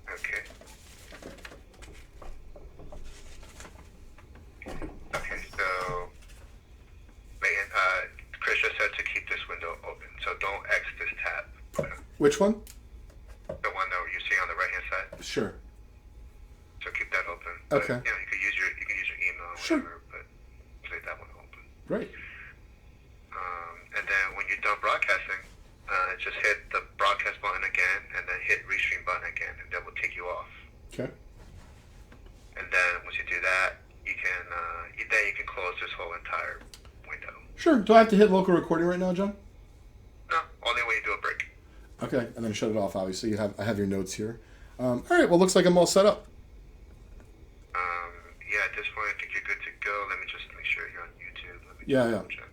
Okay. Okay, so, Leighton, Chris just said to keep this window open, so don't X this tab. Okay. Which one? The one that you see on the right-hand side. Sure. So keep that open. Okay. But, you can use your email or Sure. whatever, but leave that one open. Great. And then when you're done broadcasting, just hit the broadcast button again, and then hit restream button again, and that will take you off. Okay. And then once you do that, you can close this whole entire window. Sure. Do I have to hit local recording right now, John? No, only when you do a break. Okay, and then shut it off. Obviously, I have your notes here. All right. Well, looks like I'm all set up. Yeah, at this point, I think you're good to go. Let me just make sure you're on YouTube. Let me Yeah. check.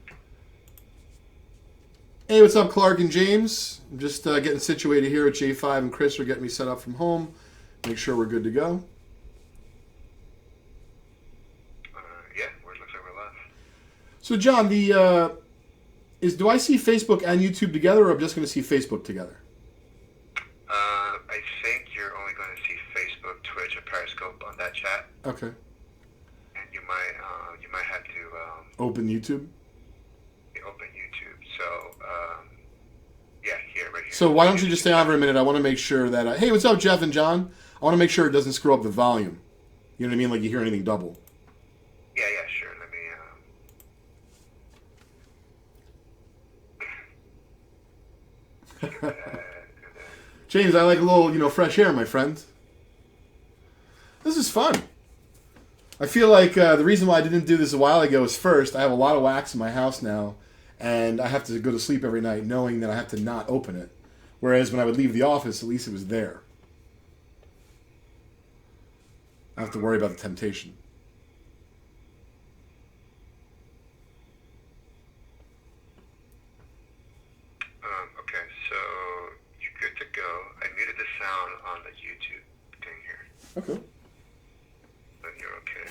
Hey, what's up, Clark and James? I'm just getting situated here at J5, and Chris are getting me set up from home. Make sure we're good to go. Yeah, it looks like we're live. So, John, do I see Facebook and YouTube together, or I'm just going to see Facebook together? I think you're only going to see Facebook, Twitch, and Periscope on that chat. Okay. And you might have to Open YouTube. open YouTube. So yeah, right here. So why don't you just stay on for a minute? I want to make sure that hey, what's up, Jeff and John? I want to make sure it doesn't screw up the volume. You know what I mean? Like you hear anything double. Yeah, sure. Let me James, I like a little, fresh air, my friend. This is fun. I feel like the reason why I didn't do this a while ago is first, I have a lot of wax in my house now, and I have to go to sleep every night knowing that I have to not open it. Whereas when I would leave the office, at least it was there. I have to worry about the temptation. okay, so you're good to go. I muted the sound on the YouTube thing here. Okay. But you're okay.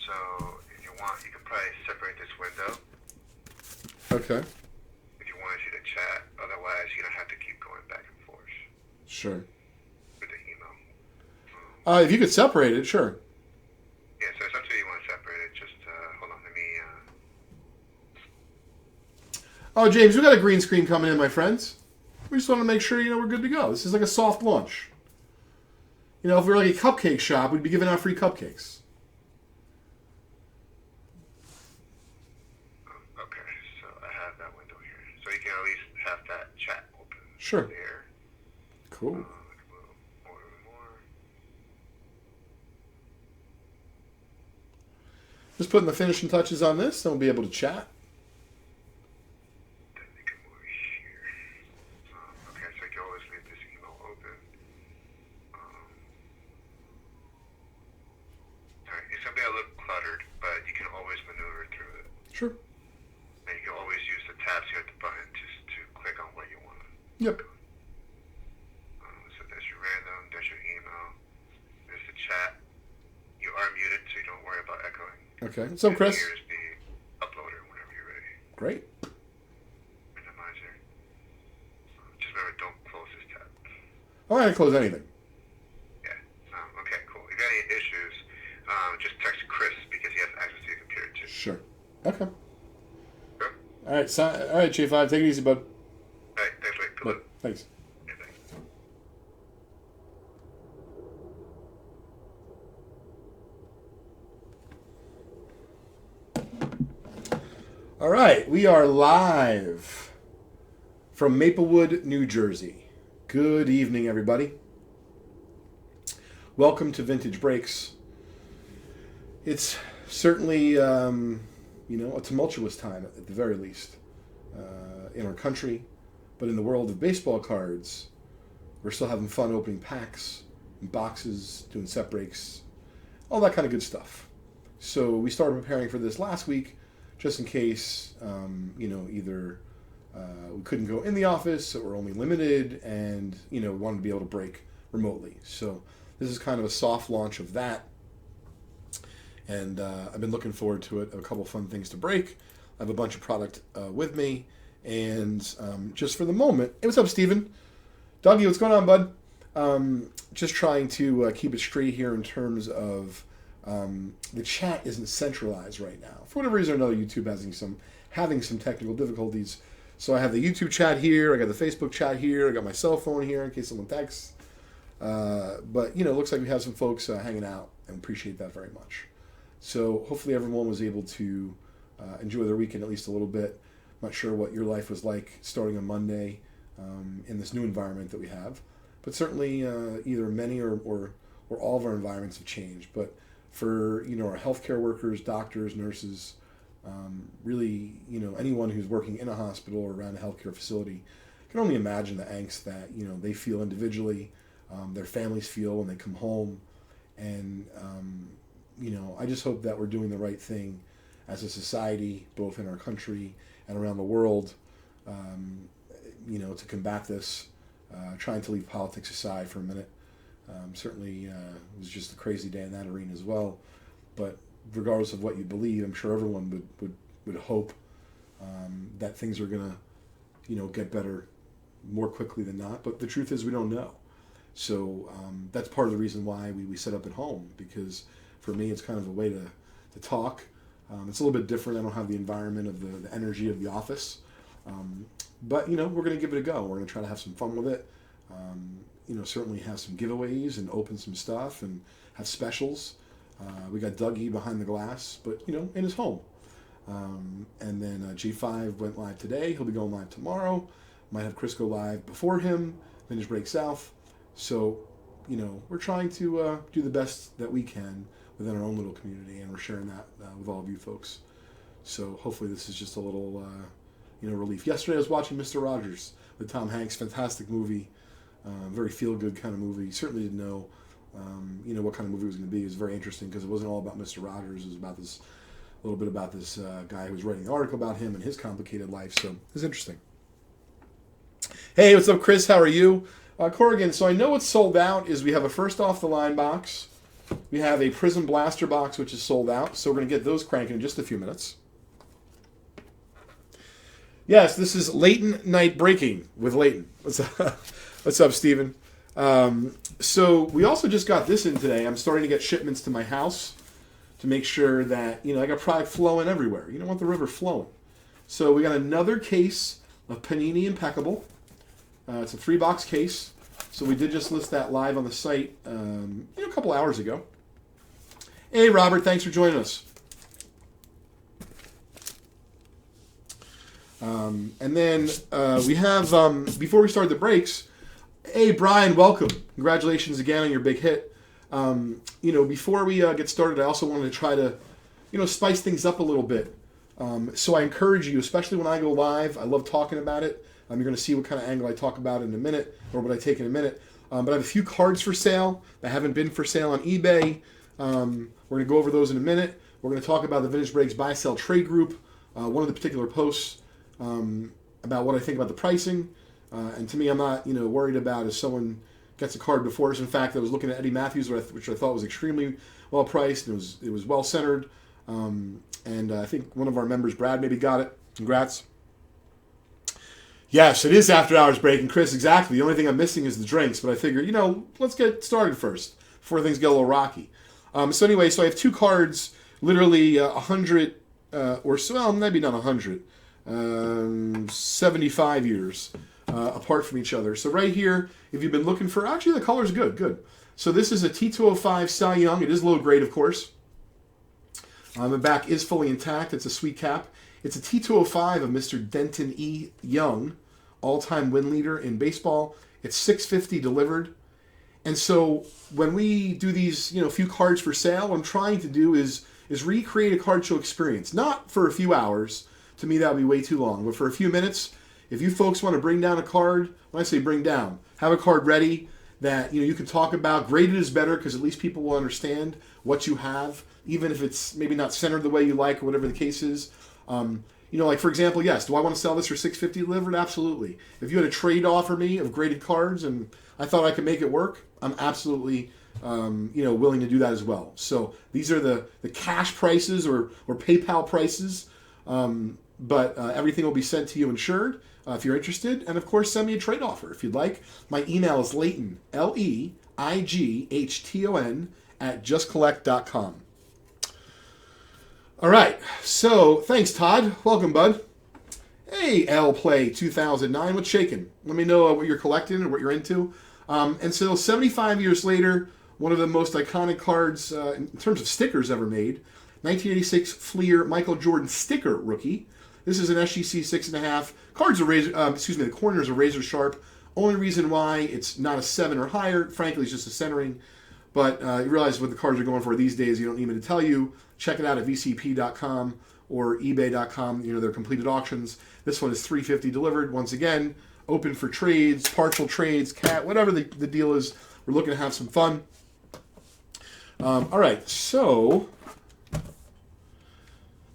So if you want, you can probably separate this window Okay. if you want to see the chat. Otherwise, you don't have to keep going back and forth Sure. with the email. If you could separate it, sure. Yeah, so it's up to you. You want to separate it. Just hold on. Let me. Oh, James, we got a green screen coming in, my friends. We just want to make sure, we're good to go. This is like a soft launch. If we were like a cupcake shop, we'd be giving out free cupcakes. Okay, so I have that window here. So you can at least have that chat open. Sure. There. Cool. More. Just putting the finishing touches on this, then we'll be able to chat. Then we can move here. Okay, so you can always leave this email open. Alright, it's gonna be a little cluttered, but you can always maneuver through it. Sure. And you can always use the tabs here at the button just to click on where you want to. Yep. So there's your random, there's your email, there's the chat. You are muted, so you don't worry about echoing. Okay. What's up, Chris? Here's the uploader whenever you're ready. Great. Randomizer. Just remember, don't close this tab. I'm not going to close anything. Yeah. Okay, cool. If you got any issues, just text Chris because he has access to your computer too. Sure. Okay. Sure? All right, all right, J5, take it easy, bud. Alright, thanks, Blake. Good luck. Thanks. Yeah, thanks. All right, we are live from Maplewood, New Jersey. Good evening, everybody. Welcome to Vintage Breaks. It's certainly, a tumultuous time at the very least in our country, but in the world of baseball cards, we're still having fun opening packs and boxes, doing set breaks, all that kind of good stuff. So we started preparing for this last week, just in case, either we couldn't go in the office or only limited and, wanted to be able to break remotely. So this is kind of a soft launch of that. And I've been looking forward to it. I have a couple fun things to break. I have a bunch of product with me. And just for the moment, hey, what's up, Steven? Dougie, what's going on, bud? Just trying to keep it straight here in terms of the chat isn't centralized right now. For whatever reason or another, YouTube having some technical difficulties. So I have the YouTube chat here, I got the Facebook chat here, I got my cell phone here in case someone texts. But, it looks like we have some folks hanging out, and appreciate that very much. So hopefully everyone was able to enjoy their weekend at least a little bit. I'm not sure what your life was like starting on Monday in this new environment that we have. But certainly either many or all of our environments have changed. But for, our healthcare workers, doctors, nurses, really, anyone who's working in a hospital or around a healthcare facility, can only imagine the angst that, they feel individually, their families feel when they come home. And, I just hope that we're doing the right thing as a society, both in our country and around the world, to combat this, trying to leave politics aside for a minute. Certainly it was just a crazy day in that arena as well. But regardless of what you believe, I'm sure everyone would hope that things are going to, get better more quickly than not. But the truth is we don't know. So that's part of the reason why we set up at home, because for me it's kind of a way to talk. It's a little bit different. I don't have the environment of the energy of the office. But, we're going to give it a go. We're going to try to have some fun with it. Certainly have some giveaways and open some stuff and have specials. We got Dougie behind the glass, but, in his home. And then G5 went live today. He'll be going live tomorrow. Might have Chris go live before him, Vintage Break South. So, we're trying to do the best that we can within our own little community, and we're sharing that with all of you folks. So hopefully this is just a little, relief. Yesterday I was watching Mr. Rogers with Tom Hanks. Fantastic movie. Very feel-good kind of movie. Certainly didn't know, what kind of movie it was going to be. It was very interesting because it wasn't all about Mr. Rogers. It was about a little bit about this guy who was writing an article about him and his complicated life. So it was interesting. Hey, what's up, Chris? How are you? Corrigan, so I know what's sold out is we have a first off the line box. We have a Prism Blaster box, which is sold out. So we're going to get those cranking in just a few minutes. Yes, this is Leighton Night Breaking with Leighton. What's up, Steven? So we also just got this in today. I'm starting to get shipments to my house to make sure that, I got product flowing everywhere. You don't want the river flowing. So we got another case of Panini Impeccable. It's a 3-box case. So we did just list that live on the site a couple hours ago. Hey, Robert, thanks for joining us. And then we have, before we start the breaks, hey, Brian, welcome. Congratulations again on your big hit. Before we get started, I also wanted to try to, spice things up a little bit. So I encourage you, especially when I go live, I love talking about it. You're going to see what kind of angle I talk about in a minute, or what I take in a minute. But I have a few cards for sale that haven't been for sale on eBay. We're going to go over those in a minute. We're going to talk about the Vintage Breaks Buy Sell Trade Group, one of the particular posts about what I think about the pricing. And to me, I'm not worried about if someone gets a card before us. In fact, I was looking at Eddie Matthews, which I thought was extremely well priced. And it was well centered. And I think one of our members, Brad, maybe got it. Congrats. Yes, it is after hours break. And Chris, exactly. The only thing I'm missing is the drinks. But I figured, let's get started first before things get a little rocky. So anyway, so I have two cards, literally 100 or so, well, maybe not 100, 75 years apart from each other. So right here, if you've been looking for, actually the color's good. So this is a T205 Cy Young. It is low grade, of course. The back is fully intact. It's a sweet cap. It's a T205 of Mr. Denton E. Young, all-time win leader in baseball. It's $650 delivered. And so when we do these, few cards for sale, what I'm trying to do is recreate a card show experience. Not for a few hours. To me, that would be way too long. But for a few minutes, if you folks want to bring down a card, when I say bring down, have a card ready that you can talk about. Graded is better because at least people will understand what you have, even if it's maybe not centered the way you like or whatever the case is. Like for example, yes, do I want to sell this for $650 delivered? Absolutely. If you had a trade offer me of graded cards and I thought I could make it work, I'm absolutely willing to do that as well. So these are the cash prices or PayPal prices. but everything will be sent to you insured if you're interested. And of course, send me a trade offer if you'd like. My email is Leighton, Leighton, at justcollect.com. All right, so thanks, Todd. Welcome, bud. Hey, L Play 2009, what's shaking? Let me know what you're collecting and what you're into. And so 75 years later, one of the most iconic cards in terms of stickers ever made, 1986 Fleer Michael Jordan sticker rookie. This is an SGC 6.5. Cards are the corners are razor sharp. Only reason why it's not a 7 or higher, frankly, is just the centering. But you realize what the cards are going for these days. You don't need me to tell you. Check it out at vcp.com or ebay.com. You know, they're completed auctions. This one is $350 delivered. Once again, open for trades, partial trades, whatever the deal is. We're looking to have some fun. All right, so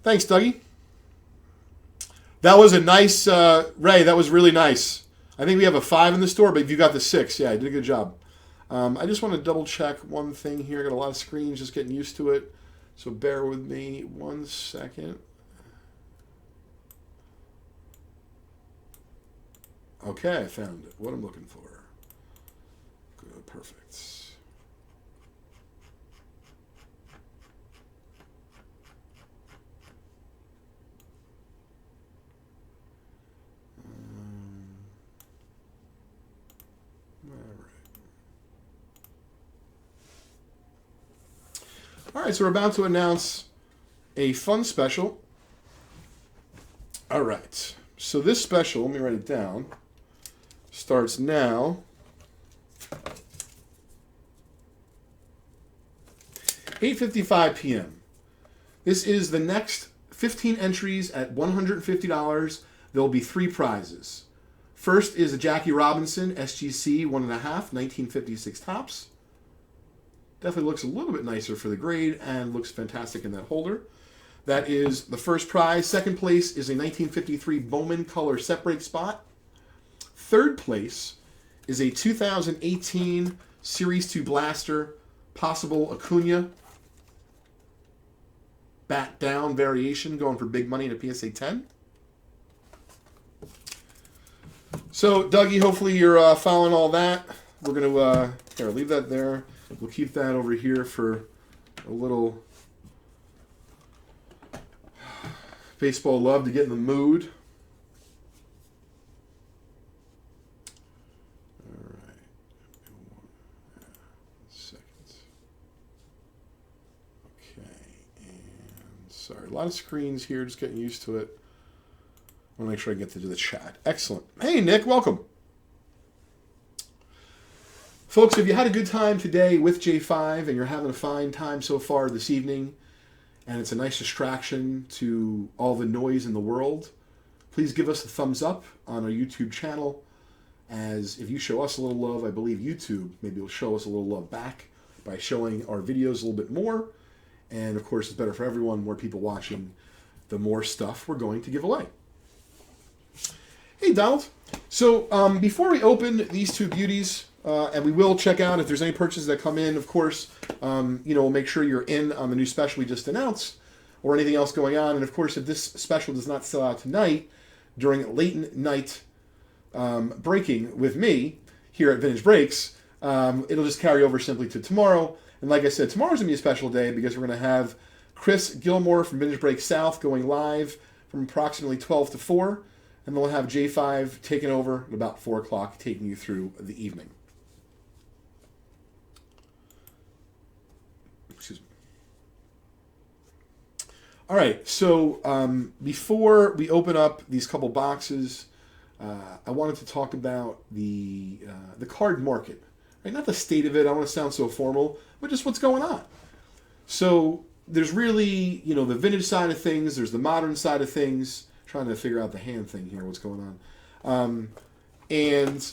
thanks, Dougie. That was a nice, Ray, that was really nice. I think we have a 5 in the store, but if you got the 6, yeah, you did a good job. I just want to double check one thing here. I got a lot of screens, just getting used to it. So bear with me 1 second. Okay, I found it. What I'm looking for. Good, perfect. All right, so we're about to announce a fun special. All right, so this special, let me write it down, starts now. 8:55 p.m. This is the next 15 entries at $150. There'll be 3 prizes. First is a Jackie Robinson SGC 1.5, 1956 tops. Definitely looks a little bit nicer for the grade and looks fantastic in that holder. That is the first prize. Second place is a 1953 Bowman Color Set Break Spot. Third place is a 2018 Series 2 Blaster Possible Acuna Bat Down variation going for big money in a PSA 10. So, Dougie, hopefully you're following all that. We're going to here, leave that there. We'll keep that over here for a little baseball love to get in the mood. All right. 1 second. Okay. And sorry, a lot of screens here, just getting used to it. I want to make sure I get to do the chat. Excellent. Hey, Nick, welcome. Folks, if you had a good time today with J5 and you're having a fine time so far this evening, and it's a nice distraction to all the noise in the world, please give us a thumbs up on our YouTube channel, as if you show us a little love, I believe YouTube maybe will show us a little love back by showing our videos a little bit more. And of course, it's better for everyone. More people watching, the more stuff we're going to give away. Hey, Donald. So before we open these 2 beauties, and we will check out if there's any purchases that come in, of course, we'll make sure you're in on the new special we just announced or anything else going on. And of course, if this special does not sell out tonight during Leighton night breaking with me here at Vintage Breaks, it'll just carry over simply to tomorrow. And like I said, tomorrow's going to be a special day because we're going to have Chris Gilmore from Vintage Breaks South going live from approximately 12 to 4. And then we'll have J5 taking over at about 4 o'clock, taking you through the evening. Excuse me. All right, so before we open up these couple boxes, I wanted to talk about the card market. Right? Not the state of it, I don't want to sound so formal, but just what's going on. So there's really, the vintage side of things, there's the modern side of things. Trying to figure out the hand thing here, what's going on. And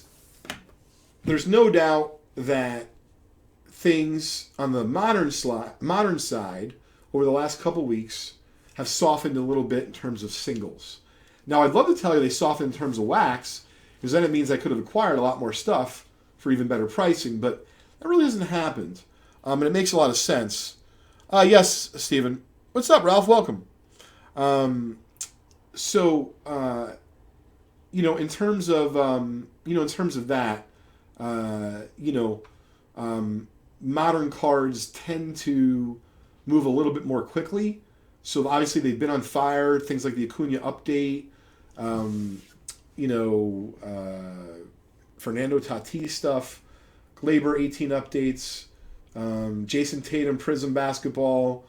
there's no doubt that things on the modern side over the last couple weeks have softened a little bit in terms of singles. Now, I'd love to tell you they softened in terms of wax, because then it means I could have acquired a lot more stuff for even better pricing, but that really hasn't happened. And it makes a lot of sense. Yes, Stephen. What's up, Ralph? Welcome. So, in terms of, that, you know, modern cards tend to move a little bit more quickly. So obviously they've been on fire. Things like the Acuna update, um, you know, Fernando Tatis stuff, Glaber 18 updates, Jason Tatum Prism basketball,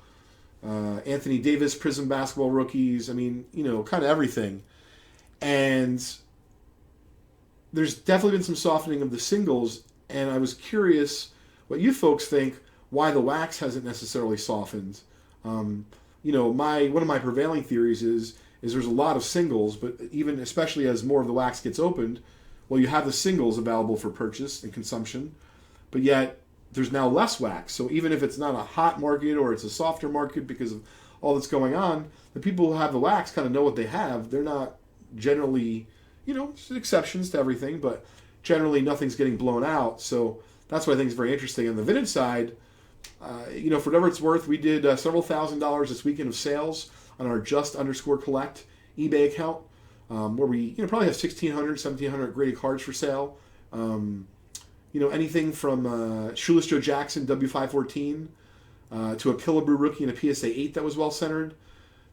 Anthony Davis Prism basketball rookies. I mean, kind of everything. And there's definitely been some softening of the singles. And I was curious what you folks think, why the wax hasn't necessarily softened. One of my prevailing theories is there's a lot of singles, but even especially as more of the wax gets opened, well, you have the singles available for purchase and consumption, but yet there's now less wax. So even if it's not a hot market or it's a softer market because of all that's going on, the people who have the wax kind of know what they have. They're not generally, exceptions to everything, but generally nothing's getting blown out. So that's what I think is very interesting. On the vintage side, for whatever it's worth, we did several $1,000s this weekend of sales on our just_collect eBay account, where we probably have 1,600, 1,700 graded cards for sale. Anything from Shoeless Joe Jackson W514 to a Killebrew rookie and a PSA 8 that was well centered,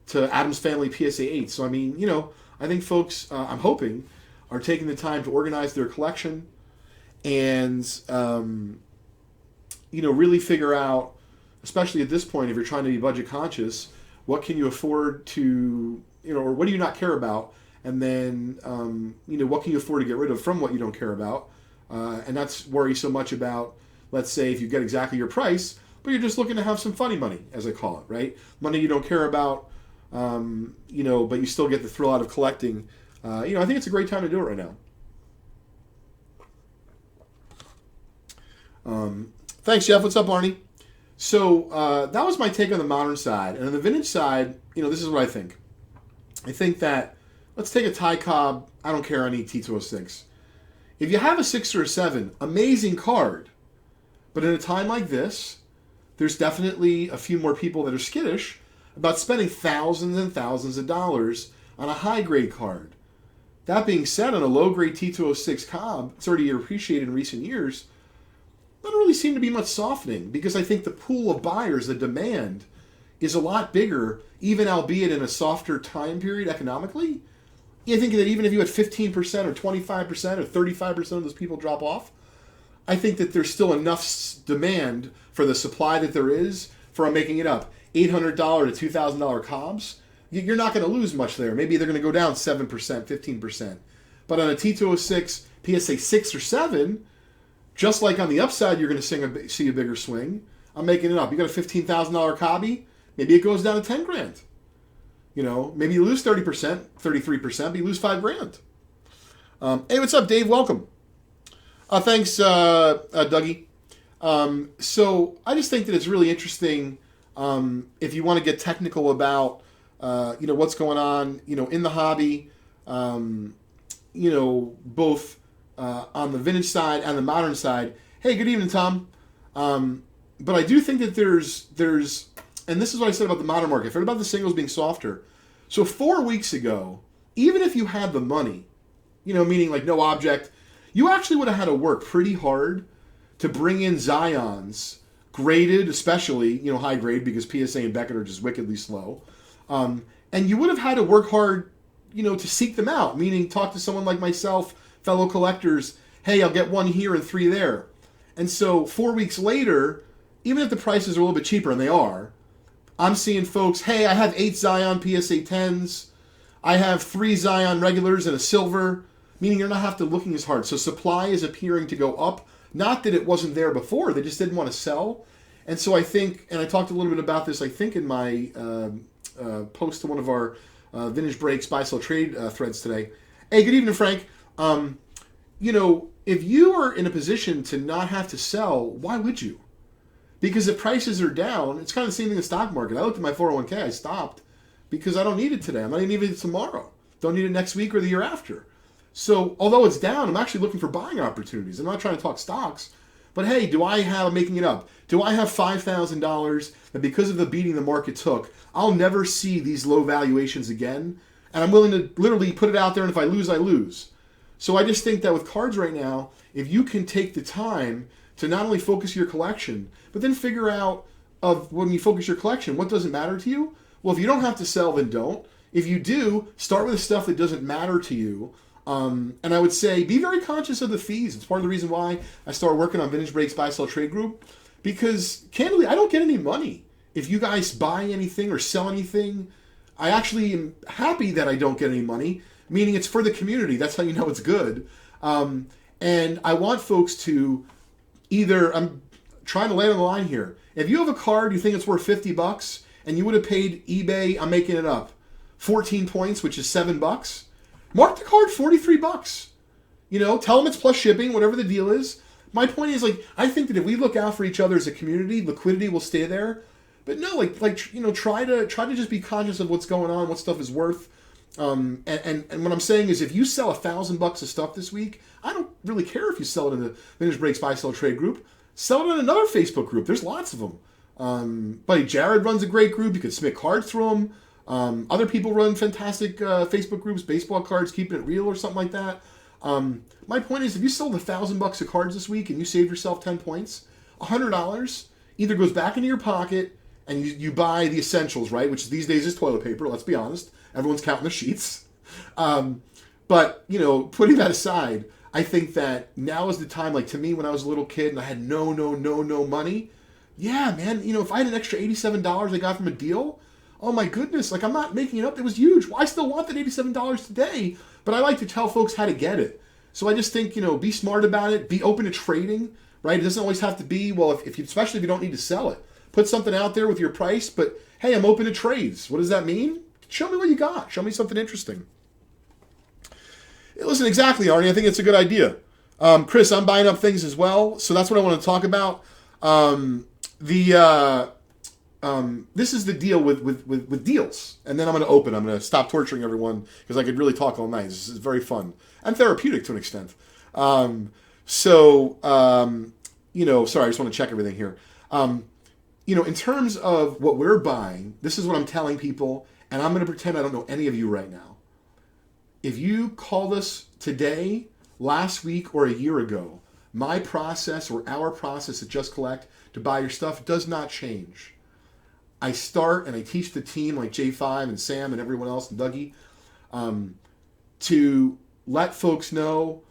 to Adams Family PSA 8. So I mean, I think folks, I'm hoping, are taking the time to organize their collection and really figure out, especially at this point, if you're trying to be budget conscious, what can you afford to, or what do you not care about? And then, what can you afford to get rid of from what you don't care about? And that's worry so much about, let's say, if you get exactly your price, but you're just looking to have some funny money, as I call it, right? Money you don't care about, but you still get the thrill out of collecting. I think it's a great time to do it right now. Thanks, Jeff. What's up, Arnie? So that was my take on the modern side. And on the vintage side, this is what I think. I think that, let's take a Ty Cobb, I don't care, any T206. If you have a 6 or a 7, amazing card. But in a time like this, there's definitely a few more people that are skittish about spending thousands and thousands of dollars on a high-grade card. That being said, on a low-grade T206 Cobb, it's already appreciated in recent years, there doesn't really seem to be much softening, because I think the pool of buyers, the demand, is a lot bigger, even albeit in a softer time period economically. I think that even if you had 15% or 25% or 35% of those people drop off, I think that there's still enough demand for the supply that there is for, I'm making it up, $800 to $2,000 Cobbs. You're not going to lose much there. Maybe they're going to go down 7%, 15%. But on a T206 PSA 6 or 7, just like on the upside, you're going to see a bigger swing. I'm making it up. You got a $15,000 Cobby, maybe it goes down to $10,000. Maybe you lose 30%, 33%, but you lose $5,000. Hey, what's up, Dave? Welcome. Thanks, Dougie. So I just think that it's really interesting if you want to get technical about, what's going on, in the hobby, both on the vintage side and the modern side. Hey, good evening, Tom. But I do think that there's, and this is what I said about the modern market. I heard about the singles being softer. So 4 weeks ago, even if you had the money, meaning like no object, you actually would have had to work pretty hard to bring in Zions, graded, especially, high grade, because PSA and Beckett are just wickedly slow. And you would have had to work hard, to seek them out, meaning talk to someone like myself, fellow collectors, hey, I'll get one here and 3 there. And so 4 weeks later, even if the prices are a little bit cheaper, and they are, I'm seeing folks, hey, I have 8 Zion PSA 10s, I have 3 Zion regulars and a silver, meaning you're not have to looking as hard. So supply is appearing to go up. Not that it wasn't there before, they just didn't want to sell. And so I think, and I talked a little bit about this, I think in my post to one of our Vintage Breaks buy sell trade threads today. Hey, good evening, Frank. If you are in a position to not have to sell, why would you? Because if prices are down, it's kind of the same thing in the stock market. I looked at my 401k, I stopped because I don't need it today. I'm not even needing it tomorrow. Don't need it next week or the year after. So although it's down, I'm actually looking for buying opportunities. I'm not trying to talk stocks, but hey, I'm making it up. Do I have $5,000 that because of the beating the market took, I'll never see these low valuations again? And I'm willing to literally put it out there, and if I lose, I lose. So I just think that with cards right now, if you can take the time to not only focus your collection, but then figure out of when you focus your collection, what doesn't matter to you? Well, if you don't have to sell, then don't. If you do, start with the stuff that doesn't matter to you. And I would say be very conscious of the fees. It's part of the reason why I started working on Vintage Breaks Buy Sell Trade Group, because candidly, I don't get any money. If you guys buy anything or sell anything, I actually am happy that I don't get any money, meaning it's for the community. That's how you know it's good. And I want folks to either, I'm trying to land on the line here. If you have a card, you think it's worth $50 and you would have paid eBay, I'm making it up, 14 points, which is $7, mark the card $43. You know, tell them it's plus shipping, whatever the deal is. My point is, like, I think that if we look out for each other as a community, liquidity will stay there. But no, try to just be conscious of what's going on, what stuff is worth. And what I'm saying is, if you sell $1,000 of stuff this week, I don't really care if you sell it in the Vintage Breaks Buy Sell Trade group. Sell it in another Facebook group. There's lots of them. Buddy Jared runs a great group. You can submit cards through them. Other people run fantastic Facebook groups, baseball cards, keeping it real or something like that. My point is, if you sold $1,000 of cards this week and you saved yourself 10 points, $100 either goes back into your pocket and you buy the essentials, right? Which these days is toilet paper. Let's be honest. Everyone's counting the sheets. But, putting that aside, I think that now is the time, like to me when I was a little kid and I had no money. Yeah, man, if I had an extra $87 I got from a deal, oh my goodness, like I'm not making it up. It was huge. Well, I still want that $87 today, but I like to tell folks how to get it. So I just think, be smart about it. Be open to trading, right? It doesn't always have to be, well, especially if you don't need to sell it. Put something out there with your price, but hey, I'm open to trades. What does that mean? Show me what you got. Show me something interesting. Listen, exactly, Arnie. I think it's a good idea. Chris, I'm buying up things as well, so that's what I want to talk about. This is the deal with deals, and then I'm going to open. I'm going to stop torturing everyone because I could really talk all night. This is very fun and therapeutic to an extent. Sorry, I just want to check everything here. In terms of what we're buying, this is what I'm telling people, and I'm going to pretend I don't know any of you right now. If you called us today, last week, or a year ago, my process or our process at Just Collect to buy your stuff does not change. I start and I teach the team like J5 and Sam and everyone else and Dougie to let folks know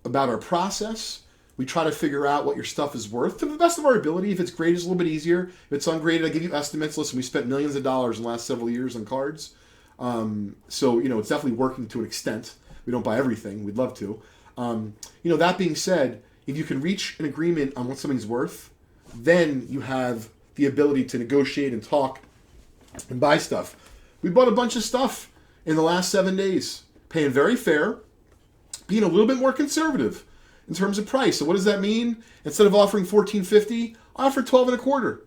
about our process. We try to figure out what your stuff is worth to the best of our ability. If it's graded, it's a little bit easier. If it's ungraded, I give you estimates. Listen, we spent millions of dollars in the last several years on cards. So it's definitely working to an extent. We don't buy everything. We'd love to. That being said, if you can reach an agreement on what something's worth, then you have the ability to negotiate and talk and buy stuff. We bought a bunch of stuff in the last 7 days, paying very fair, being a little bit more conservative in terms of price. So what does that mean? Instead of offering $14.50, I offer $12.25.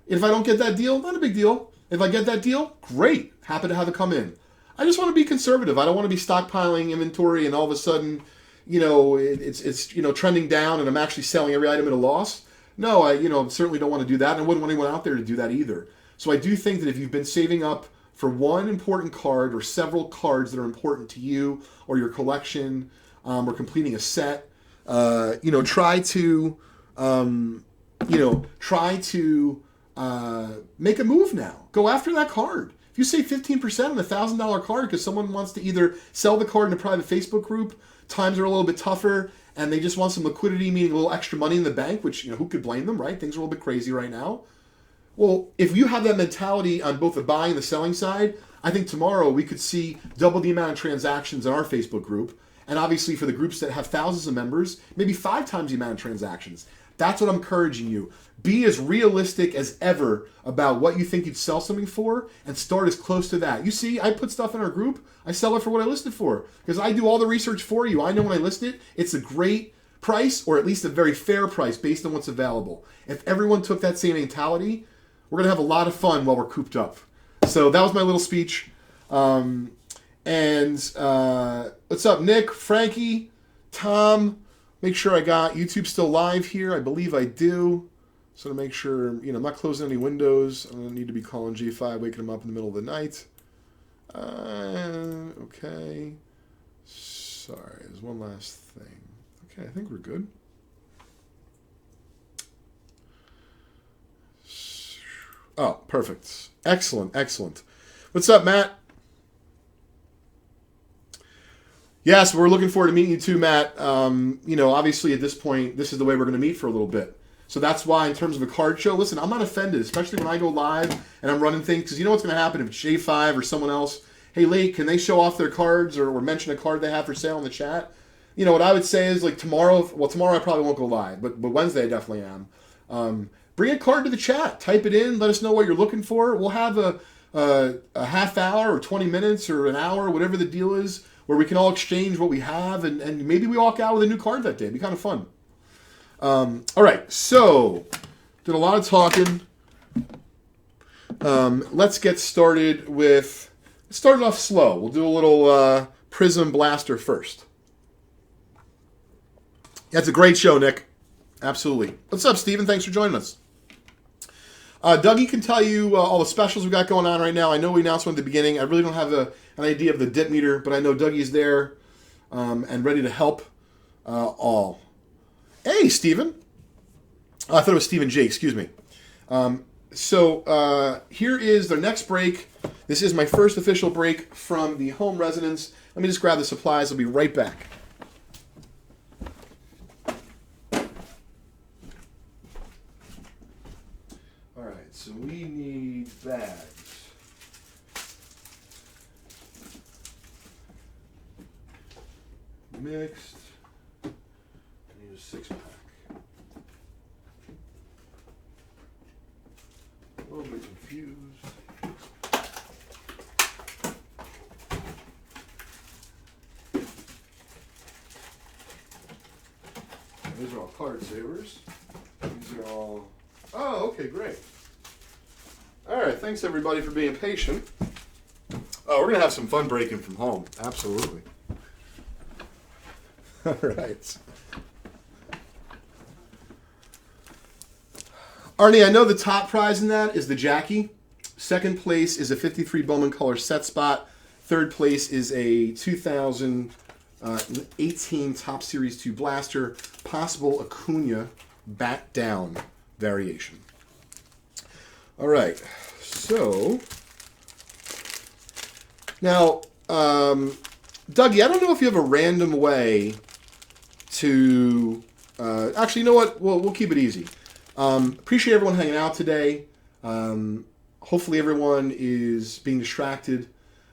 If I don't get that deal, not a big deal. If I get that deal, great. Happy to have it come in. I just want to be conservative. I don't want to be stockpiling inventory and all of a sudden, it's trending down and I'm actually selling every item at a loss. No, I certainly don't want to do that, and I wouldn't want anyone out there to do that either. So I do think that if you've been saving up for one important card or several cards that are important to you or your collection or completing a set, try to make a move now. Go after that card. If you save 15% on a $1,000 card because someone wants to either sell the card in a private Facebook group, times are a little bit tougher, and they just want some liquidity, meaning a little extra money in the bank, which, who could blame them, right? Things are a little bit crazy right now. Well, if you have that mentality on both the buying and the selling side, I think tomorrow we could see double the amount of transactions in our Facebook group. And obviously for the groups that have thousands of members, maybe 5 times the amount of transactions. That's what I'm encouraging you. Be as realistic as ever about what you think you'd sell something for and start as close to that. You see, I put stuff in our group. I sell it for what I listed for because I do all the research for you. I know when I list it, it's a great price or at least a very fair price based on what's available. If everyone took that same mentality, we're going to have a lot of fun while we're cooped up. So that was my little speech. What's up, Nick, Frankie, Tom? Make sure I got YouTube still live here. I believe I do. So to make sure, I'm not closing any windows. I don't need to be calling J5, waking him up in the middle of the night. Okay. Sorry, there's one last thing. Okay, I think we're good. Oh, perfect. Excellent, excellent. What's up, Matt? Yes, we're looking forward to meeting you too, Matt. Obviously at this point, this is the way we're going to meet for a little bit. So that's why, in terms of a card show, listen, I'm not offended, especially when I go live and I'm running things, because you know what's going to happen if J5 or someone else, hey, Leighton, can they show off their cards or mention a card they have for sale in the chat? You know, what I would say is, like, tomorrow I probably won't go live, but Wednesday I definitely am. Bring a card to the chat. Type it in. Let us know what you're looking for. We'll have a half hour or 20 minutes or an hour, whatever the deal is, where we can all exchange what we have, and maybe we walk out with a new card that day. It'd be kind of fun. All right, so did a lot of talking. Let's get started with... Let's start it off slow. We'll do a little Prism Blaster first. That's a great show, Nick. Absolutely. What's up, Steven? Thanks for joining us. Dougie can tell you all the specials we got going on right now. I know we announced one at the beginning. I really don't have an idea of the dip meter, but I know Dougie's there and ready to help all. Hey, Steven. Oh, I thought it was Stephen J. Excuse me. So here is the next break. This is my first official break from the home residence. Let me just grab the supplies. I'll be right back. All right, so we need bags. Mixed. I need a 6-pack. A little bit confused. These are all card savers. These are all... Oh, okay, great. All right, thanks everybody for being patient. Oh, we're going to have some fun breaking from home. Absolutely. All right. Arnie, I know the top prize in that is the Jackie. Second place is a 53 Bowman Color set spot. Third place is a 2018 Top Series 2 Blaster, possible Acuna bat down variation. All right, so now, Dougie, I don't know if you have a random way to, actually, you know what? We'll keep it easy. Appreciate everyone hanging out today. Hopefully everyone is being distracted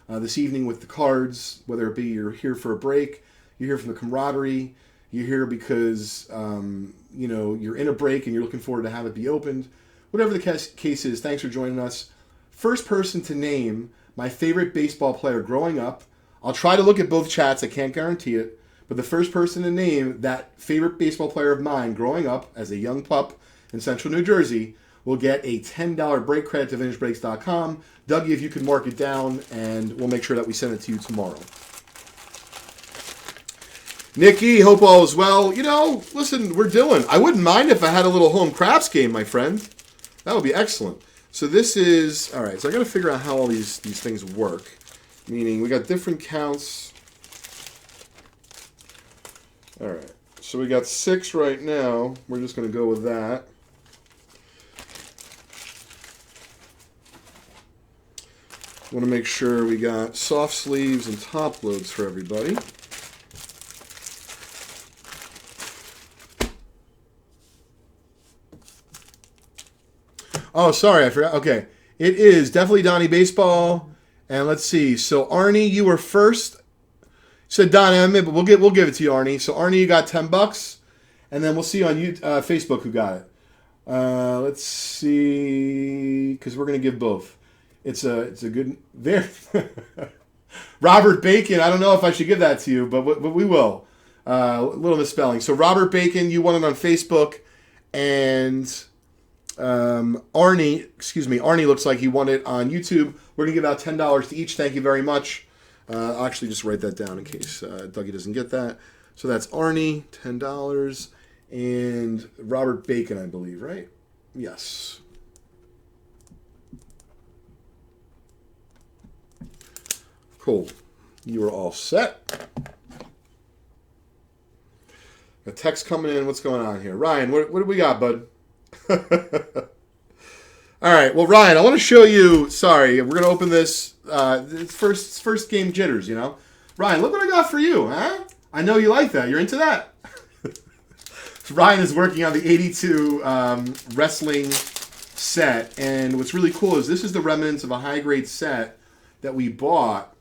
this evening with the cards, whether it be you're here for a break, you're here from the camaraderie, you're here because you're in a break and you're looking forward to have it be opened. Whatever the case is, thanks for joining us. First person to name my favorite baseball player growing up. I'll try to look at both chats. I can't guarantee it. But the first person to name that favorite baseball player of mine growing up as a young pup in central New Jersey will get a $10 break credit to vintagebreaks.com. Dougie, if you could mark it down, and we'll make sure that we send it to you tomorrow. Nikki, hope all is well. Listen, we're Dylan. I wouldn't mind if I had a little home craps game, my friend. That would be excellent. So this is, all right, so I got to figure out how all these things work. Meaning we got different counts. All right, so we got 6 right now. We're just going to go with that. Want to make sure we got soft sleeves and top loads for everybody. Oh, sorry, I forgot. Okay, it is definitely Donnie Baseball. And let's see. So Arnie, you were first. Said Donnie, but we'll give it to you, Arnie. So Arnie, you got $10, and then we'll see on Facebook who got it. Let's see, because we're gonna give both. It's a good there. Robert Bacon. I don't know if I should give that to you, but we will. A little misspelling. So Robert Bacon, you won it on Facebook, and Arnie looks like he won it on YouTube. We're gonna give out $10 to each. Thank you very much. I'll actually just write that down in case Dougie doesn't get that. So that's Arnie, $10, and Robert Bacon, I believe, right? Yes. Cool. You are all set. A text coming in. What's going on here? Ryan, what do we got, bud? All right. Well, Ryan, I want to show you. Sorry, we're going to open this. It's first game jitters, you know. Ryan, look what I got for you, huh? I know you like that. You're into that. Ryan is working on the 82 wrestling set, and what's really cool is this is the remnants of a high-grade set that we bought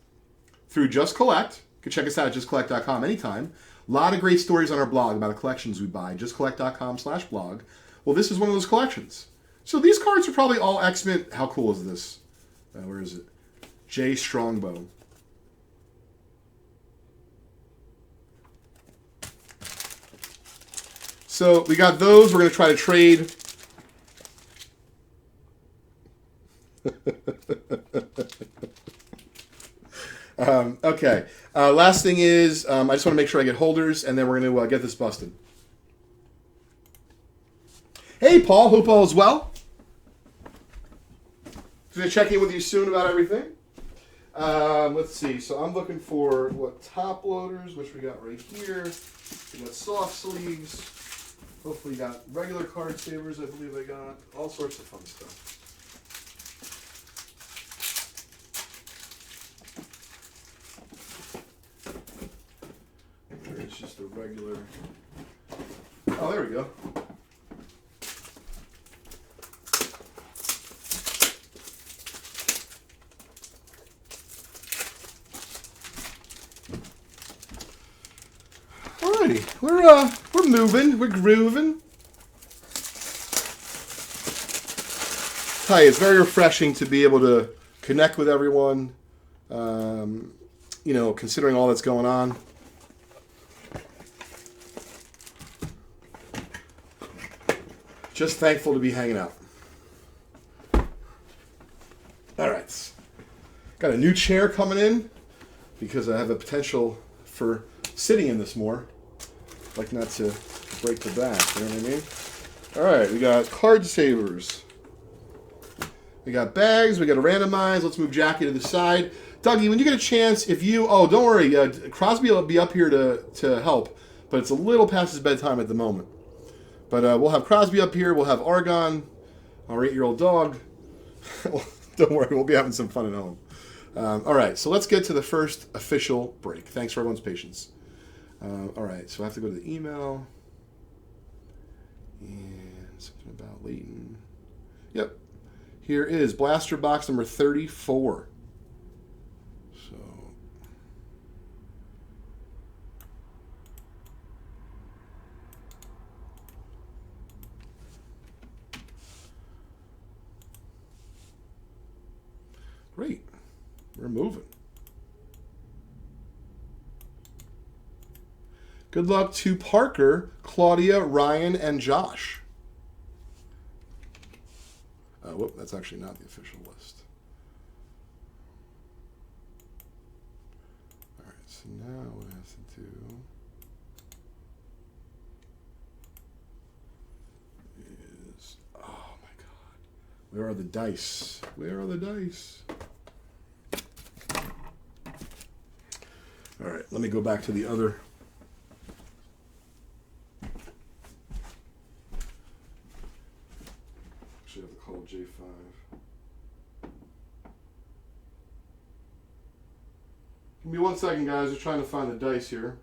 through Just Collect. You can check us out at justcollect.com anytime. A lot of great stories on our blog about the collections we buy, justcollect.com/blog. Well, this is one of those collections. So these cards are probably all X-Men. How cool is this? Where is it? Jay Strongbow. So we got those. We're going to try to trade. Okay. Last thing is, I just want to make sure I get holders, and then we're going to get this busted. Hey, Paul. Hope all is well. Going to check in with you soon about everything. Let's see. So I'm looking for top loaders, which we got right here. We got soft sleeves. Hopefully you got regular card savers, I believe I got. All sorts of fun stuff. It's just a regular... Oh, there we go. Alrighty, we're moving, we're grooving. Hi, it's very refreshing to be able to connect with everyone. You know, considering all that's going on. Just thankful to be hanging out. All right, got a new chair coming in because I have a potential for sitting in this more. Like not to break the back, you know what I mean? All right, we got card savers. We got bags, we got a randomize. Let's move Jackie to the side. Dougie, when you get a chance, if you... Oh, don't worry. Crosby will be up here to help, but it's a little past his bedtime at the moment. But we'll have Crosby up here. We'll have Argon, our 8-year-old dog. Don't worry, we'll be having some fun at home. All right, so let's get to the first official break. Thanks for everyone's patience. All right, so I have to go to the email. And something about Leighton. Yep. Here is blaster box number 34. So. Great. We're moving. Good luck to Parker, Claudia, Ryan, and Josh. Whoop, that's actually not the official list. All right, so now what I have to do is, oh my God, where are the dice? Where are the dice? All right, let me go back to the other. Actually, I have to call J5. Give me 1 second, guys. We're trying to find the dice here.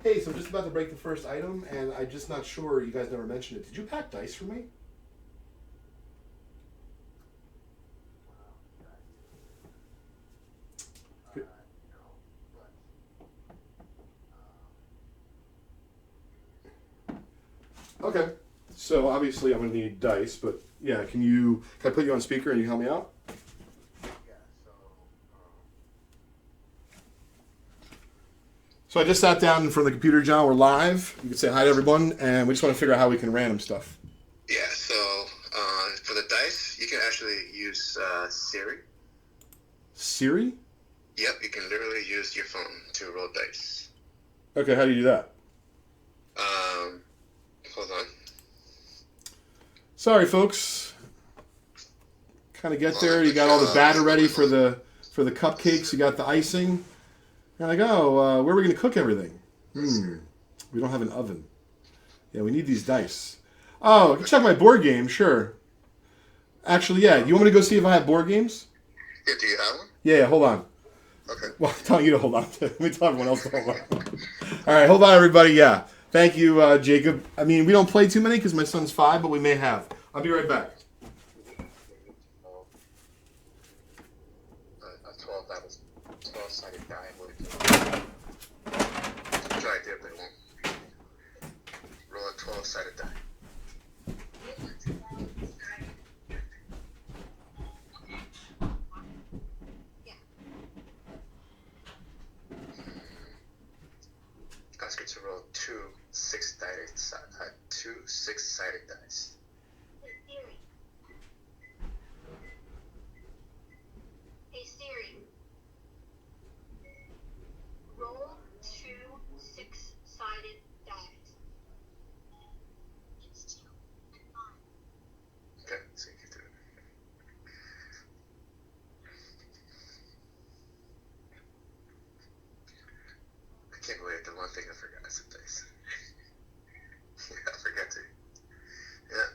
Hey, so I'm just about to break the first item, and I'm just not sure. You guys never mentioned it. Did you pack dice for me? Okay. So obviously I'm going to need dice, but yeah, can I put you on speaker and you help me out? So I just sat down in front of the computer, John. We're live. You can say hi to everyone, and we just want to figure out how we can random stuff. Yeah, so for the dice, you can actually use Siri. Siri? Yep, you can literally use your phone to roll dice. Okay, how do you do that? Hold on. Sorry, folks. Kind of get there. You got all the batter ready for the cupcakes. You got the icing. You're like, oh, where are we going to cook everything? We don't have an oven. Yeah, we need these dice. Oh, I can check my board game, sure. Actually, yeah. You want me to go see if I have board games? Yeah, do you have one? Yeah, hold on. Okay. Well, I'm telling you to hold on. Let me tell everyone else to hold on. All right, hold on, everybody. Yeah. Thank you, Jacob. I mean, we don't play too many because my son's 5, but we may have. I'll be right back. A 12-sided die would try it, but it won't. Roll a 12-sided die. Ask you to roll two six-sided dice. Hey Siri, roll 2 6-sided dice. Okay, so you can do it. I can't believe the one thing I forgot is some dice. Yeah, I forgot to. Yeah.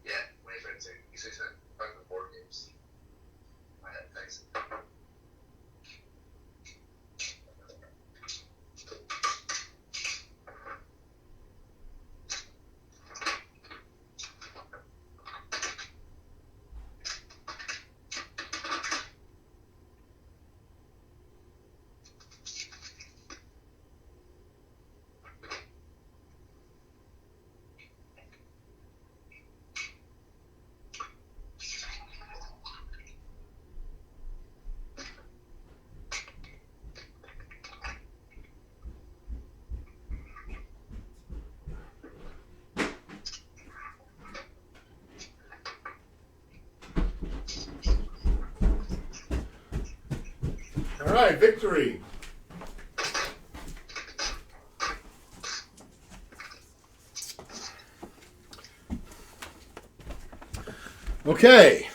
Yeah, wait for it to. You say something about the board games. I had dice. All right, victory. Okay,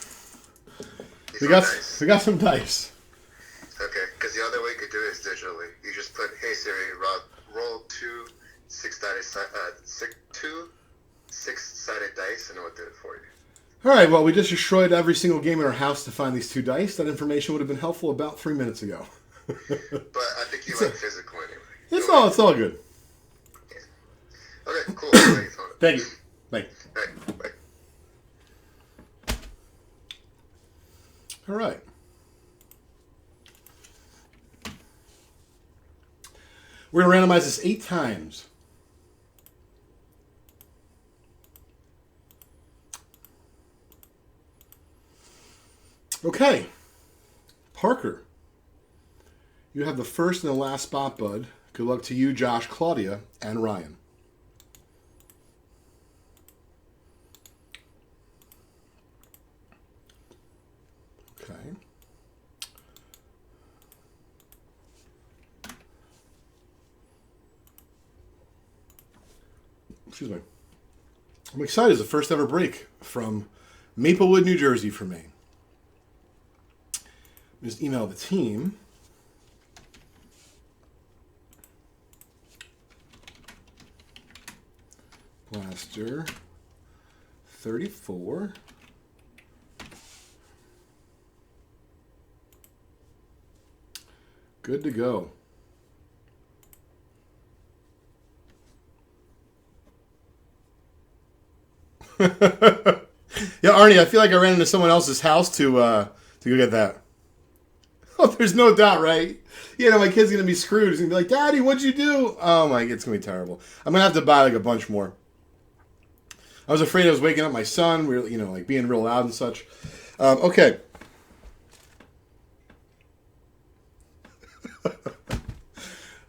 we got some dice. Okay, because the other way you could do it is digitally. You just put, "Hey Siri, roll two six-sided 2 6-sided dice, and it will do it for you. All right, well, we just destroyed every single game in our house to find these 2 dice. That information would have been helpful about 3 minutes ago. But I think you like physical anyway. It's all good. Yeah. Okay, cool. Thanks, Thank you. Bye. All right, bye. All right. We're going to randomize this 8 times. Okay. Parker, you have the first and the last spot, bud. Good luck to you, Josh, Claudia, and Ryan. Okay. Excuse me. I'm excited. It's the first ever break from Maplewood, New Jersey for me. Just email the team. Blaster 34. Good to go. Yeah, Arnie, I feel like I ran into someone else's house to go get that. Oh, there's no doubt, right? You know, my kid's going to be screwed. He's going to be like, Daddy, what'd you do? Oh, my, it's going to be terrible. I'm going to have to buy, like, a bunch more. I was afraid I was waking up my son. We were, like, being real loud and such. Okay.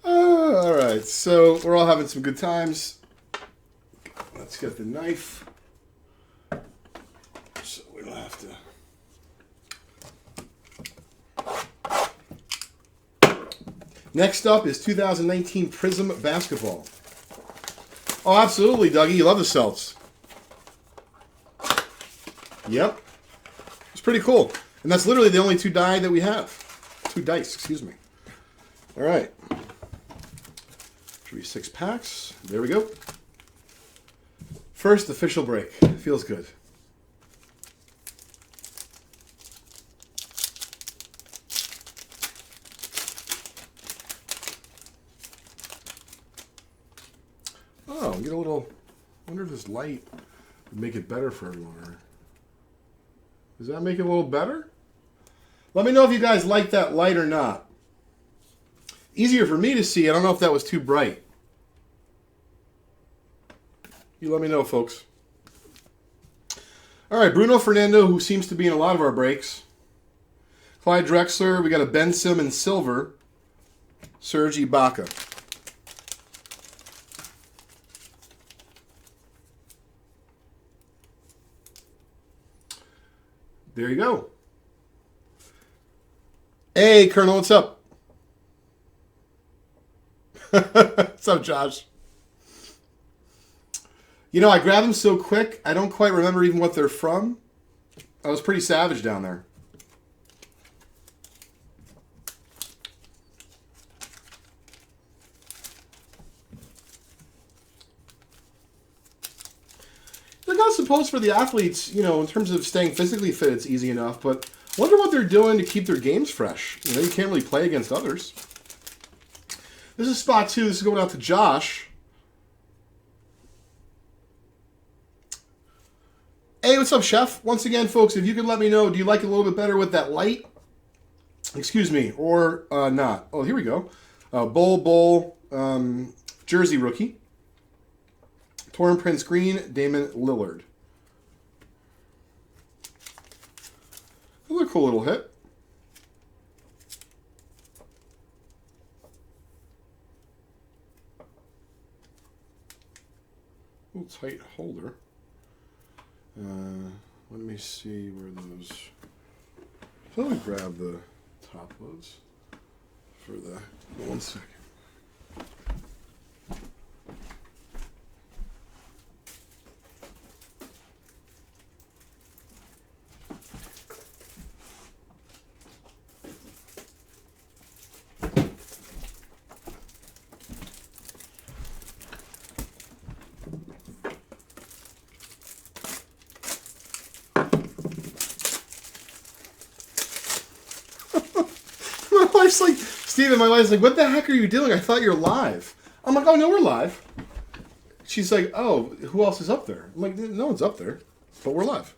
All right. So we're all having some good times. Let's get the knife. So we don't have to... Next up is 2019 Prism Basketball. Oh, absolutely, Dougie. You love the Celts. Yep. It's pretty cool. And that's literally the only 2 die that we have. 2 dice, excuse me. All right. Should be 6 packs. There we go. First official break. Feels good. Oh, get a little... I wonder if this light would make it better for everyone. Does that make it a little better? Let me know if you guys like that light or not. Easier for me to see. I don't know if that was too bright. You let me know, folks. All right, Bruno Fernando, who seems to be in a lot of our breaks. Clyde Drexler. We got a Ben Simmons silver. Serge Ibaka. There you go. Hey, Colonel, what's up? What's up, Josh? You know, I grabbed them so quick, I don't quite remember even what they're from. I was pretty savage down there. I suppose for the athletes, in terms of staying physically fit, it's easy enough. But I wonder what they're doing to keep their games fresh. You can't really play against others. This is spot 2. This is going out to Josh. Hey, what's up, Chef? Once again, folks, if you could let me know, do you like it a little bit better with that light? Excuse me, or not. Oh, here we go. Bull, Jersey rookie. Torrin Prince Green, Damon Lillard. Another cool little hit. A little tight holder. Let me see where those... Let me grab the top loads for the... 1 second. wife's like, Steven, my wife's like, what the heck are you doing? I thought you're live. I'm like, oh, no, we're live. She's like, oh, who else is up there? I'm like, no one's up there, but we're live.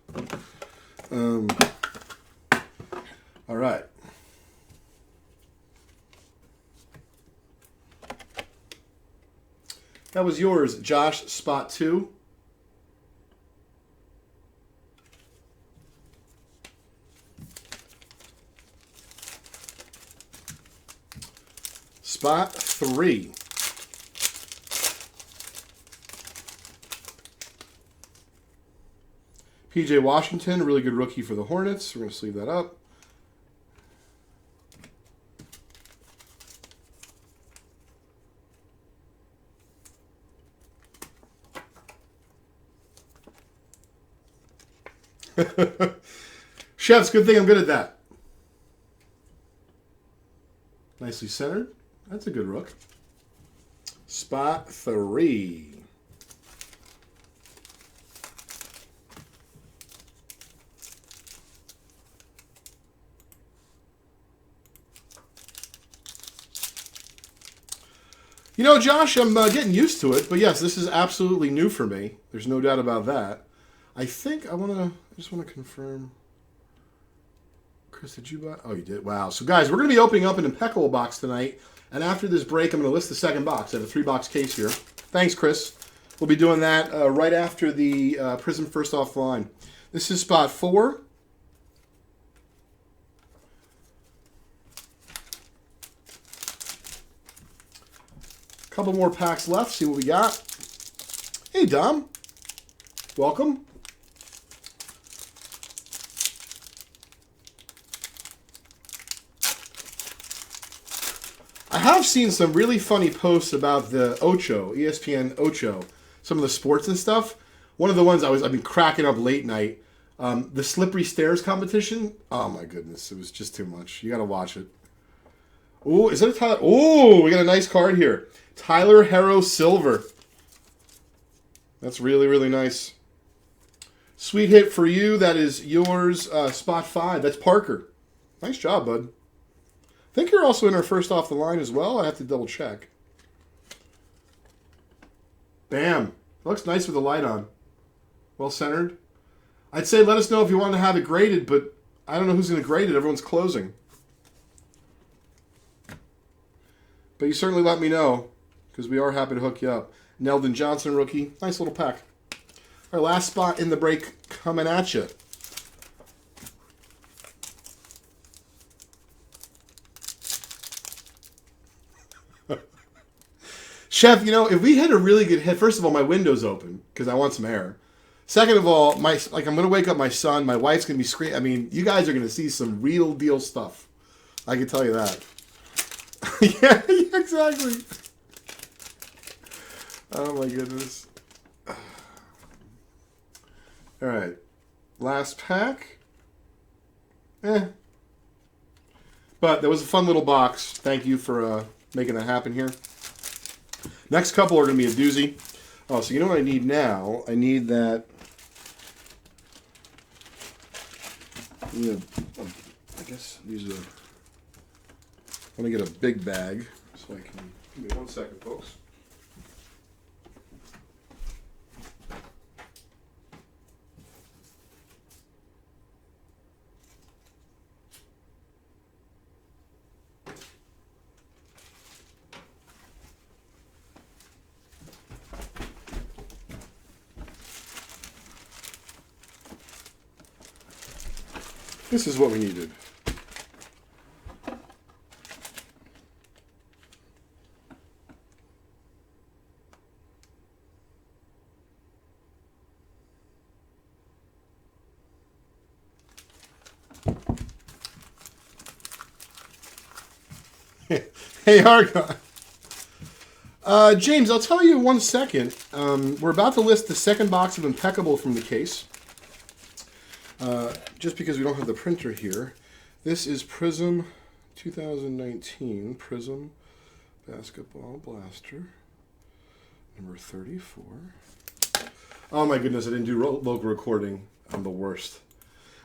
All right. That was yours, Josh, spot 2. Spot 3. PJ Washington, a really good rookie for the Hornets. We're going to sleeve that up. Chefs, good thing I'm good at that. Nicely centered. That's a good rook. Spot 3. You know, Josh, I'm getting used to it, but yes, this is absolutely new for me. There's no doubt about that. I think I just want to confirm. Chris, did you buy? Oh, you did. Wow. So, guys, we're going to be opening up an impeccable box tonight. And after this break, I'm going to list the second box. I have a 3-box case here. Thanks, Chris. We'll be doing that right after the Prism First Off the Line. This is spot 4. Couple more packs left. See what we got. Hey, Dom. Welcome. I have seen some really funny posts about the Ocho, ESPN Ocho, some of the sports and stuff. One of the ones I've been cracking up late night, the slippery stairs competition. Oh my goodness, it was just too much. You got to watch it. Oh, is that a Tyler? Oh, we got a nice card here. Tyler Harrow Silver. That's really, really nice. Sweet hit for you. That is yours, spot 5. That's Parker. Nice job, bud. I think you're also in our first off the line as well. I have to double check. Bam. Looks nice with the light on. Well centered. I'd say let us know if you want to have it graded, but I don't know who's going to grade it. Everyone's closing. But you certainly let me know, because we are happy to hook you up. Neldon Johnson, rookie. Nice little pack. Our last spot in the break coming at you. Chef, you know, if we had a really good hit, first of all, my window's open because I want some air. Second of all, I'm going to wake up my son. My wife's going to be screaming. I mean, you guys are going to see some real deal stuff. I can tell you that. yeah, exactly. Oh, my goodness. All right. Last pack. But that was a fun little box. Thank you for making that happen here. Next couple are going to be a doozy. Oh, so you know what I need now? I need that. I guess these are. I want to get a big bag so I can. Give me 1 second, folks. This is what we needed. Hey, Argon. James, I'll tell you 1 second. We're about to list the second box of Impeccable from the case. Just because we don't have the printer here. This is Prism 2019 Prism Basketball Blaster number 34. Oh my goodness, I didn't do local recording. I'm the worst.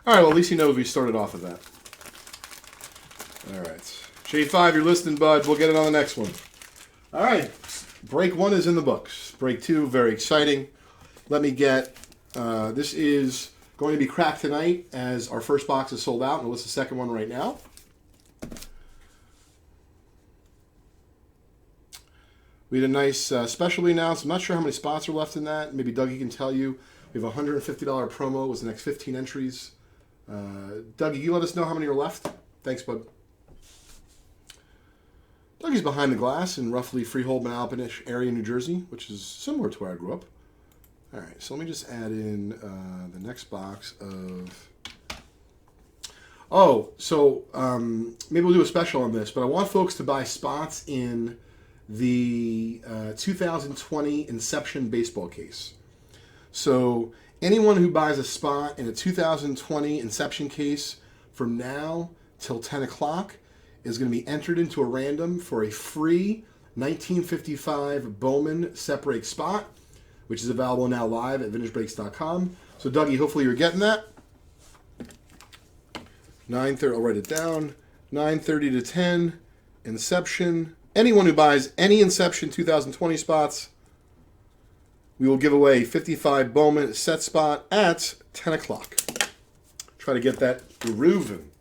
All right, well, at least you know we started off with that. All right. Shade 5, you're listening, bud. We'll get it on the next one. All right. Break 1 is in the books. Break 2, very exciting. Let me get... this is going to be cracked tonight as our first box is sold out. And we'll list the second one right now. We had a nice special we announced. I'm not sure how many spots are left in that. Maybe Dougie can tell you. We have a $150 promo. It was the next 15 entries. Dougie, you let us know how many are left? Thanks, bud. Dougie's behind the glass in roughly Freehold, Manalapan-ish area, New Jersey, which is similar to where I grew up. All right, so let me just add in the next box of... Oh, so maybe we'll do a special on this, but I want folks to buy spots in the 2020 Inception baseball case. So anyone who buys a spot in a 2020 Inception case from now till 10 o'clock is going to be entered into a random for a free 1955 Bowman set break spot, which is available now live at vintagebreaks.com. So Dougie, hopefully you're getting that. 9:30, I'll write it down. 9:30 to 10, Inception. Anyone who buys any Inception 2020 spots, we will give away 55 Bowman set spot at 10 o'clock. Try to get that grooving.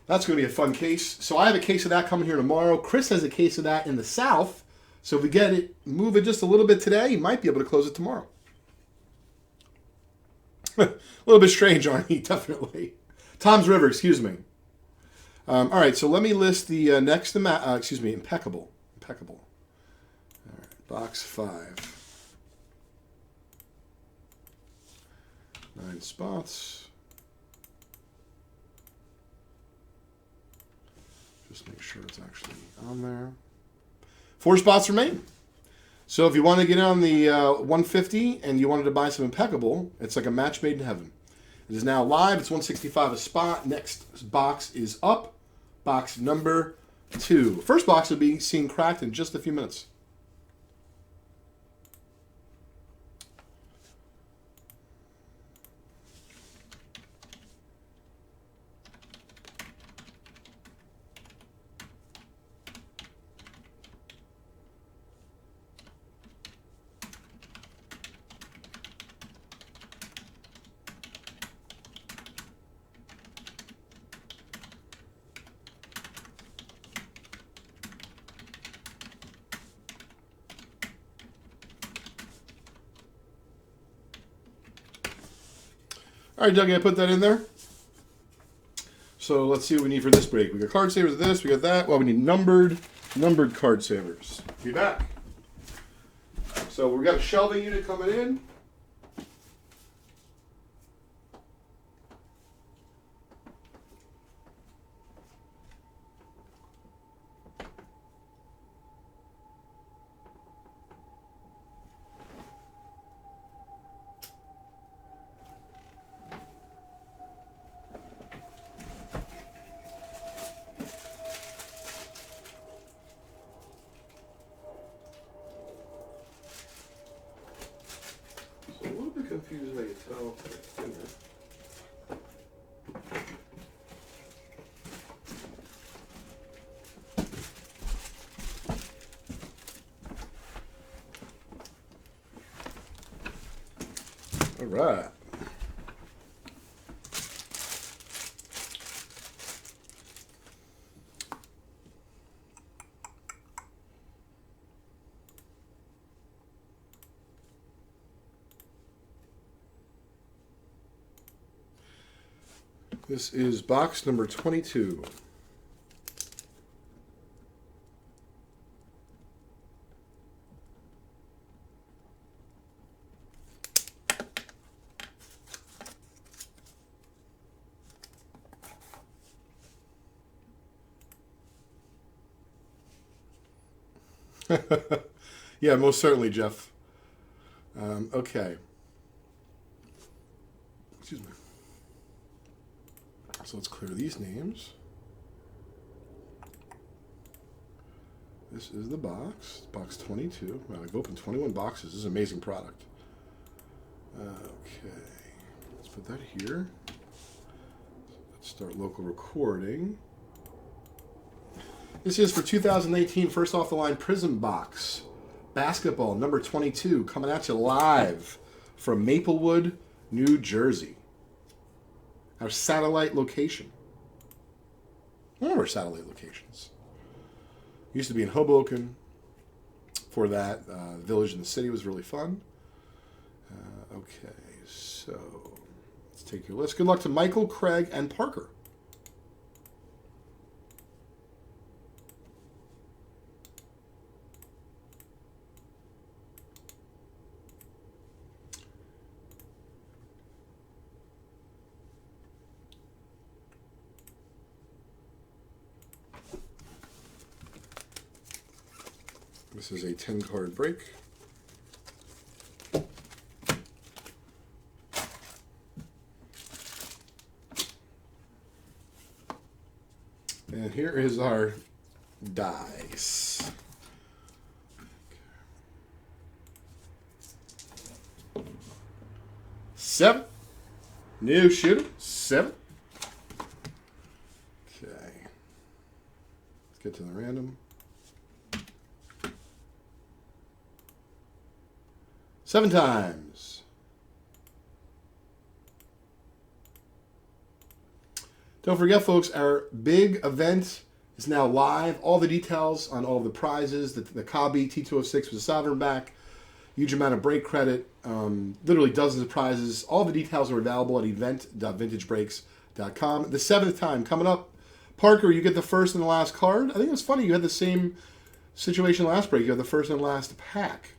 That's going to be a fun case. So I have a case of that coming here tomorrow. Chris has a case of that in the South. So if we get it, move it just a little bit today, you might be able to close it tomorrow. A little bit strange, aren't you? Definitely. Tom's River, excuse me. All right, so let me list the next, impeccable. Impeccable. All right, box 5. 9 spots. Just make sure it's actually on there. 4 spots remain. So if you want to get on the 150 and you wanted to buy some Impeccable, it's like a match made in heaven. It is now live. It's $165 a spot. Next box is up. Box number 2. First box will be seen cracked in just a few minutes. All right, Dougie, I put that in there. So let's see what we need for this break. We got card savers of this, we got that. Well, we need numbered card savers. Be back. So we've got a shelving unit coming in. A little bit confused, I can tell. All right. This is box number 22. Yeah, most certainly, Jeff. Okay. Excuse me. So let's clear these names. This is the box, box 22. Wow, I've opened 21 boxes. This is an amazing product. Okay, let's put that here. Let's start local recording. This is for 2018 first off the line Prism Box. Basketball, number 22, coming at you live from Maplewood, New Jersey. Our satellite location. One of our satellite locations. Used to be in Hoboken. For that, Village in the City was really fun. Okay, so let's take your list. Good luck to Michael, Craig, and Parker. This is a 10-card break. And here is our dice. Seven. New shooter. 7. Okay. Let's get to the random. 7 times. Don't forget, folks, our big event is now live. All the details on all the prizes, the Kabi T206 with a sovereign back, huge amount of break credit, literally dozens of prizes. All the details are available at event.vintagebreaks.com. The 7th time coming up. Parker, you get the first and the last card. I think it's funny. You had the same situation last break. You had the first and last pack.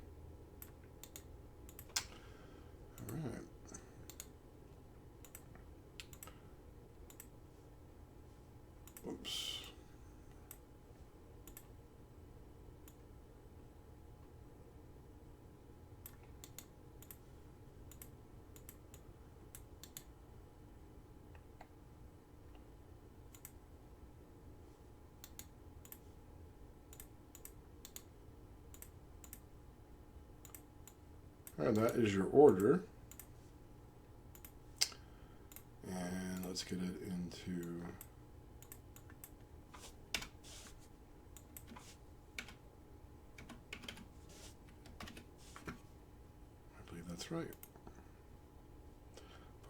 Oops. All right, that is your order. And let's get it into... That's right.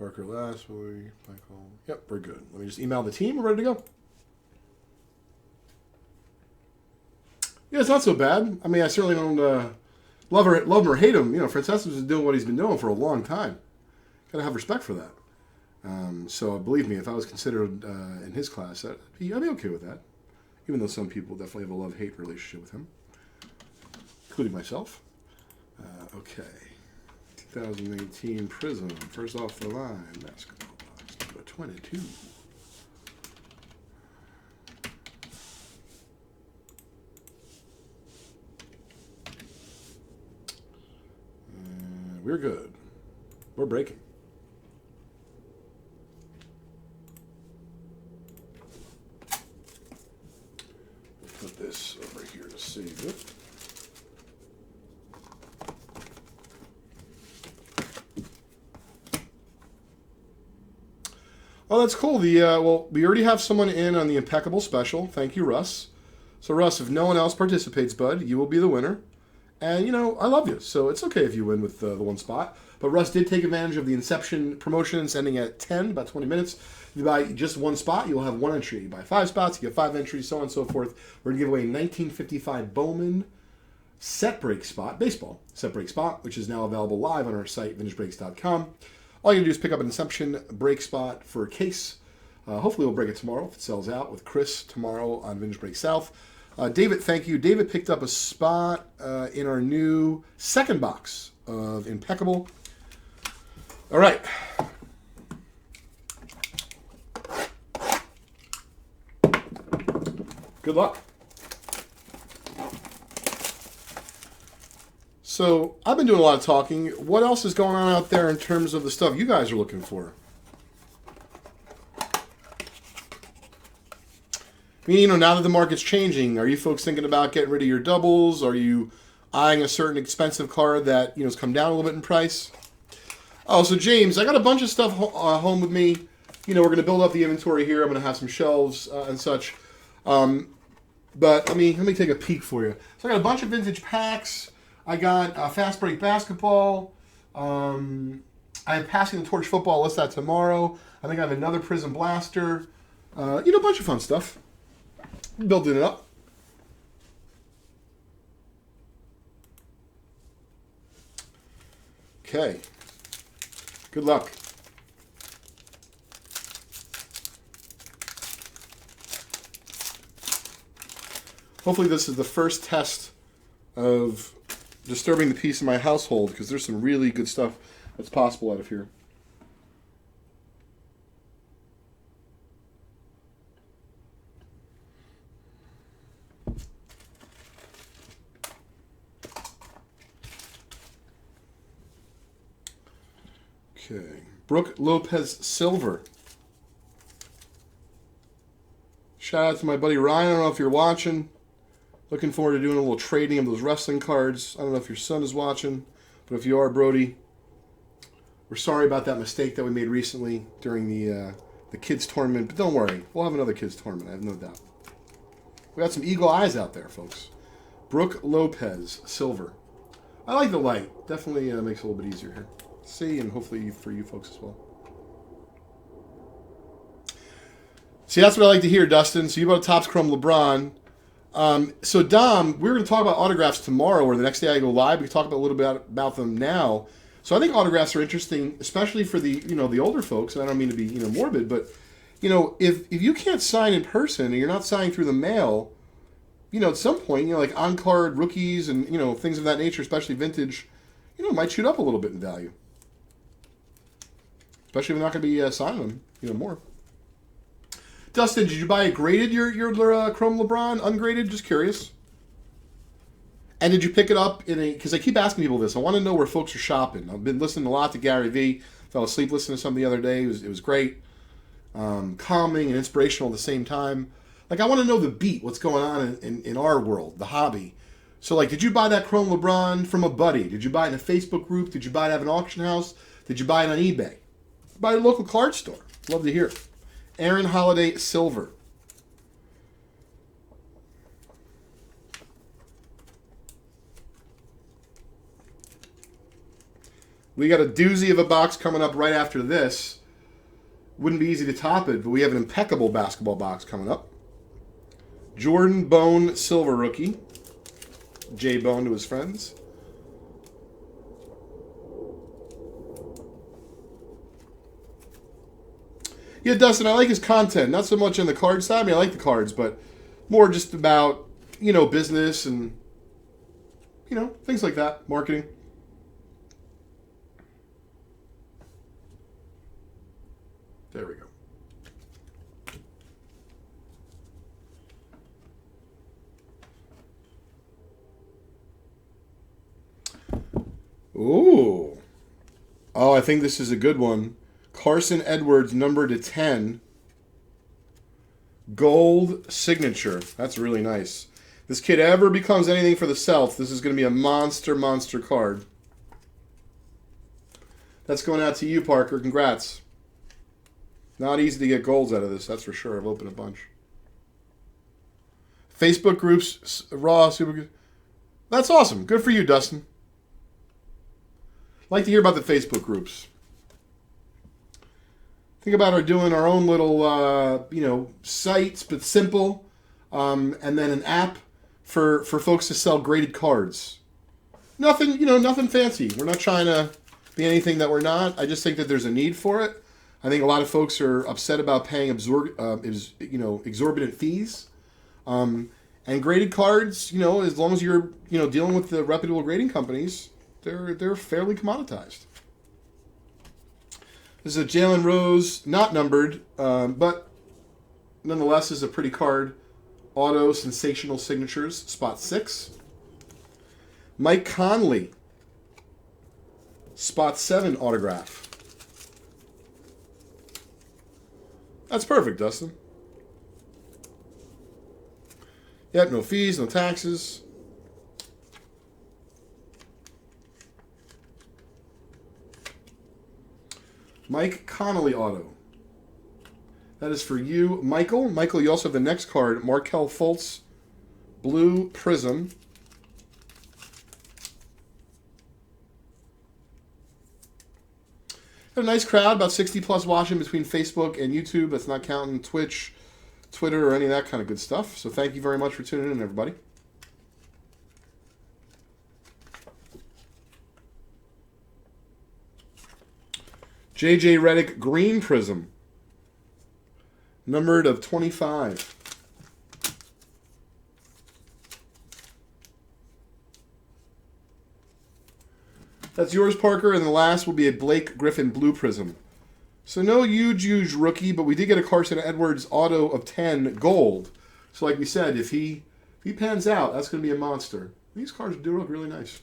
Parker last, Michael. Yep, we're good. Let me just email the team. We're ready to go. Yeah, it's not so bad. I mean, I certainly don't love him or hate him. You know, Francesco's been doing what he's been doing for a long time. Gotta have respect for that. So believe me, if I was considered in his class, I'd be okay with that. Even though some people definitely have a love-hate relationship with him, including myself. Okay. 2018 Prism, first off the line, basketball box, number 22. And we're good. We're breaking. Put this over here to save it. Oh, that's cool. Well, we already have someone in on the Impeccable Special. Thank you, Russ. So, Russ, if no one else participates, bud, you will be the winner. And, you know, I love you, so it's okay if you win with the one spot. But Russ did take advantage of the Inception promotions ending at 10, about 20 minutes. If you buy just one spot, you'll have one entry. You buy 5 spots, you get 5 entries, so on and so forth. We're going to give away a 1955 Bowman set break spot, baseball set break spot, which is now available live on our site, vintagebreaks.com. All you gotta do is pick up an Inception break spot for a case. Hopefully we'll break it tomorrow if it sells out with Chris tomorrow on Vintage Break South. David, thank you. David picked up a spot in our new second box of Impeccable. All right. Good luck. So, I've been doing a lot of talking. What else is going on out there in terms of the stuff you guys are looking for? I mean, you know, now that the market's changing, are you folks thinking about getting rid of your doubles? Are you eyeing a certain expensive card that, you know, has come down a little bit in price? Oh, so James, I got a bunch of stuff home with me. You know, we're going to build up the inventory here. I'm going to have some shelves and such. But let me take a peek for you. So I got a bunch of vintage packs. I got Fast Break Basketball. I have Passing the Torch Football. I'll list that tomorrow. I think I have another Prism Blaster. A bunch of fun stuff. Building it up. Okay. Good luck. Hopefully this is the first test of disturbing the peace of my household, because there's some really good stuff that's possible out of here. Okay. Brooke Lopez Silver. Shout out to my buddy Ryan. I don't know if you're watching. Looking forward to doing a little trading of those wrestling cards. I don't know if your son is watching, but if you are, Brody, we're sorry about that mistake that we made recently during the kids tournament. But don't worry, we'll have another kids tournament. I have no doubt. We got some eagle eyes out there, folks. Brooke Lopez Silver. I like the light. Definitely makes it a little bit easier here. See, and hopefully for you folks as well. See, that's what I like to hear, Dustin. So you bought a Topps Chrome LeBron. So Dom, we're going to talk about autographs tomorrow, or the next day I go live. We can talk a little bit about them now. So I think autographs are interesting, especially for the older folks. And I don't mean to be morbid, but if you can't sign in person and you're not signing through the mail, at some point like on card rookies and things of that nature, especially vintage, might shoot up a little bit in value. Especially if we're not going to be signing them, more. Dustin, did you buy a graded your Chrome LeBron? Ungraded? Just curious. And did you pick it up because I keep asking people this. I want to know where folks are shopping. I've been listening a lot to Gary Vee. Fell asleep listening to some the other day. It was great. Calming and inspirational at the same time. Like, I want to know the beat, what's going on in our world, the hobby. So, did you buy that Chrome LeBron from a buddy? Did you buy it in a Facebook group? Did you buy it at an auction house? Did you buy it on eBay? Buy it at a local card store. Love to hear it. Aaron Holiday Silver. We got a doozy of a box coming up right after this. Wouldn't be easy to top it, but we have an impeccable basketball box coming up. Jordan Bone Silver rookie. J Bone to his friends. Yeah, Dustin, I like his content. Not so much on the card side. I mean, I like the cards, but more just about, business and, things like that. Marketing. There we go. Ooh. Oh, I think this is a good one. Carson Edwards, number to 10. Gold signature. That's really nice. This kid ever becomes anything for the South, this is going to be a monster card. That's going out to you, Parker. Congrats. Not easy to get golds out of this, that's for sure. I've opened a bunch. Facebook groups, raw, super good. That's awesome. Good for you, Dustin. Like to hear about the Facebook groups. Think about our doing our own little, sites, but simple, and then an app for folks to sell graded cards. Nothing, nothing fancy. We're not trying to be anything that we're not. I just think that there's a need for it. I think a lot of folks are upset about paying exorbitant fees. And graded cards, as long as you're, dealing with the reputable grading companies, they're fairly commoditized. This is a Jalen Rose, not numbered, but nonetheless is a pretty card. Auto Sensational Signatures, spot 6. Mike Conley, spot 7 autograph. That's perfect, Dustin. Yep, no fees, no taxes. Mike Connolly auto. That is for you, Michael. Michael, you also have the next card, Markelle Fultz, Blue Prism. Got a nice crowd, about 60 plus watching between Facebook and YouTube. That's not counting Twitch, Twitter, or any of that kind of good stuff. So thank you very much for tuning in, everybody. JJ Redick Green Prism. Numbered of 25. That's yours, Parker, and the last will be a Blake Griffin Blue Prism. So no huge rookie, but we did get a Carson Edwards auto of 10 gold. So like we said, if he pans out, that's going to be a monster. These cards do look really nice.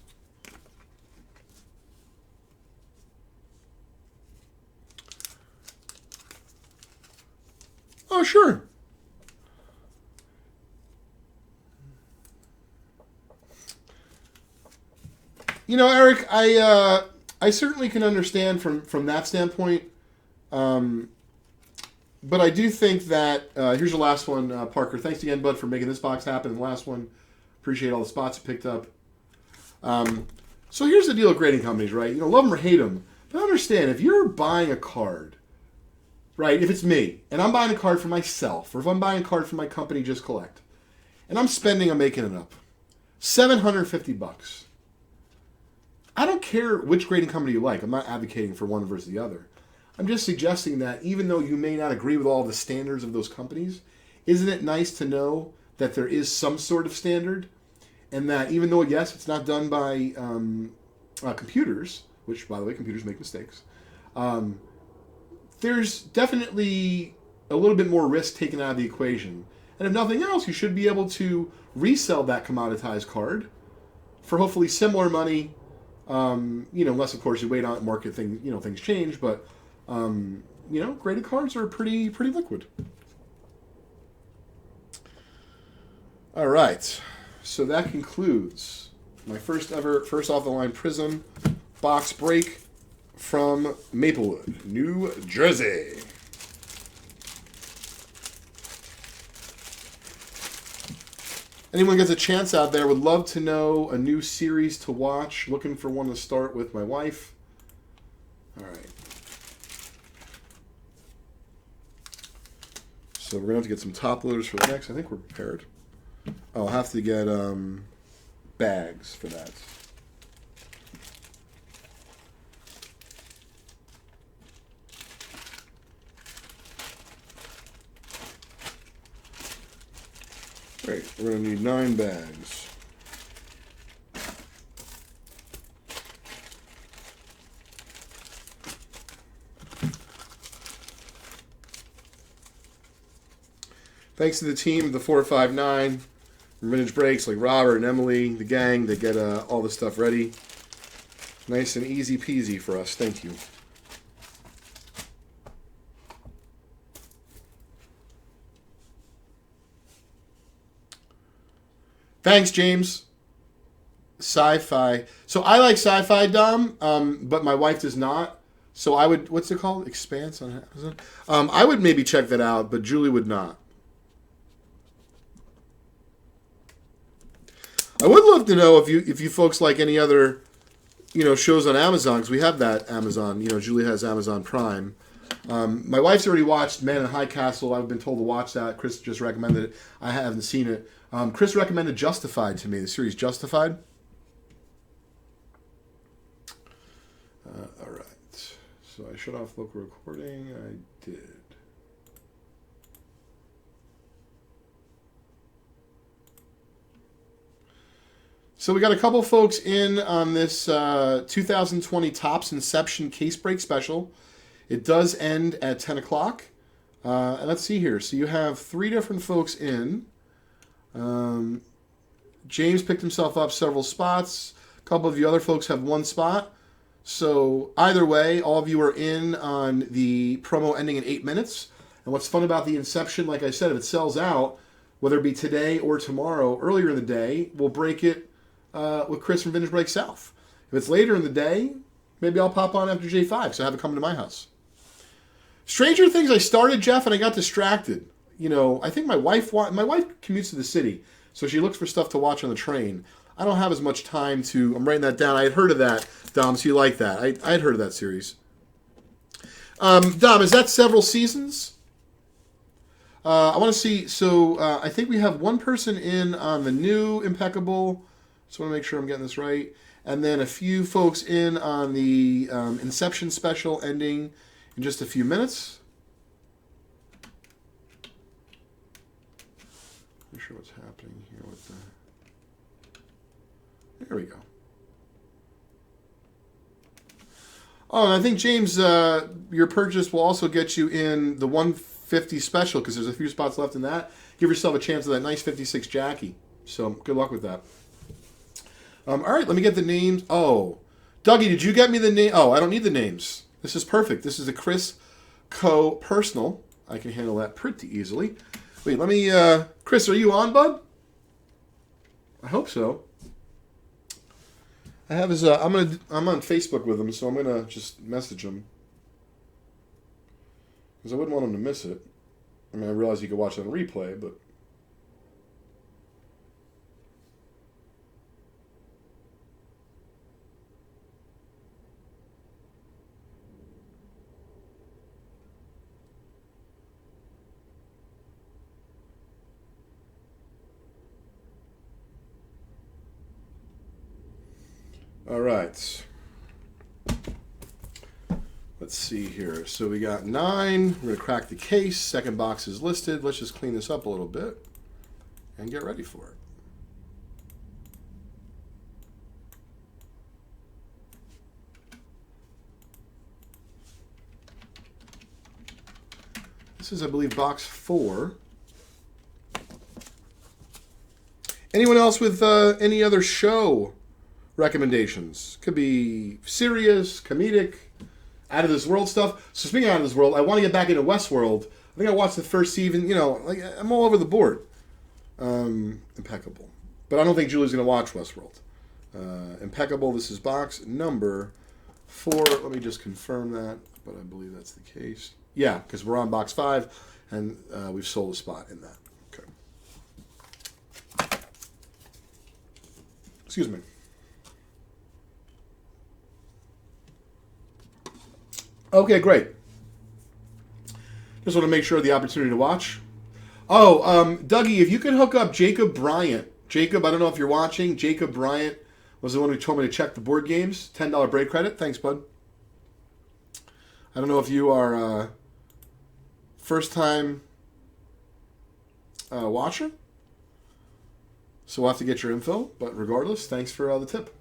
Oh, sure. You know, Eric, I certainly can understand from that standpoint. But I do think that here's your last one, Parker. Thanks again, bud, for making this box happen. The last one, appreciate all the spots you picked up. So here's the deal with grading companies, right? You know, love them or hate them, but understand if you're buying a card, right? If it's me and I'm buying a card for myself, or if I'm buying a card for my company, Just Collect, and I'm making it up, $750. I don't care which grading company you like. I'm not advocating for one versus the other. I'm just suggesting that even though you may not agree with all the standards of those companies, isn't it nice to know that there is some sort of standard, and that even though, yes, it's not done by computers, which, by the way, computers make mistakes, there's definitely a little bit more risk taken out of the equation. And if nothing else, you should be able to resell that commoditized card for hopefully similar money. Unless of course you wait on market things, things change, but graded cards are pretty liquid. All right, so that concludes my first off the line Prism box break from Maplewood, New Jersey. Anyone gets a chance out there, would love to know a new series to watch. Looking for one to start with my wife. All right. So we're going to have to get some top loaders for the next. I think we're prepared. I'll have to get bags for that. Great, we're going to need 9 bags. Thanks to the team of the 459, Vintage Breaks, like Robert and Emily, the gang, that get all this stuff ready. Nice and easy peasy for us. Thank you. Thanks, James. Sci-fi. So I like sci-fi, Dom, but my wife does not. So I would, what's it called? Expanse on Amazon? I would maybe check that out, but Julie would not. I would love to know if you folks like any other, shows on Amazon, because we have that Amazon. Julie has Amazon Prime. My wife's already watched Man in High Castle. I've been told to watch that. Chris just recommended it. I haven't seen it. Chris recommended Justified to me, the series Justified. All right. So I shut off local recording. I did. So we got a couple folks in on this 2020 Topps Inception Case Break Special. It does end at 10 o'clock. And let's see here. So you have 3 different folks in. James picked himself up several spots. A couple of you other folks have 1 spot. So either way, all of you are in on the promo ending in 8 minutes. And what's fun about the Inception, like I said, if it sells out, whether it be today or tomorrow, earlier in the day, we'll break it with Chris from Vintage Break South. If it's later in the day, maybe I'll pop on after J5, so have it come to my house. Stranger Things, I started, Jeff, and I got distracted. I think my wife commutes to the city, So she looks for stuff to watch on the train. I don't have as much time to... I'm writing that down. I had heard of that, Dom, so you like that. I had heard of that series. Dom, is that several seasons? I want to see... So I think we have one person in on the new Impeccable. Just want to make sure I'm getting this right. And then a few folks in on the Inception special ending in just a few minutes. Not sure what's happening here with the... There we go. Oh, and I think, James, your purchase will also get you in the 150 special because there's a few spots left in that. Give yourself a chance of that nice 56 Jackie. So good luck with that. All right, let me get the names. Oh, Dougie, did you get me the name? Oh, I don't need the names. This is perfect. This is a Chris Co. personal. I can handle that pretty easily. Wait, let me... Chris, are you on, bud? I hope so. I have his... I'm on Facebook with him, so I'm gonna just message him because I wouldn't want him to miss it. I mean, I realize you could watch it on replay, but... All right. Let's see here. So we got 9. We're going to crack the case. Second box is listed. Let's just clean this up a little bit and get ready for it. This is, I believe, box 4. Anyone else with any other show recommendations? Could be serious, comedic, out of this world stuff. So speaking of out of this world, I want to get back into Westworld. I think I watched the first season. You know, like I'm all over the board. Impeccable. But I don't think Julie's going to watch Westworld. Impeccable. This is box number 4. Let me just confirm that. But I believe that's the case. Yeah, because we're on box 5, and we've sold a spot in that. Okay. Excuse me. Okay, great. Just want to make sure of the opportunity to watch. Oh, Dougie, if you could hook up Jacob Bryant. Jacob, I don't know if you're watching. Jacob Bryant was the one who told me to check the board games. $10 break credit. Thanks, bud. I don't know if you are first-time watcher. So we'll have to get your info. But regardless, thanks for the tip.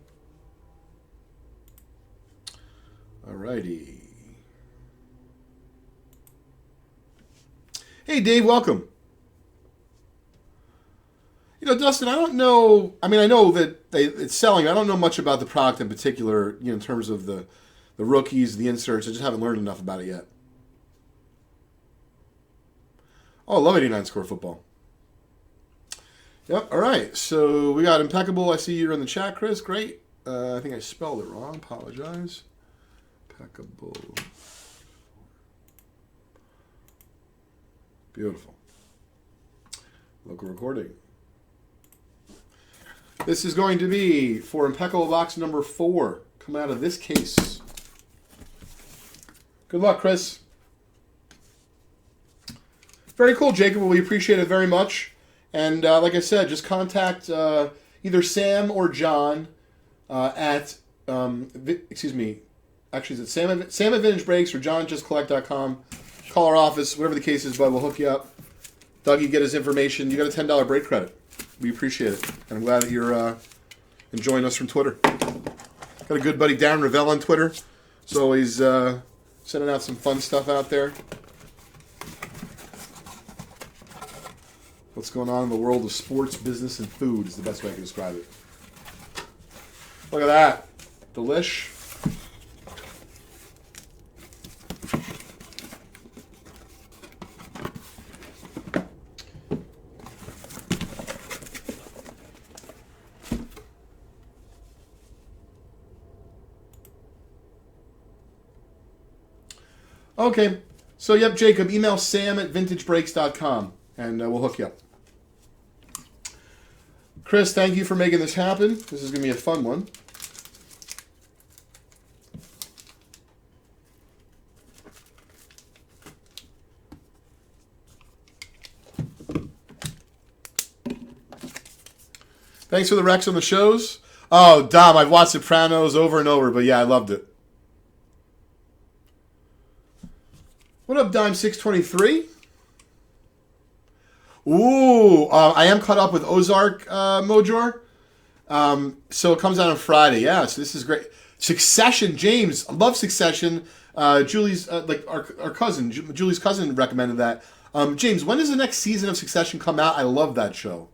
Alrighty. Hey, Dave, welcome. You know, Dustin, I don't know. I mean, I know that it's selling. I don't know much about the product in particular, you know, in terms of the rookies, the inserts. I just haven't learned enough about it yet. Oh, I love 89 score football. Yep, all right. So we got Impeccable. I see you're in the chat, Chris. Great. I think I spelled it wrong. Apologize. Impeccable. Beautiful. Local recording. This is going to be for Impeccable box number 4. Coming out of this case. Good luck, Chris. Very cool, Jacob. We appreciate it very much. And like I said, just contact either Sam or John at, excuse me, actually, is it Sam at Vintage Breaks or John at JustCollect.com. Call our office, whatever the case is, bud. We'll hook you up. Dougie, get his information. You got a $10 break credit. We appreciate it. And I'm glad that you're enjoying us from Twitter. Got a good buddy, Darren Ravel, on Twitter. So always sending out some fun stuff out there. What's going on in the world of sports, business, and food is the best way I can describe it. Look at that. Delish. Okay. So, yep, Jacob, email Sam at vintagebreaks.com, and we'll hook you up. Chris, thank you for making this happen. This is going to be a fun one. Thanks for the Rex on the shows. Oh, Dom, I've watched Sopranos over and over, but yeah, I loved it. What up, Dime623? Ooh, I am caught up with Ozark, Mojor. So it comes out on Friday. Yeah, so this is great. Succession, James. I love Succession. Julie's, like our cousin, Julie's cousin recommended that. James, when does the next season of Succession come out? I love that show.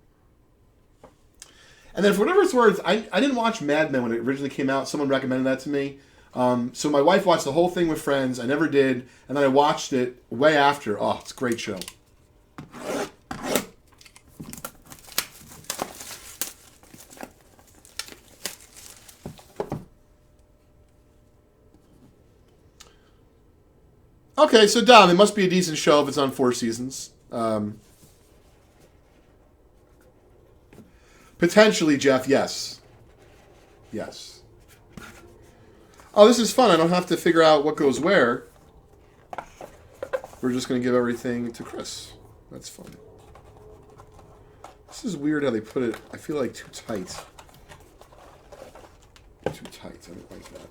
And then for whatever it's worth, I didn't watch Mad Men when it originally came out. Someone recommended that to me. So my wife watched the whole thing with friends. I never did. And then I watched it way after. Oh, it's a great show. Okay, so Dom, it must be a decent show if it's on 4 seasons. Potentially, Jeff, yes. Yes. Oh, this is fun. I don't have to figure out what goes where. We're just going to give everything to Chris. That's fun. This is weird how they put it. I feel like too tight. Too tight. I don't like that.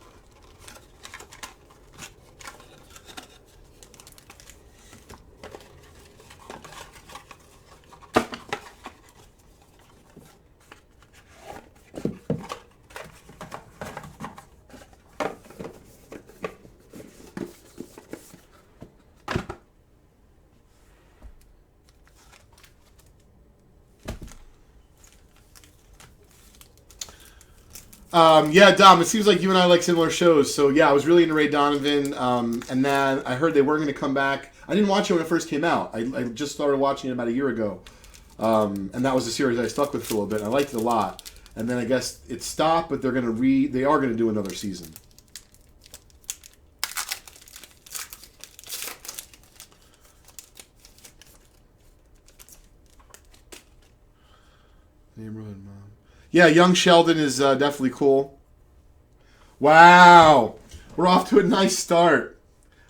Yeah, Dom, it seems like you and I like similar shows. So, yeah, I was really into Ray Donovan. And then I heard they were going to come back. I didn't watch it when it first came out. I just started watching it about a year ago. And that was a series I stuck with for a little bit. And I liked it a lot. And then I guess it stopped, but they are going to do another season. Neighborhood Mom. Yeah, Young Sheldon is definitely cool. Wow. We're off to a nice start.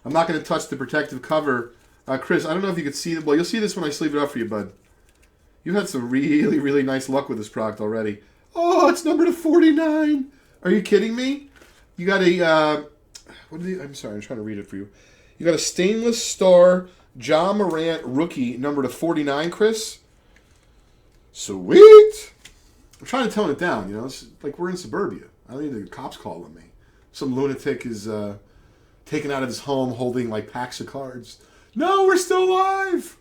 I'm not going to touch the protective cover. Chris, I don't know if you could see it. Well, you'll see this when I sleeve it up for you, bud. You've had some really, really nice luck with this product already. Oh, it's numbered to 49. Are you kidding me? You got a... I'm sorry, I'm trying to read it for you. You got a Stainless Star John Morant rookie numbered to 49, Chris. Sweet. I'm trying to tone it down, you know. It's like we're in suburbia. I don't need the cops calling me. Some lunatic is taken out of his home holding like packs of cards. No, we're still alive.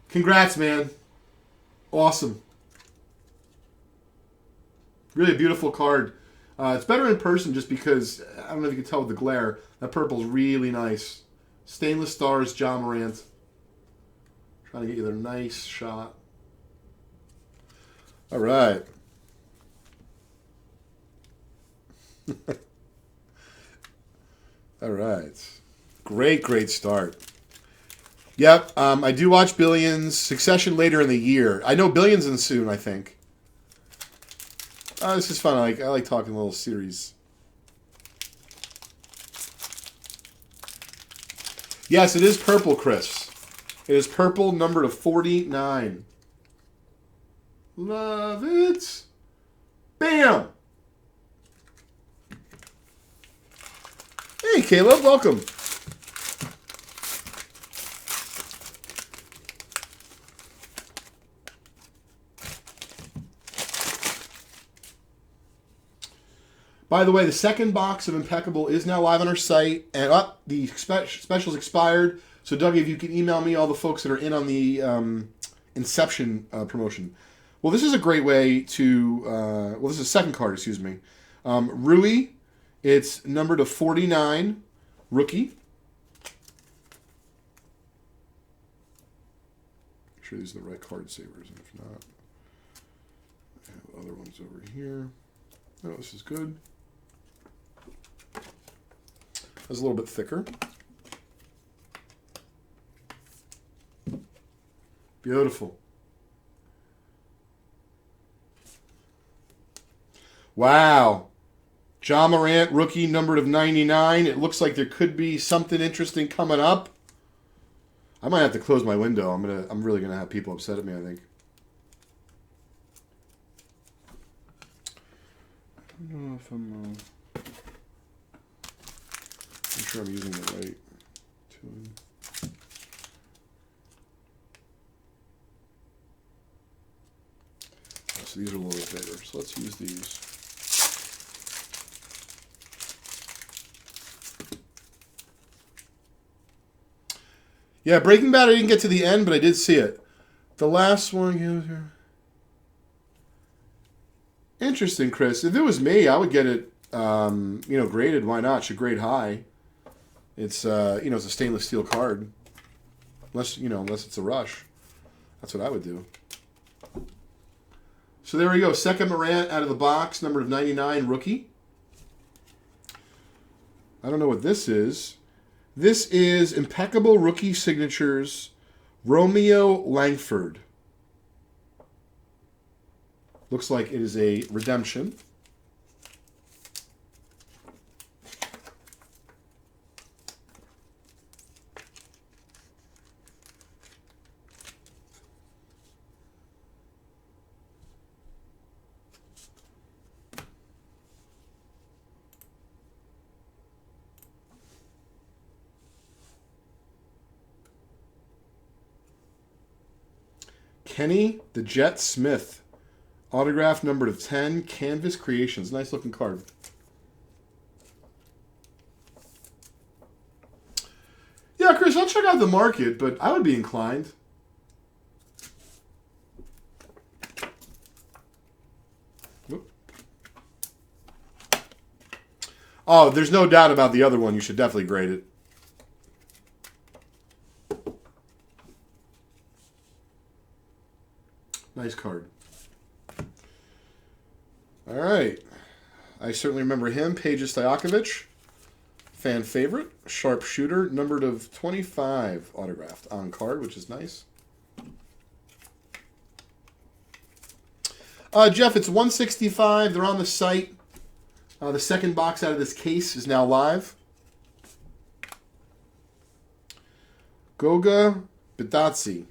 Congrats, man. Awesome. Really a beautiful card. It's better in person just because, I don't know if you can tell with the glare, that purple's really nice. Stainless Stars, John Morant. Trying to get you the nice shot. All right. All right. Great start. Yep, I do watch Billions. Succession later in the year. I know Billions in soon, I think. This is fun. I like talking little series. Yes, it is purple, Chris. It is purple, number to 49. Love it. Bam! Hey, Caleb, welcome. By the way, the second box of Impeccable is now live on our site, and the special's expired. So, Doug, if you can email me all the folks that are in on the Inception promotion. Well, this is a great way to... this is a second card, excuse me. Rui, it's numbered to 49, rookie. I'm sure these are the right card savers, and if not, I have other ones over here. Oh, this is good. It's a little bit thicker. Beautiful. Wow. John Morant, rookie, numbered of 99. It looks like there could be something interesting coming up. I might have to close my window. I'm really gonna have people upset at me, I think. I don't know if I'm sure I'm using the right tune. So these are a little bit bigger. So let's use these. Yeah, Breaking Bad, I didn't get to the end, but I did see it. The last one here. Interesting, Chris. If it was me, I would get it, graded. Why not? Should grade high. It's, it's a stainless steel card. Unless it's a rush. That's what I would do. So there we go. Second Morant out of the box, number of 99, rookie. I don't know what this is. This is Impeccable Rookie Signatures, Romeo Langford. Looks like it is a redemption. Kenny the Jet Smith. Autograph numbered of 10. Canvas Creations. Nice looking card. Yeah, Chris, I'll check out the market, but I would be inclined. Whoop. Oh, there's no doubt about the other one. You should definitely grade it. Nice card. All right. I certainly remember him. Peja Stojakovic. Fan favorite. Sharp shooter. Numbered of 25. Autographed on card, which is nice. Jeff, it's 165. They're on the site. The second box out of this case is now live. Goga Bitadze.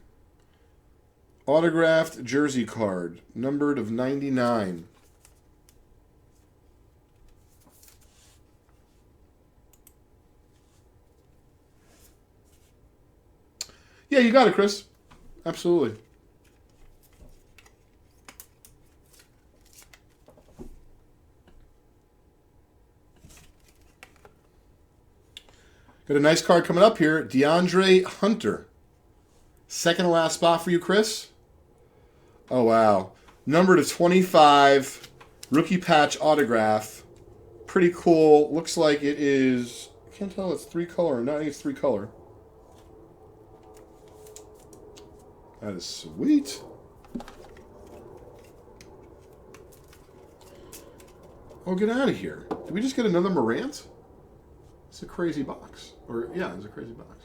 Autographed jersey card, numbered of 99. Yeah, you got it, Chris. Absolutely. Got a nice card coming up here. DeAndre Hunter. Second to last spot for you, Chris. Oh, wow. Number to 25. Rookie patch autograph. Pretty cool. Looks like it is... I can't tell if it's 3-color or not. I think it's 3-color. That is sweet. Oh, get out of here. Did we just get another Morant? It's a crazy box. Or, yeah, it's a crazy box.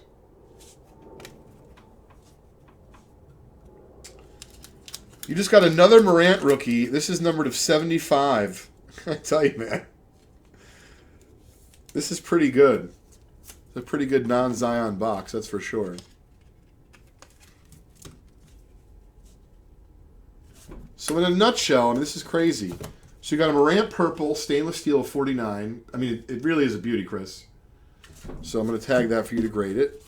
You just got another Morant rookie. This is numbered of 75. I tell you, man. This is pretty good. It's a pretty good non-Zion box, that's for sure. So in a nutshell, I mean, this is crazy. So you got a Morant purple, stainless steel 49. I mean, it really is a beauty, Chris. So I'm going to tag that for you to grade it.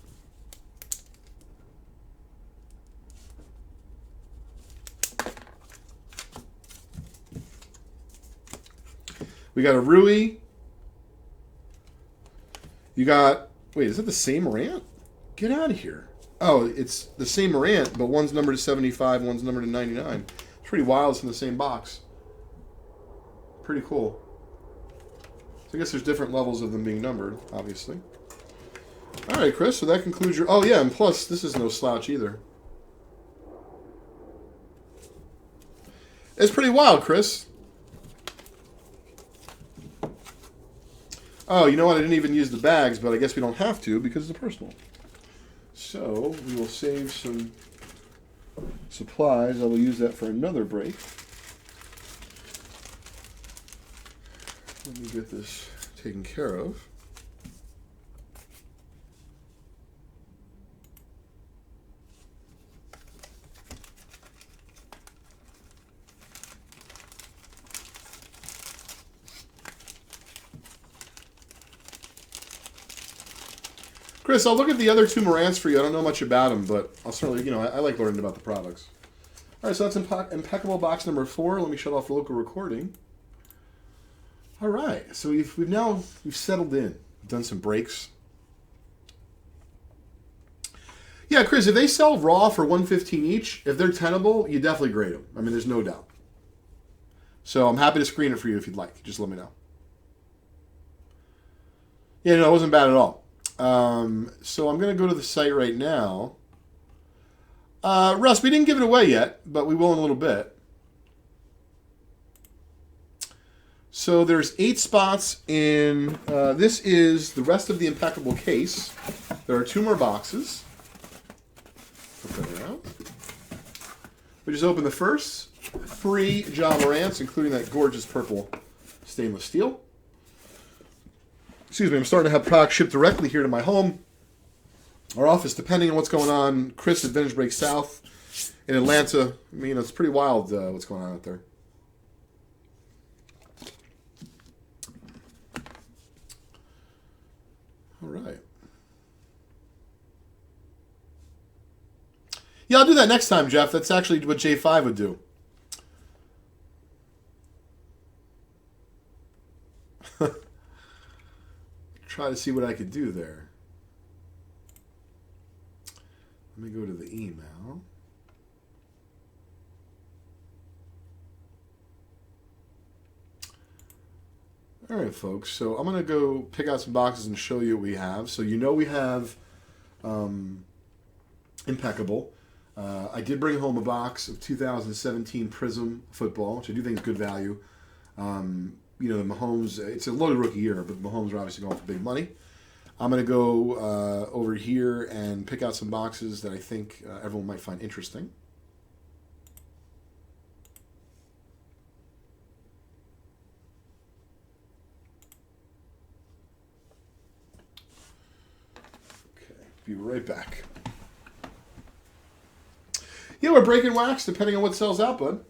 We got a Rui. You got... Wait, is that the same Morant? Get out of here. Oh, it's the same Morant, but one's numbered to 75, one's numbered to 99. It's pretty wild. It's in the same box. Pretty cool. So I guess there's different levels of them being numbered, obviously. All right, Chris, so that concludes your... Oh, yeah, and plus, this is no slouch either. It's pretty wild, Chris. Oh, you know what? I didn't even use the bags, but I guess we don't have to because it's a personal. So we will save some supplies. I will use that for another break. Let me get this taken care of. Chris, I'll look at the other two Morants for you. I don't know much about them, but I'll certainly, I like learning about the products. All right, so that's impeccable box number 4. Let me shut off local recording. All right, so we've settled in. We've done some breaks. Yeah, Chris, if they sell raw for $115 each, if they're tenable, you definitely grade them. I mean, there's no doubt. So I'm happy to screen it for you if you'd like. Just let me know. Yeah, no, it wasn't bad at all. So I'm going to go to the site right now. Russ, we didn't give it away yet, but we will in a little bit. So there's 8 spots in, this is the rest of the impeccable case. There are 2 more boxes. Put that out. We just opened the first 3 John Morants, including that gorgeous purple stainless steel. Excuse me, I'm starting to have products shipped directly here to my home, our office, depending on what's going on. Chris at Vintage Break South in Atlanta. I mean, it's pretty wild what's going on out there. All right. Yeah, I'll do that next time, Jeff. That's actually what J5 would do. Try to see what I could do there. Let me go to the email. All right, folks. So I'm going to go pick out some boxes and show you what we have. So we have Impeccable. I did bring home a box of 2017 Prism football, which I do think is good value. The Mahomes, it's a loaded rookie year, but the Mahomes are obviously going for big money. I'm going to go over here and pick out some boxes that I think everyone might find interesting. Okay, be right back. Yeah, we're breaking wax depending on what sells out, bud.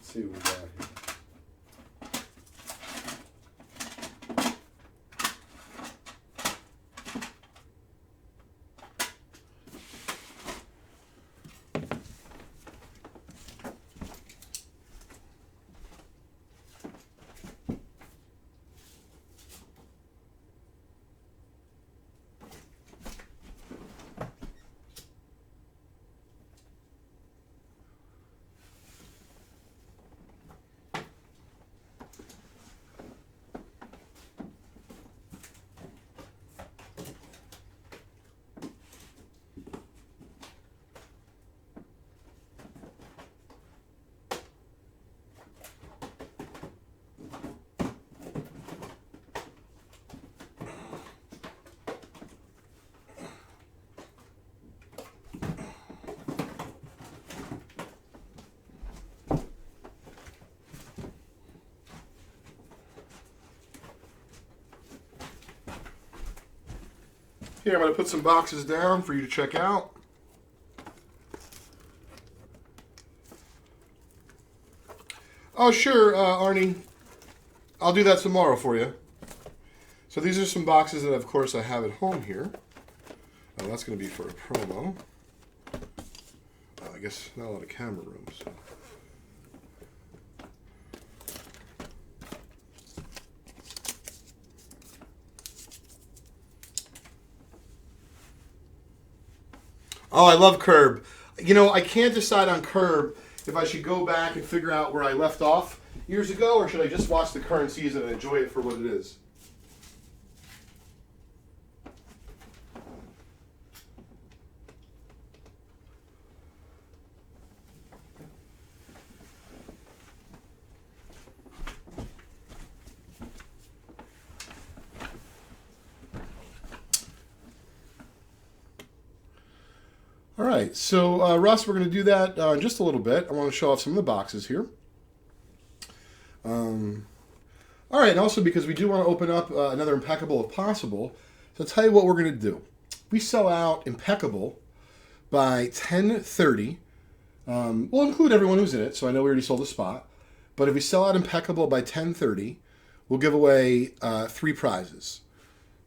See what we got here. Here, I'm going to put some boxes down for you to check out. Oh, sure, Arnie. I'll do that tomorrow for you. So these are some boxes that, of course, I have at home here. That's going to be for a promo. I guess not a lot of camera room, so... Oh, I love Curb. I can't decide on Curb if I should go back and figure out where I left off years ago, or should I just watch the current season and enjoy it for what it is. All right, so Russ, we're going to do that in just a little bit. I want to show off some of the boxes here. All right, and also because we do want to open up another Impeccable if possible, so I'll tell you what we're going to do. We sell out Impeccable by 10:30. We'll include everyone who's in it, so I know we already sold a spot. But if we sell out Impeccable by 10:30, we'll give away 3 prizes.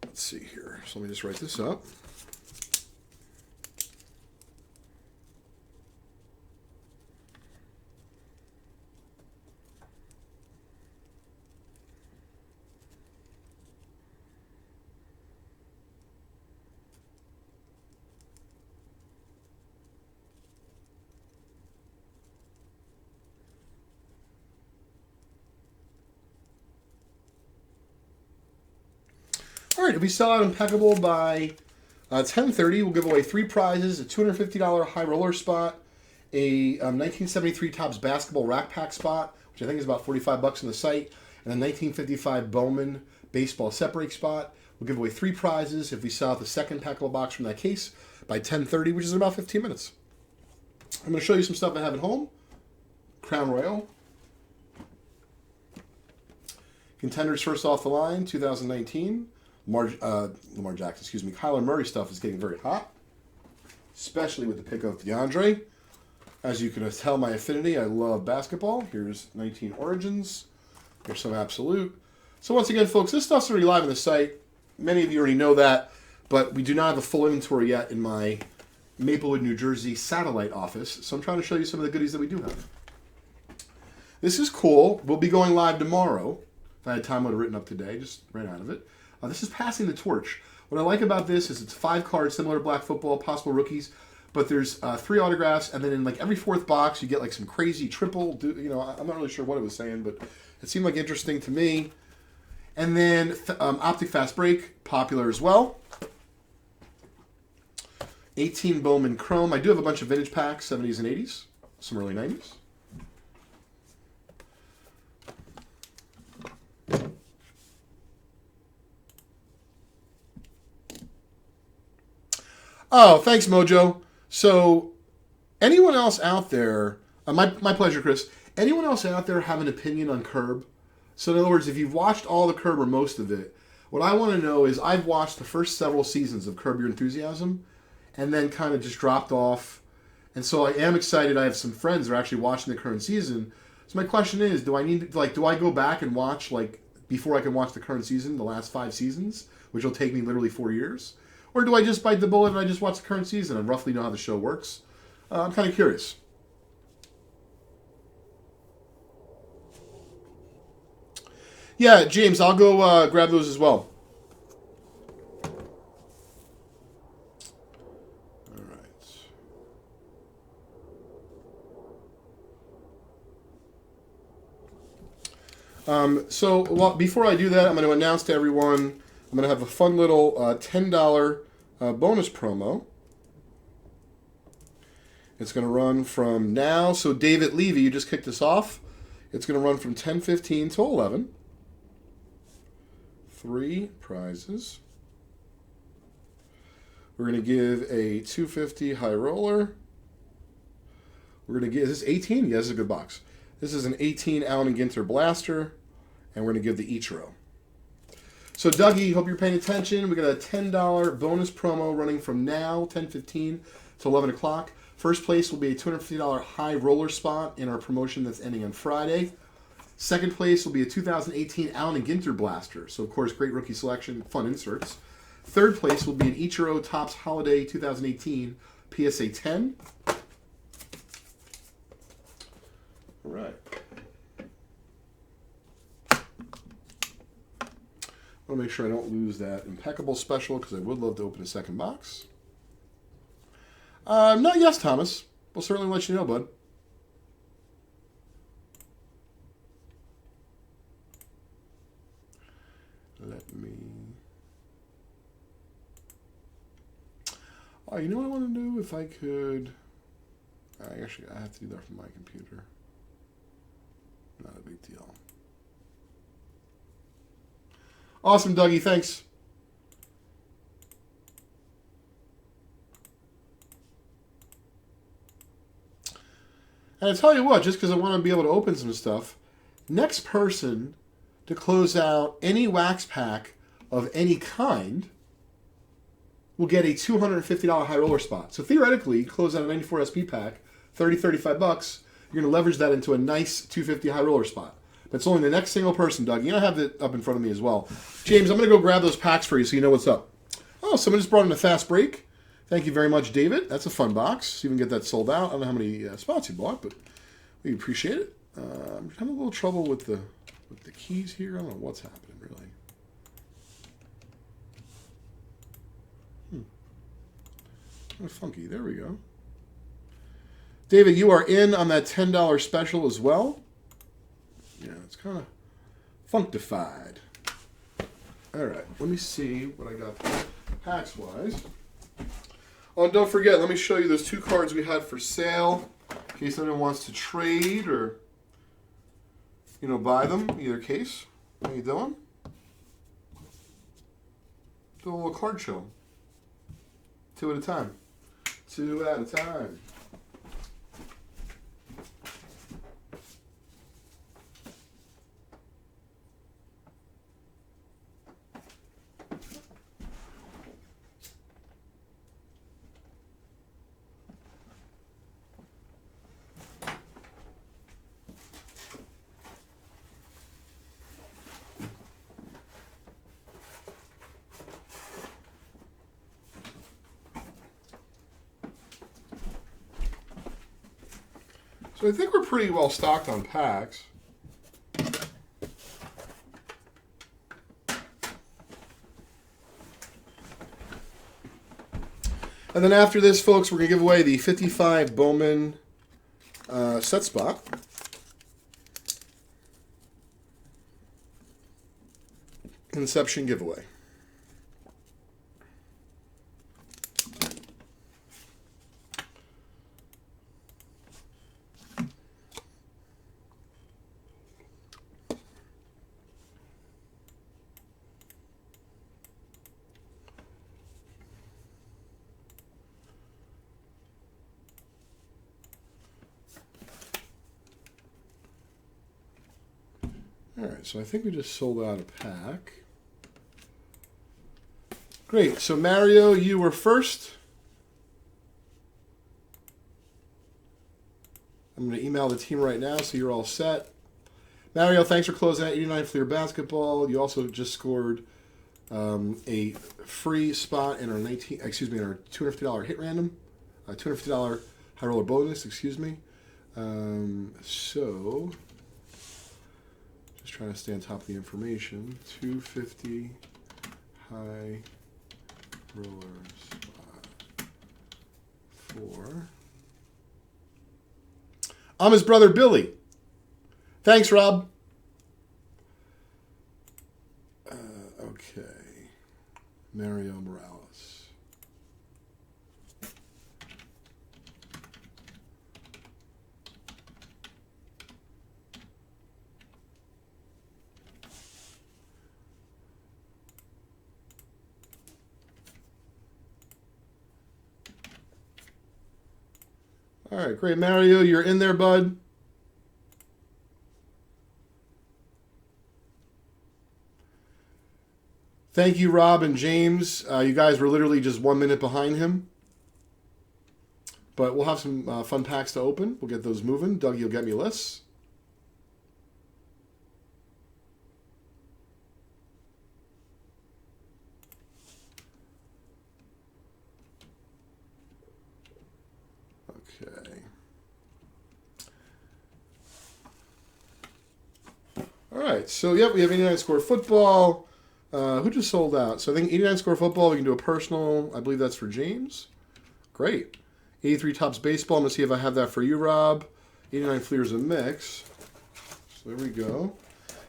Let's see here. So let me just write this up. All right, if we sell out Impeccable by 10:30, we'll give away 3 prizes: a $250 high roller spot, a 1973 Topps basketball rack pack spot, which I think is about $45 on the site, and a 1955 Bowman baseball set break spot. We'll give away 3 prizes if we sell out the second Impeccable box from that case by 10:30, which is in about 15 minutes. I'm going to show you some stuff I have at home. Crown Royal. Contenders first off the line, 2019. Lamar Jackson, excuse me. Kyler Murray stuff is getting very hot, especially with the pick of DeAndre. As you can tell, my affinity, I love basketball. Here's 19 Origins. Here's some Absolute. So once again, folks, this stuff's already live on the site. Many of you already know that, but we do not have a full inventory yet in my Maplewood, New Jersey satellite office. So I'm trying to show you some of the goodies that we do have. This is cool. We'll be going live tomorrow. If I had time, I would have written up today. Just ran out of it. This is Passing the Torch. What I like about this is it's 5 cards, similar to Black Football, possible rookies, but there's 3 autographs, and then in like every 4th box, you get like some crazy triple. I'm not really sure what it was saying, but it seemed like interesting to me. And then Optic Fast Break, popular as well. 18 Bowman Chrome. I do have a bunch of vintage packs, 70s and 80s, some early 90s. Oh, thanks, Mojo. So, anyone else out there, my pleasure, Chris. Anyone else out there have an opinion on Curb? So, in other words, if you've watched all the Curb or most of it, what I want to know is I've watched the first several seasons of Curb Your Enthusiasm and then kind of just dropped off. And so I am excited. I have some friends that are actually watching the current season. So my question is, do I go back and watch, before I can watch the current season, the last 5 seasons, which will take me literally 4 years? Or do I just bite the bullet and I just watch the current season and roughly know how the show works? I'm kind of curious. Yeah, James, I'll go grab those as well. All right. So before I do that, I'm going to announce to everyone I'm going to have a fun little $10 bonus promo. It's going to run from now. So David Levy, you just kicked us off. It's going to run from 10:15 to 11. 3 prizes. We're going to give a 250 high roller. We're going to give, is this 18? Yeah, this is a good box. This is an 18 Allen & Ginter blaster. And we're going to give the Ichiro. So, Dougie, hope you're paying attention. We got a $10 bonus promo running from now, 10:15 to 11 o'clock. First place will be a $250 high roller spot in our promotion that's ending on Friday. Second place will be a 2018 Allen & Ginter blaster. So, of course, great rookie selection, fun inserts. Third place will be an Ichiro Topps Holiday 2018 PSA 10. All right. I want to make sure I don't lose that Impeccable special because I would love to open a second box. Not yes, Thomas. We'll certainly let you know, bud. Let me... Oh, you know what I want to do? If I could... I have to do that from my computer. Not a big deal. Awesome, Dougie. Thanks. And I tell you what, just because I want to be able to open some stuff, next person to close out any wax pack of any kind will get a $250 high roller spot. So theoretically, you close out a 94 SP pack, $35. You're going to leverage that into a nice 250 high roller spot. But it's only the next single person, Doug. You know, I have it up in front of me as well. James, I'm going to go grab those packs for you so you know what's up. Oh, someone just brought in a fast break. Thank you very much, David. That's a fun box. You can get that sold out. I don't know how many spots you bought, but we appreciate it. I'm having a little trouble with the keys here. I don't know what's happening, really. Kind of funky. There we go. David, you are in on that $10 special as well. Yeah, it's kind of functified. All right, let me see what I got packs-wise. Oh, and don't forget, let me show you those 2 cards we had for sale in case anyone wants to trade or, you know, buy them. Either case. How you doing? Do a little card show. 2 at a time. 2 at a time. So I think we're pretty well stocked on packs. And then after this, folks, we're going to give away the 55 Bowman set spot. Inception giveaway. All right, so I think we just sold out a pack. Great, so Mario, you were first. I'm going to email the team right now so you're all set. Mario, thanks for closing out 89 Fleer basketball. You also just scored a free spot in our in our $250 hit random, $250 high roller bonus. Excuse me. So. Just trying to stay on top of the information. 250 high roller spot for. I'm his brother Billy. Thanks, Rob. Okay. Mario Morales. All right, great. Mario, you're in there, bud. Thank you, Rob and James. You guys were literally just 1 minute behind him. But we'll have some fun packs to open. We'll get those moving. Doug, you'll get me lists. Okay. All right. So, yep, we have 89 Score Football. Who just sold out? So I think 89 Score Football, we can do a personal. I believe that's for James. Great. 83 Topps Baseball. I'm going to see if I have that for you, Rob. 89 Fleers a mix. So there we go.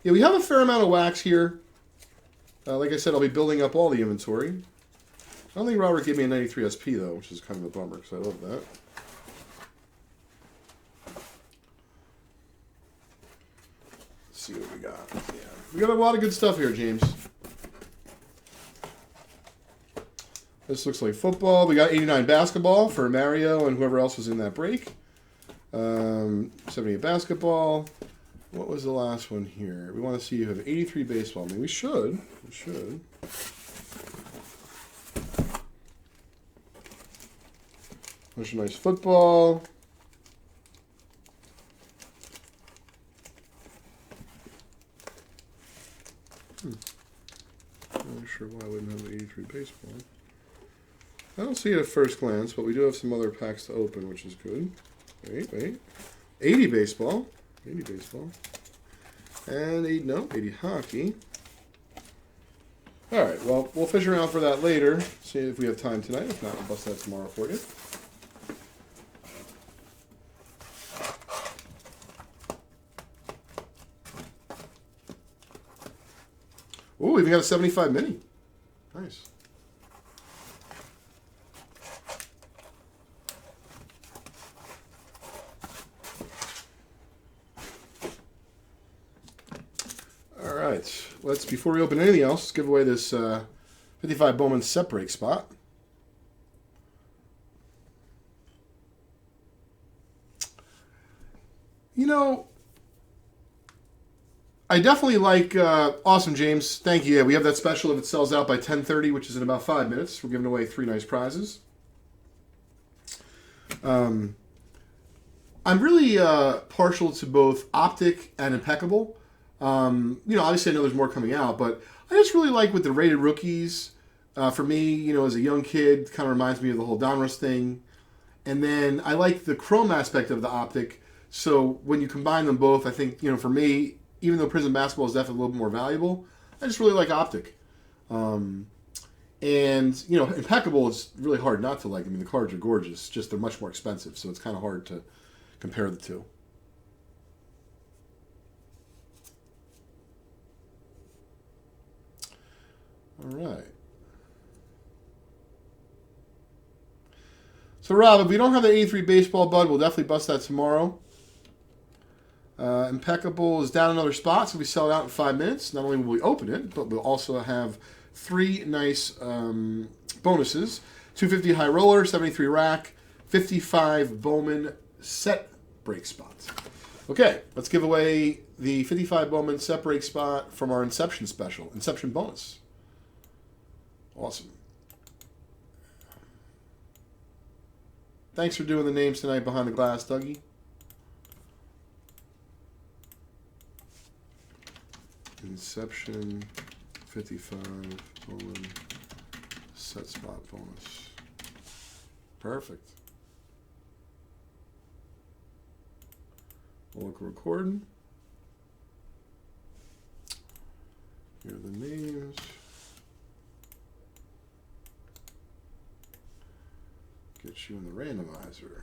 Yeah, we have a fair amount of wax here. Like I said, I'll be building up all the inventory. I don't think Robert gave me a 93 SP, though, which is kind of a bummer because I love that. Let's see what we got. Yeah, we got a lot of good stuff here, James. This looks like football. We got 89 basketball for Mario and whoever else was in that break. 78 basketball. What was the last one here? We want to see you have 83 baseball. I mean, we should. We should. Bunch of nice football. Not sure why I wouldn't have 83 baseball. I don't see it at first glance, but we do have some other packs to open, which is good. Wait. 80 baseball. 80 baseball. And 80 hockey. All right, well, we'll fish around for that later. See if we have time tonight. If not, we'll bust that tomorrow for you. Ooh, we even got a 75 mini. Nice. All right. Let's, before we open anything else, give away this 55 Bowman set break spot. You know, I definitely like Awesome James. Thank you. Yeah, we have that special if it sells out by 10:30, which is in about 5 minutes. We're giving away 3 nice prizes. I'm really partial to both Optic and Impeccable. Obviously I know there's more coming out, but I just really like with the rated rookies. For me, as a young kid, kind of reminds me of the whole Donruss thing. And then I like the chrome aspect of the Optic. So when you combine them both, I think, for me, even though Prism Basketball is definitely a little bit more valuable, I just really like Optic. Impeccable is really hard not to like. I mean, the cards are gorgeous, just they're much more expensive, so it's kind of hard to compare the two. All right. So, Rob, if we don't have the 83 baseball, bud, we'll definitely bust that tomorrow. Impeccable is down another spot, so we sell it out in 5 minutes. Not only will we open it, but we'll also have 3 nice bonuses. 250 high roller, 73 rack, 55 Bowman set break spot. Okay, let's give away the 55 Bowman set break spot from our Inception special, Inception bonus. Awesome. Thanks for doing the names tonight behind the glass, Dougie. Inception 55 Bowman set spot bonus. Perfect. We'll look recording. Here are the names. Get you in the randomizer.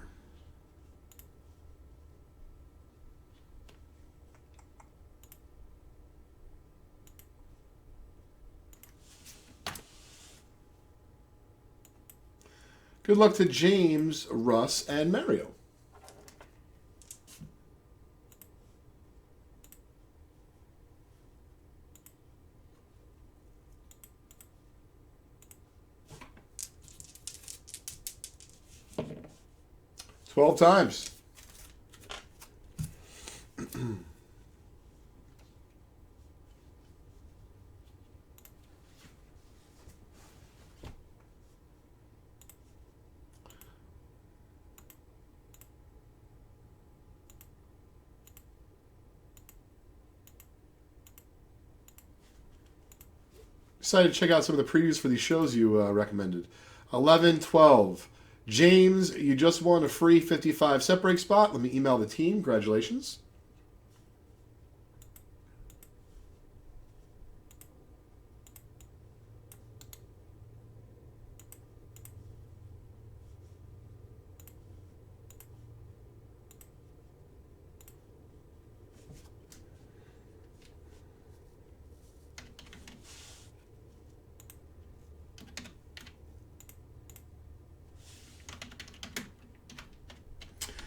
Good luck to James, Russ, and Mario. $12 times. Excited to check out some of the previews for these shows you recommended. 11, 12. James, you just won a free 55 set break spot. Let me email the team. Congratulations.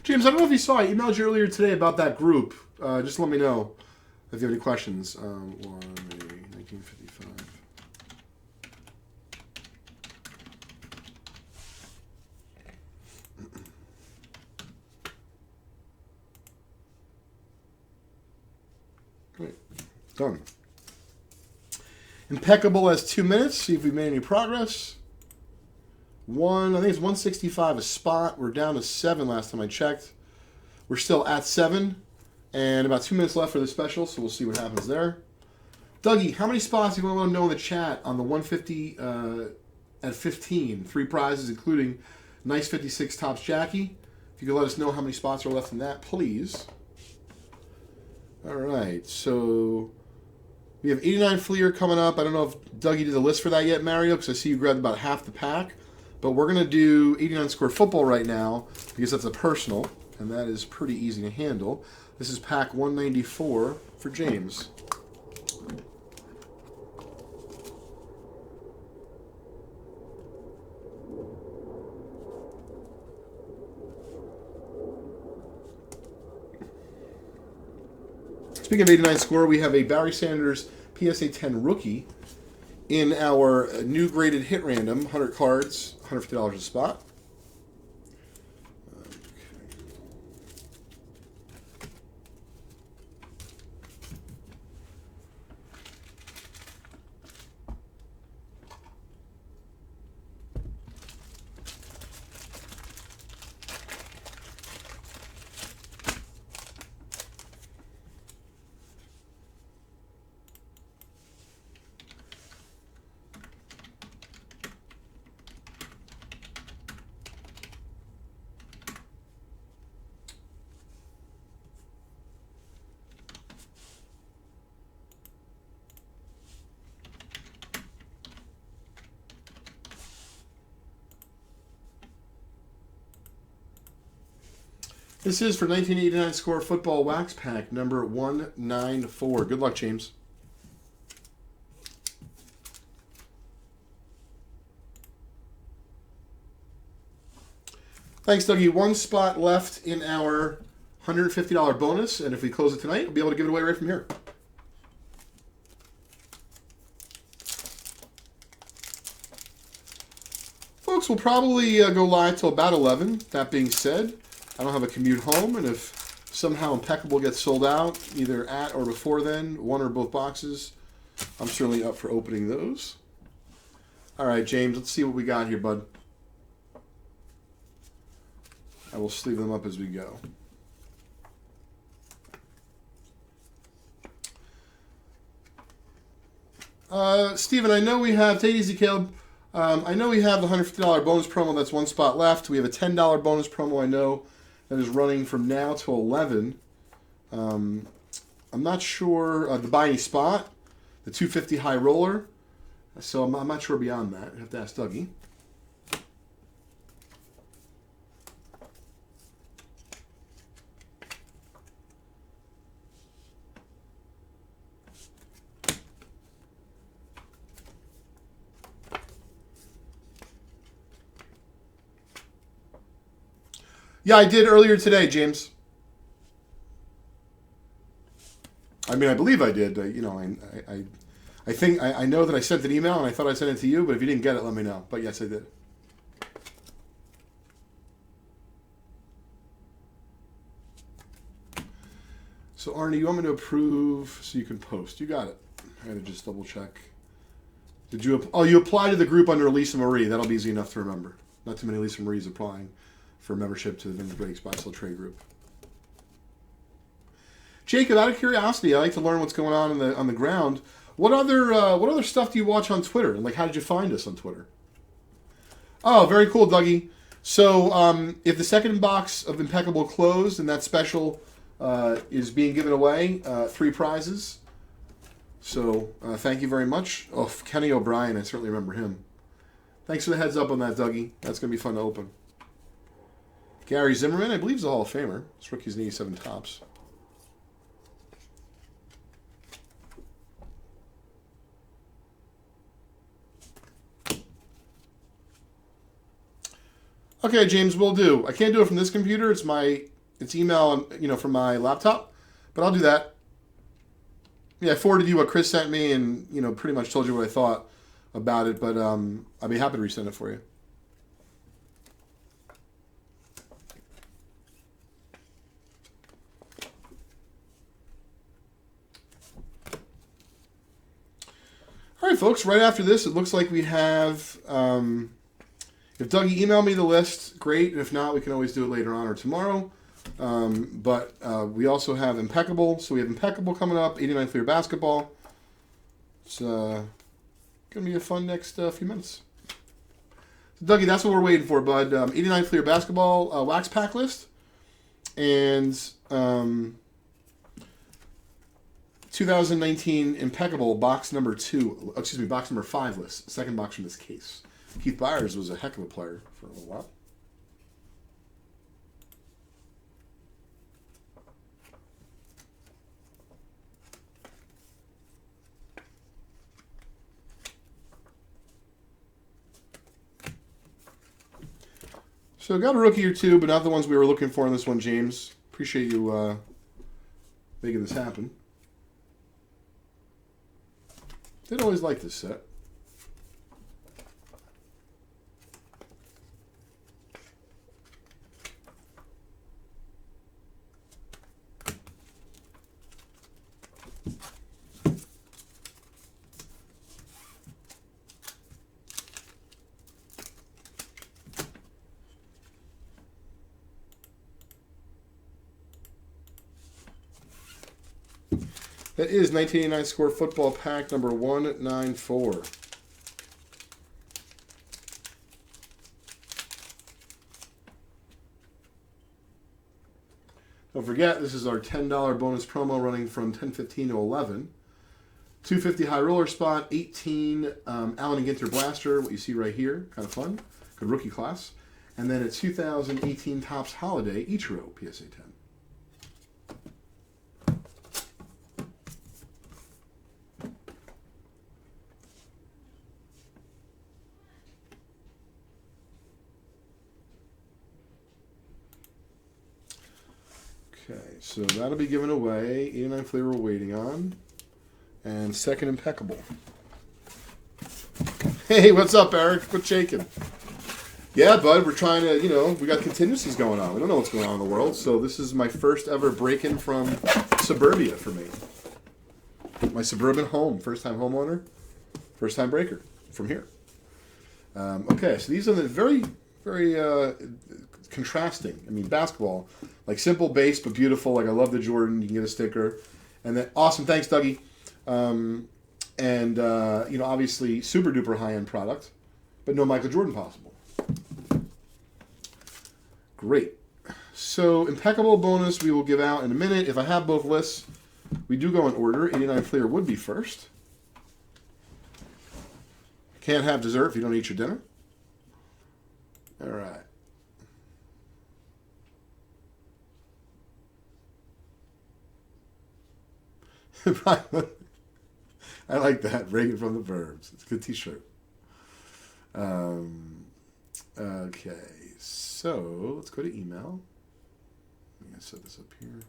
James, I don't know if you saw, I emailed you earlier today about that group. Just let me know if you have any questions. 1955. Done. Impeccable has 2 minutes. See if we've made any progress. I think it's 165 a spot. We're down to 7 last time I checked. We're still at 7. And about 2 minutes left for the special, so we'll see what happens there. Dougie, how many spots do you want to know in the chat on the 150 at 15? 3 prizes, including nice 56 Topps Jackie. If you could let us know how many spots are left in that, please. All right, so we have 89 Fleer coming up. I don't know if Dougie did the list for that yet, Mario, because I see you grabbed about half the pack. But we're going to do 89 Square Football right now because that's a personal, and that is pretty easy to handle. This is pack 194 for James. Speaking of 89 Score, we have a Barry Sanders PSA 10 rookie in our new graded hit random, 100 cards, $150 a spot. Okay. This is for 1989 Score Football Wax Pack number 194. Good luck, James. Thanks, Dougie. 1 spot left in our $150 bonus, and if we close it tonight, we'll be able to give it away right from here. Folks, we'll probably go live till about 11. That being said, I don't have a commute home, and if somehow Impeccable gets sold out, either at or before then, 1 or both boxes, I'm certainly up for opening those. All right, James, let's see what we got here, bud. I will sleeve them up as we go. Steven, I know we have, take it easy, Caleb. I know we have the $150 bonus promo. That's 1 spot left. We have a $10 bonus promo, I know, that is running from now till 11. I'm not sure the buy any spot, the 250 high roller. So I'm not sure beyond that. I have to ask Dougie. Yeah, I did earlier today, James. I mean, I believe I did. I think I know that I sent an email, and I thought I sent it to you. But if you didn't get it, let me know. But yes, I did. So Arnie, you want me to approve so you can post? You got it. I had to just double check. Did you? Oh, you applied to the group under Lisa Marie. That'll be easy enough to remember. Not too many Lisa Maries applying for membership to the Vintage Breaks Buy Sell Trade Group. Jacob, out of curiosity, I like to learn what's going on the ground. What other stuff do you watch on Twitter? And how did you find us on Twitter? Oh, very cool, Dougie. So if the second box of Impeccable closed and that special is being given away, 3 prizes. So thank you very much. Oh, Kenny O'Brien, I certainly remember him. Thanks for the heads up on that, Dougie. That's going to be fun to open. Gary Zimmerman, I believe, is a Hall of Famer. This rookie's in 87 Topps. Okay, James, will do. I can't do it from this computer. It's email, from my laptop, but I'll do that. Yeah, I forwarded you what Chris sent me, and pretty much told you what I thought about it. But I'd be happy to resend it for you. All right, folks. Right after this, it looks like we have. If Dougie emailed me the list, great. If not, we can always do it later on or tomorrow. But we also have Impeccable. So we have Impeccable coming up. 89 Fleer basketball. It's gonna be a fun next few minutes. So Dougie, that's what we're waiting for, bud. 89 Fleer basketball wax pack list and 2019 Impeccable box number 2. Excuse me, box number 5 list. Second box from this case. Keith Byers was a heck of a player for a little while. So got a rookie or two, but not the ones we were looking for in this one, James. Appreciate you making this happen. Didn't always like this set. That is 1989 Score Football Pack number 194. Don't forget, this is our $10 bonus promo running from 10:15 to 11. 250 high roller spot, 18 Allen and Ginter Blaster, what you see right here, kind of fun. Good rookie class. And then a 2018 Topps Holiday Ichiro PSA 10. Okay, so that'll be given away. 89 Flavor we're waiting on. And second Impeccable. Hey, what's up, Eric? Quit shaking. Yeah, bud, we're trying to, we got contingencies going on. We don't know what's going on in the world, so this is my first ever break-in from suburbia for me. My suburban home. First-time homeowner, first-time breaker from here. Okay, so these are the very, very contrasting. I mean, basketball, like simple base but beautiful. Like I love the Jordan. You can get a sticker, and then awesome. Thanks, Dougie. Obviously super duper high end product, but no Michael Jordan possible. Great. So Impeccable bonus we will give out in a minute. If I have both lists, we do go in order. 89 Fleer would be first. Can't have dessert if you don't eat your dinner. All right. I like that. Break it from the verbs. It's a good t-shirt. Okay, so let's go to email. I'm going to set this up here.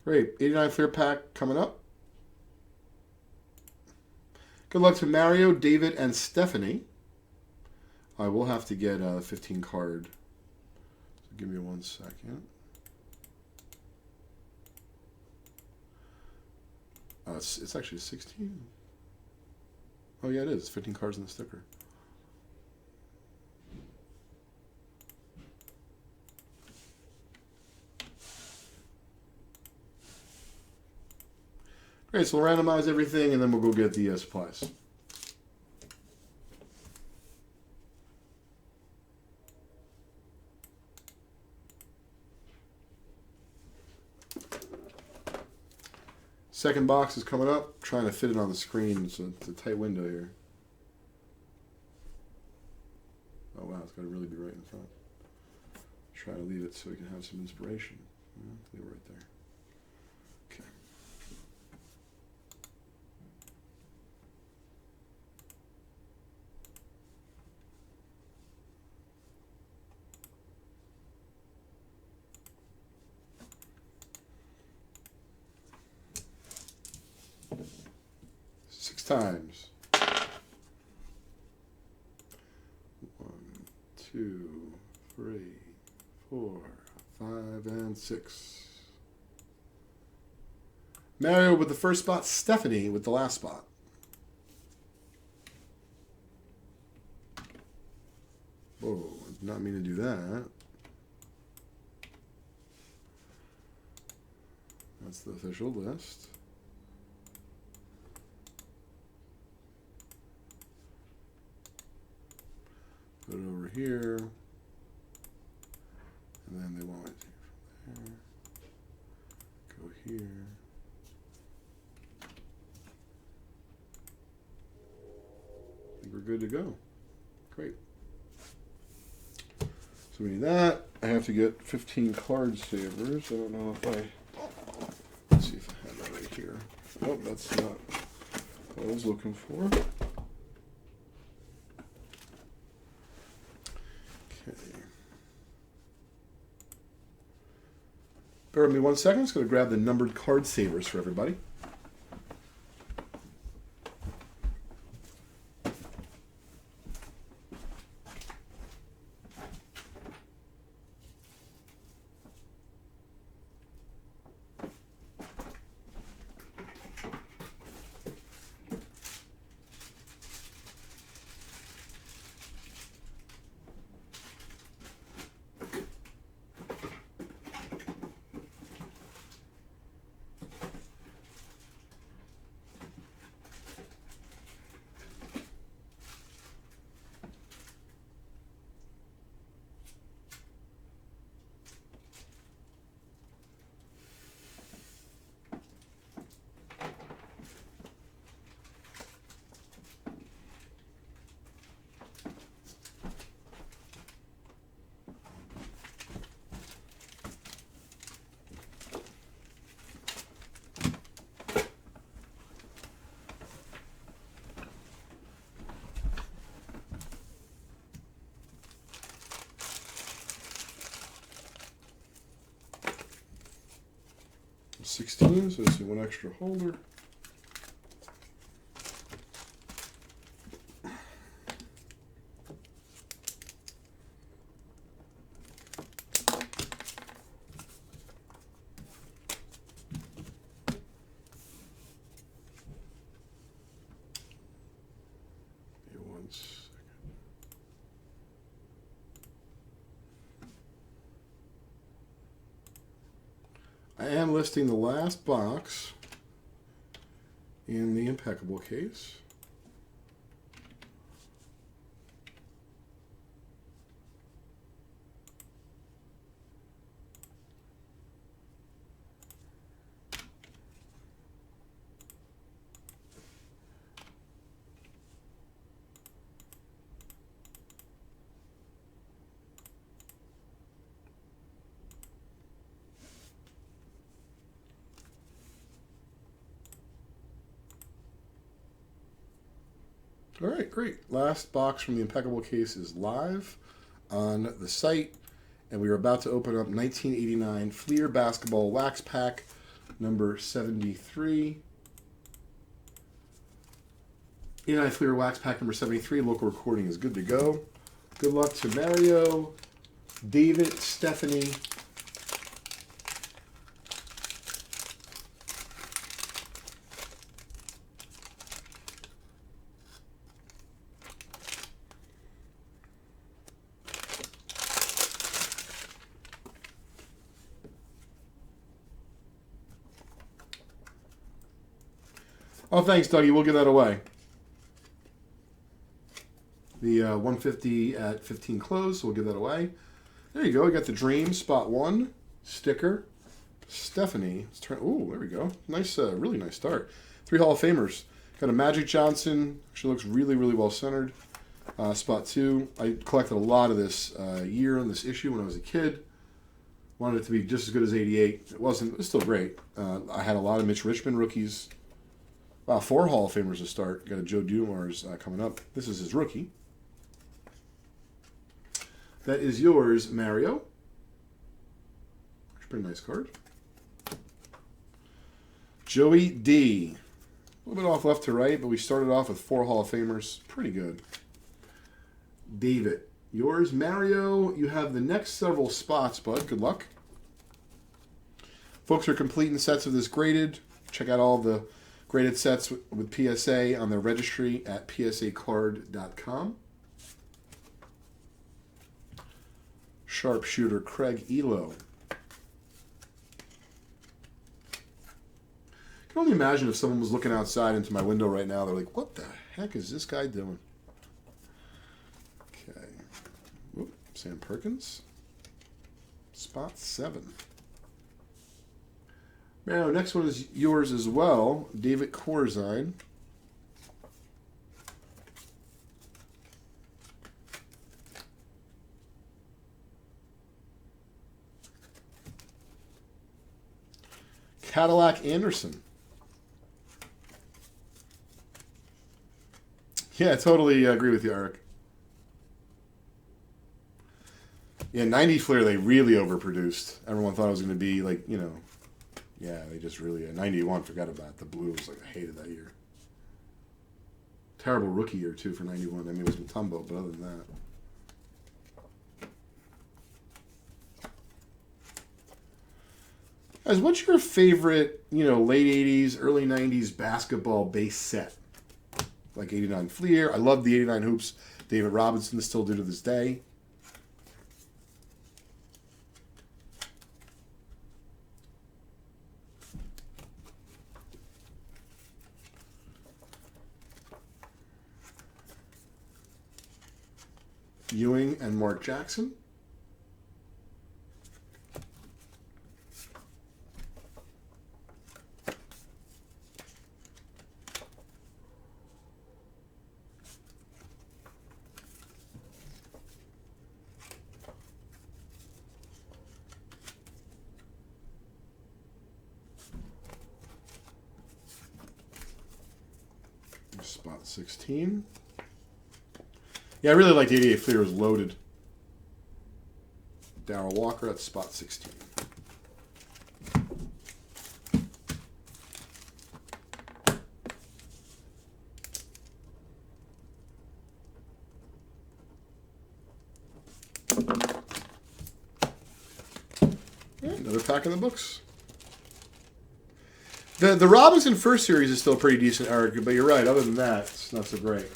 Great. 89 Fleer Pack coming up. Good luck to Mario, David, and Stephanie. I will have to get a 15 card. So give me 1 second. It's actually 16. Oh, yeah, it is. 15 cards in the sticker. Great, so we'll randomize everything, and then we'll go get the supplies. Second box is coming up. Trying to fit it on the screen. It's a tight window here. Oh, wow, it's got to really be right in front. Try to leave it so we can have some inspiration. Leave it right there. Okay. times. 1, 2, 3, 4, 5, and 6. Mario with the first spot. Stephanie with the last spot. Whoa, I did not mean to do that. That's the official list. Put it over here. And then they want it from there. Go here. I think we're good to go. Great. So we need that. I have to get 15 card savers. I don't know if let's see if I have that right here. Nope, that's not what I was looking for. Okay. Bear with me 1 second. I'm just going to grab the numbered card savers for everybody. $16, so this is one extra holder. I am listing the last box in the impeccable case. All right, great. Last box from the impeccable case is live on the site, and we are about to open up 1989 Fleer Basketball Wax Pack number 73. 89 Fleer Wax Pack number 73. Local recording is good to go. Good luck to Mario, David, Stephanie, oh, thanks, Dougie. We'll give that away. The 150 at 15 close, so we'll give that away. There you go. I got the Dream Spot 1 sticker. Stephanie. Oh, there we go. Nice, really nice start. 3 Hall of Famers. Got a Magic Johnson. She looks really, really well centered. Spot 2. I collected a lot of this year in this issue when I was a kid. Wanted it to be just as good as 88. It wasn't. It was still great. I had a lot of Mitch Richmond rookies. Wow, 4 Hall of Famers to start. Got a Joe Dumars coming up. This is his rookie. That is yours, Mario. Pretty nice card. Joey D. A little bit off left to right, but we started off with 4 Hall of Famers. Pretty good. David, yours. Mario, you have the next several spots, bud. Good luck. Folks are completing sets of this graded. Check out all the graded sets with PSA on the registry at psacard.com. Sharpshooter Craig Elo. I can only imagine if someone was looking outside into my window right now. They're like, what the heck is this guy doing? Okay. Whoop, Sam Perkins. Spot 7. Now, next one is yours as well. David Corzine. Cadillac Anderson. Yeah, I totally agree with you, Eric. Yeah, 90 Fleer, they really overproduced. Everyone thought it was going to be like, you know, yeah, they just really, 91, forgot about it. The blue was like, I hated that year. Terrible rookie year, too, for 91. I mean, it was Mutombo, but other than that. Guys, what's your favorite, you know, late 80s, early 90s basketball base set? Like 89 Fleer. I love the 89 hoops David Robinson still do to this day. Ewing and Mark Jackson. Spot 16. Yeah, I really liked 88 Fleer. It was loaded. Darrell Walker at spot 16. Another pack in the books. The Robinson first series is still pretty decent, Eric, but you're right. Other than that, it's not so great.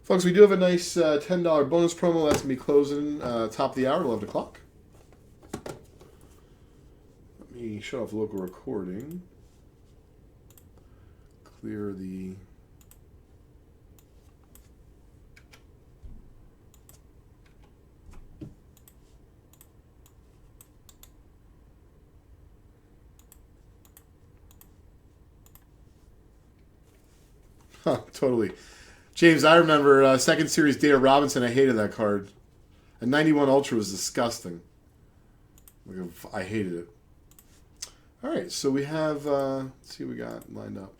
Folks, we do have a nice $10 bonus promo. That's going to be closing top of the hour at 11 o'clock. Let me shut off local recording. Clear the... Huh, totally. James, I remember second series Data Robinson. I hated that card. A 91 Ultra was disgusting. I hated it. All right, so we have, let's see what we got lined up.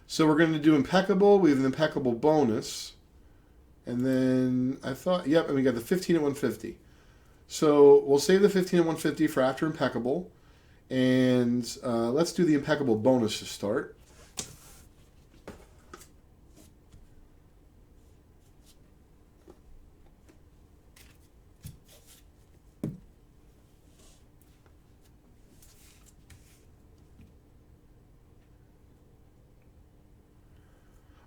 So we're going to do Impeccable. We have an Impeccable bonus. And then I thought, yep, and we got the 15 at 150. So we'll save the 15 at 150 for after Impeccable. And let's do the Impeccable bonus to start.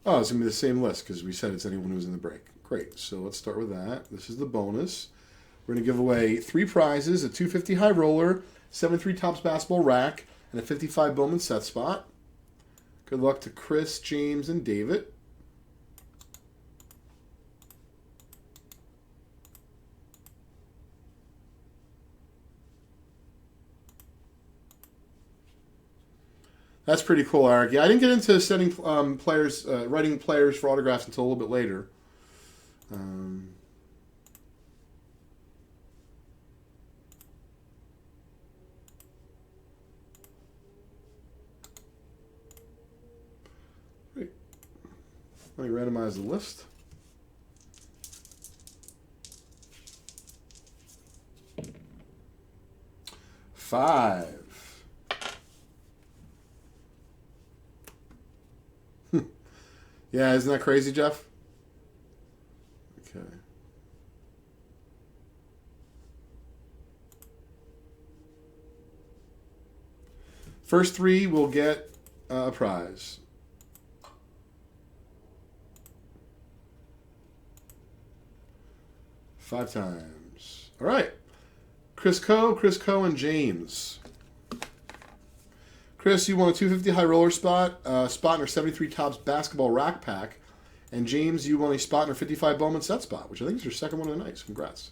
Oh, it's going to be the same list because we said it's anyone who's in the break. Great. So let's start with that. This is the bonus. We're going to give away 3 prizes, a 250 High Roller, 7-3 Topps Basketball Rack, and a 55 Bowman Set Spot. Good luck to Chris, James, and David. That's pretty cool, Eric. Yeah, I didn't get into sending players, writing players for autographs until a little bit later. Great. Let me randomize the list. Five. Yeah, isn't that crazy, Jeff? Okay. First 3 will get a prize. Five times. All right. Chris Coe, and James. Chris, you won a 250 high roller spot in our 73 Tops basketball rack pack. And James, you won a spot in our 55 Bowman set spot, which I think is your second one of the night. Congrats.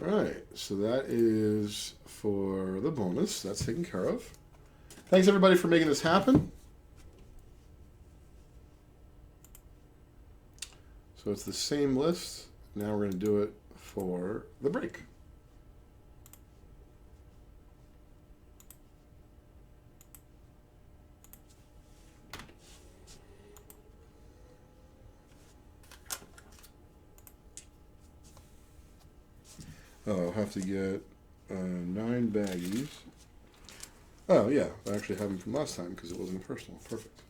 All right, so that is for the bonus. That's taken care of. Thanks, everybody, for making this happen. So it's the same list. Now we're going to do it for the break. Oh, I'll have to get 9 baggies. Oh, yeah. I actually have them from last time because it wasn't personal. Perfect.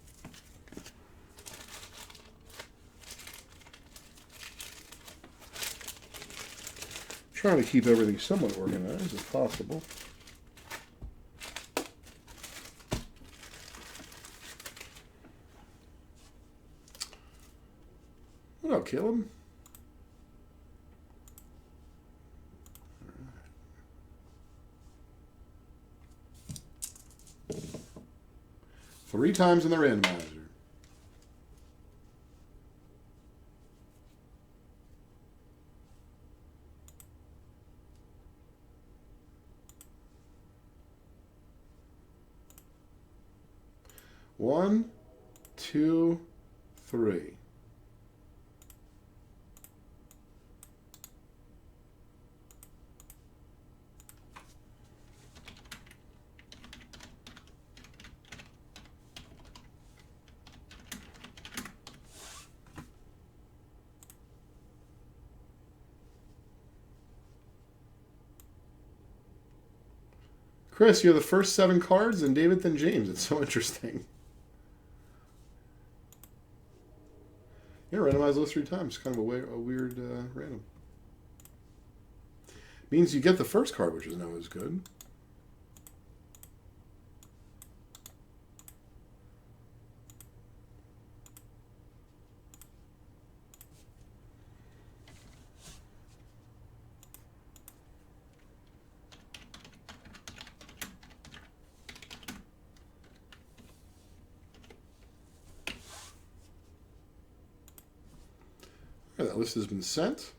Trying to keep everything somewhat organized as possible. What up, Caleb? 3 times in the randomizer. One, 2, 3. Chris, you're the first 7 cards, and David then James. It's so interesting. Yeah, randomize those 3 times. Kind of a weird random. Means you get the first card, which is not as good. That list has been sent.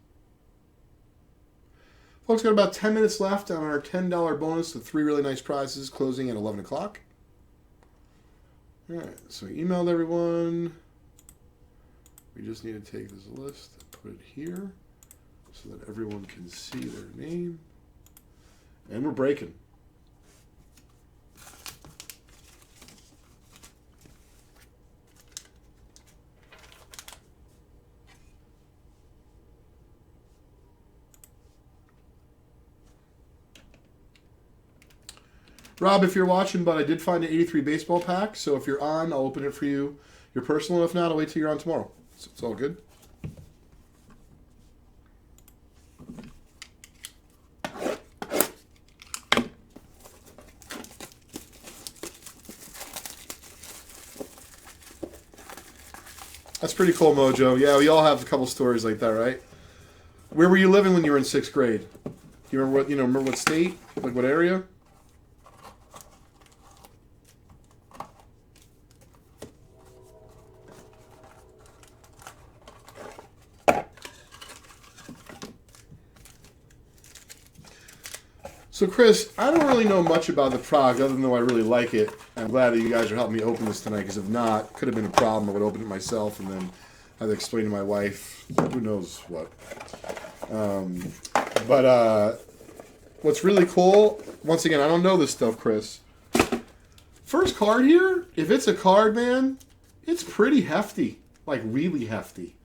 Folks, got about 10 minutes left on our $10 bonus with 3 really nice prizes closing at 11 o'clock. All right, so we emailed everyone. We just need to take this list and put it here so that everyone can see their name. And we're breaking. Rob, if you're watching, but I did find an 83 baseball pack, so if you're on, I'll open it for you. You're personal. If not, I'll wait till you're on tomorrow. So it's all good. That's pretty cool, Mojo. Yeah, we all have a couple stories like that, right? Where were you living when you were in 6th grade? Do you remember what state? Like what area? So, Chris, I don't really know much about the product other than though I really like it. I'm glad that you guys are helping me open this tonight because if not, could have been a problem. I would open it myself and then have to explain to my wife who knows what. But what's really cool, once again, I don't know this stuff, Chris. First card here, if it's a card, man, it's pretty hefty. Like, really hefty.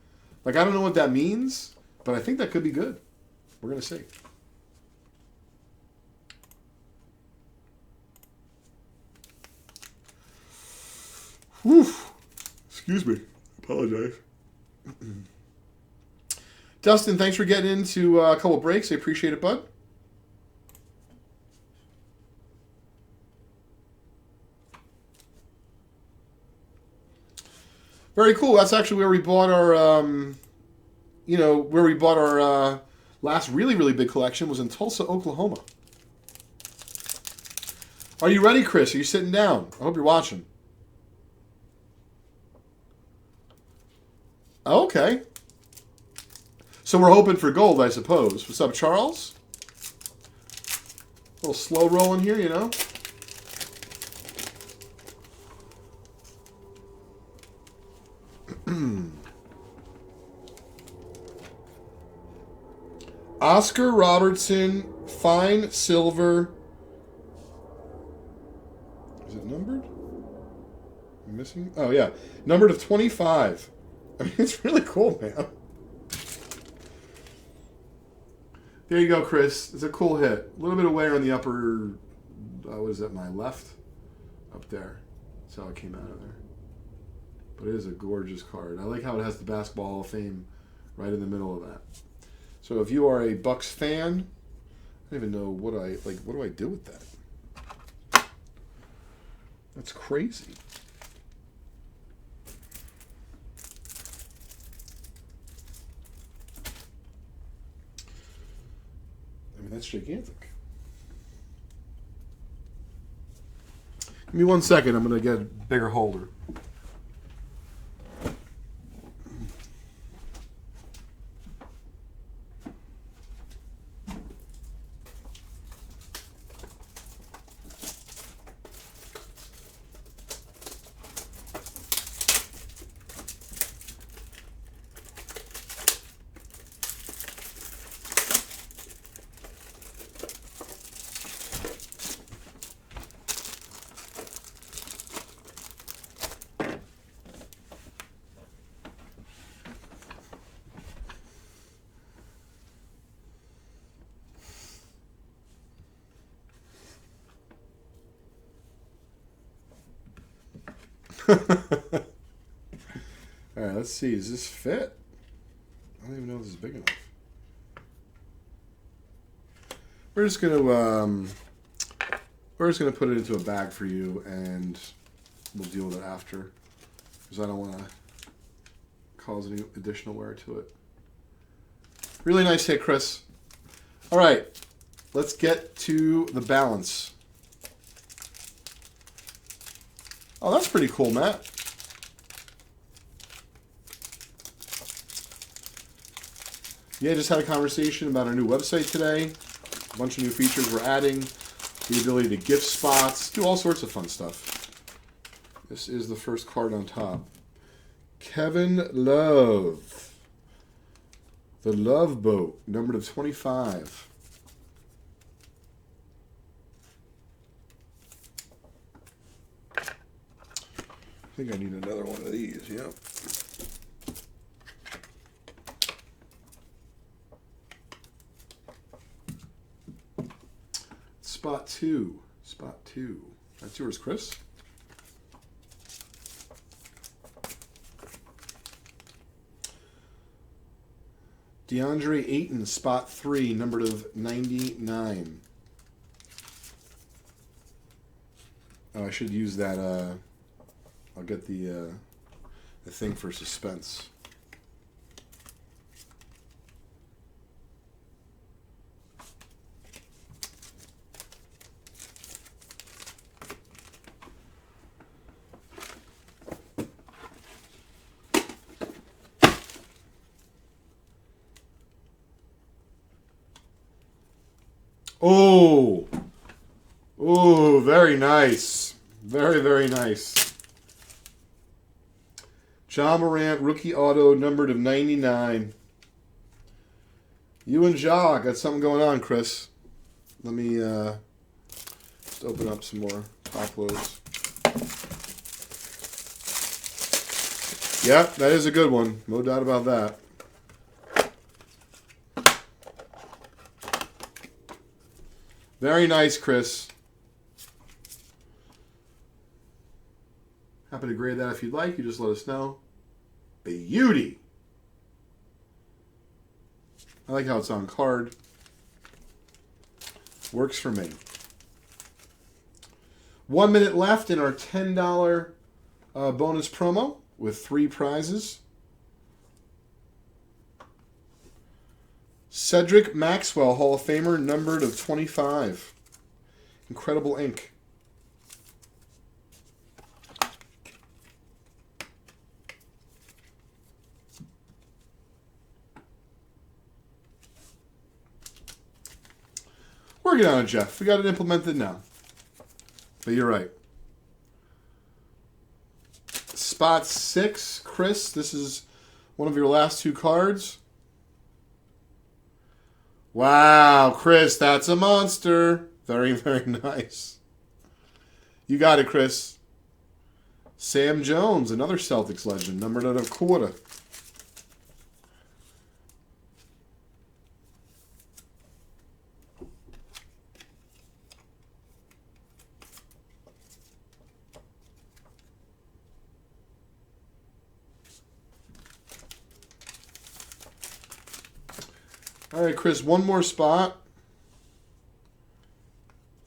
Like, I don't know what that means, but I think that could be good. We're going to see. Whew. Excuse me. Apologize. Dustin, thanks for getting into a couple breaks. I appreciate it, bud. Very cool. That's actually where we bought our, last really, really big collection was in Tulsa, Oklahoma. Are you ready, Chris? Are you sitting down? I hope you're watching. Okay. So we're hoping for gold, I suppose. What's up, Charles? A little slow rolling here, you know? Oscar Robertson, fine silver. Is it numbered? Am I missing? Oh, yeah. Numbered of 25. I mean, it's really cool, man. There you go, Chris. It's a cool hit. A little bit of wear on the upper, what is that, my left? Up there. That's how it came out of there. But it is a gorgeous card. I like how it has the Basketball Hall of Fame right in the middle of that. So if you are a Bucks fan, I don't even know what do I do with that? That's crazy. I mean, that's gigantic. Give me 1 second. I'm going to get a bigger holder. All right, let's see. Does this fit? I don't even know if this is big enough. We're just gonna put it into a bag for you, and we'll deal with it after, because I don't want to cause any additional wear to it. Really nice hit, Chris. All right, let's get to the balance. Oh, that's pretty cool, Matt. Yeah, just had a conversation about our new website today. A bunch of new features we're adding. The ability to gift spots. Do all sorts of fun stuff. This is the first card on top. Kevin Love. The Love Boat, numbered of 25. I think I need another one of these, yeah. Spot two. That's yours, Chris. DeAndre Ayton, spot 3, numbered of 99. Oh, I should use that, I'll get the thing for suspense. Oh. Oh, very nice. Very, very nice. John Morant, rookie auto, numbered of 99. You and Ja got something going on, Chris. Let me just open up some more top loads. Yeah, that is a good one. No doubt about that. Very nice, Chris. Happy to grade that if you'd like. You just let us know. Beauty. I like how it's on card. Works for me. 1 minute left in our $10 bonus promo with 3 prizes. Cedric Maxwell, Hall of Famer, numbered of 25. Incredible ink. Working on it, Jeff. We got it implemented now. But you're right. Spot 6, Chris. This is one of your last 2 cards. Wow, Chris, that's a monster. Very, very nice. You got it, Chris. Sam Jones, another Celtics legend, numbered out of quarter. All right, Chris, one more spot. I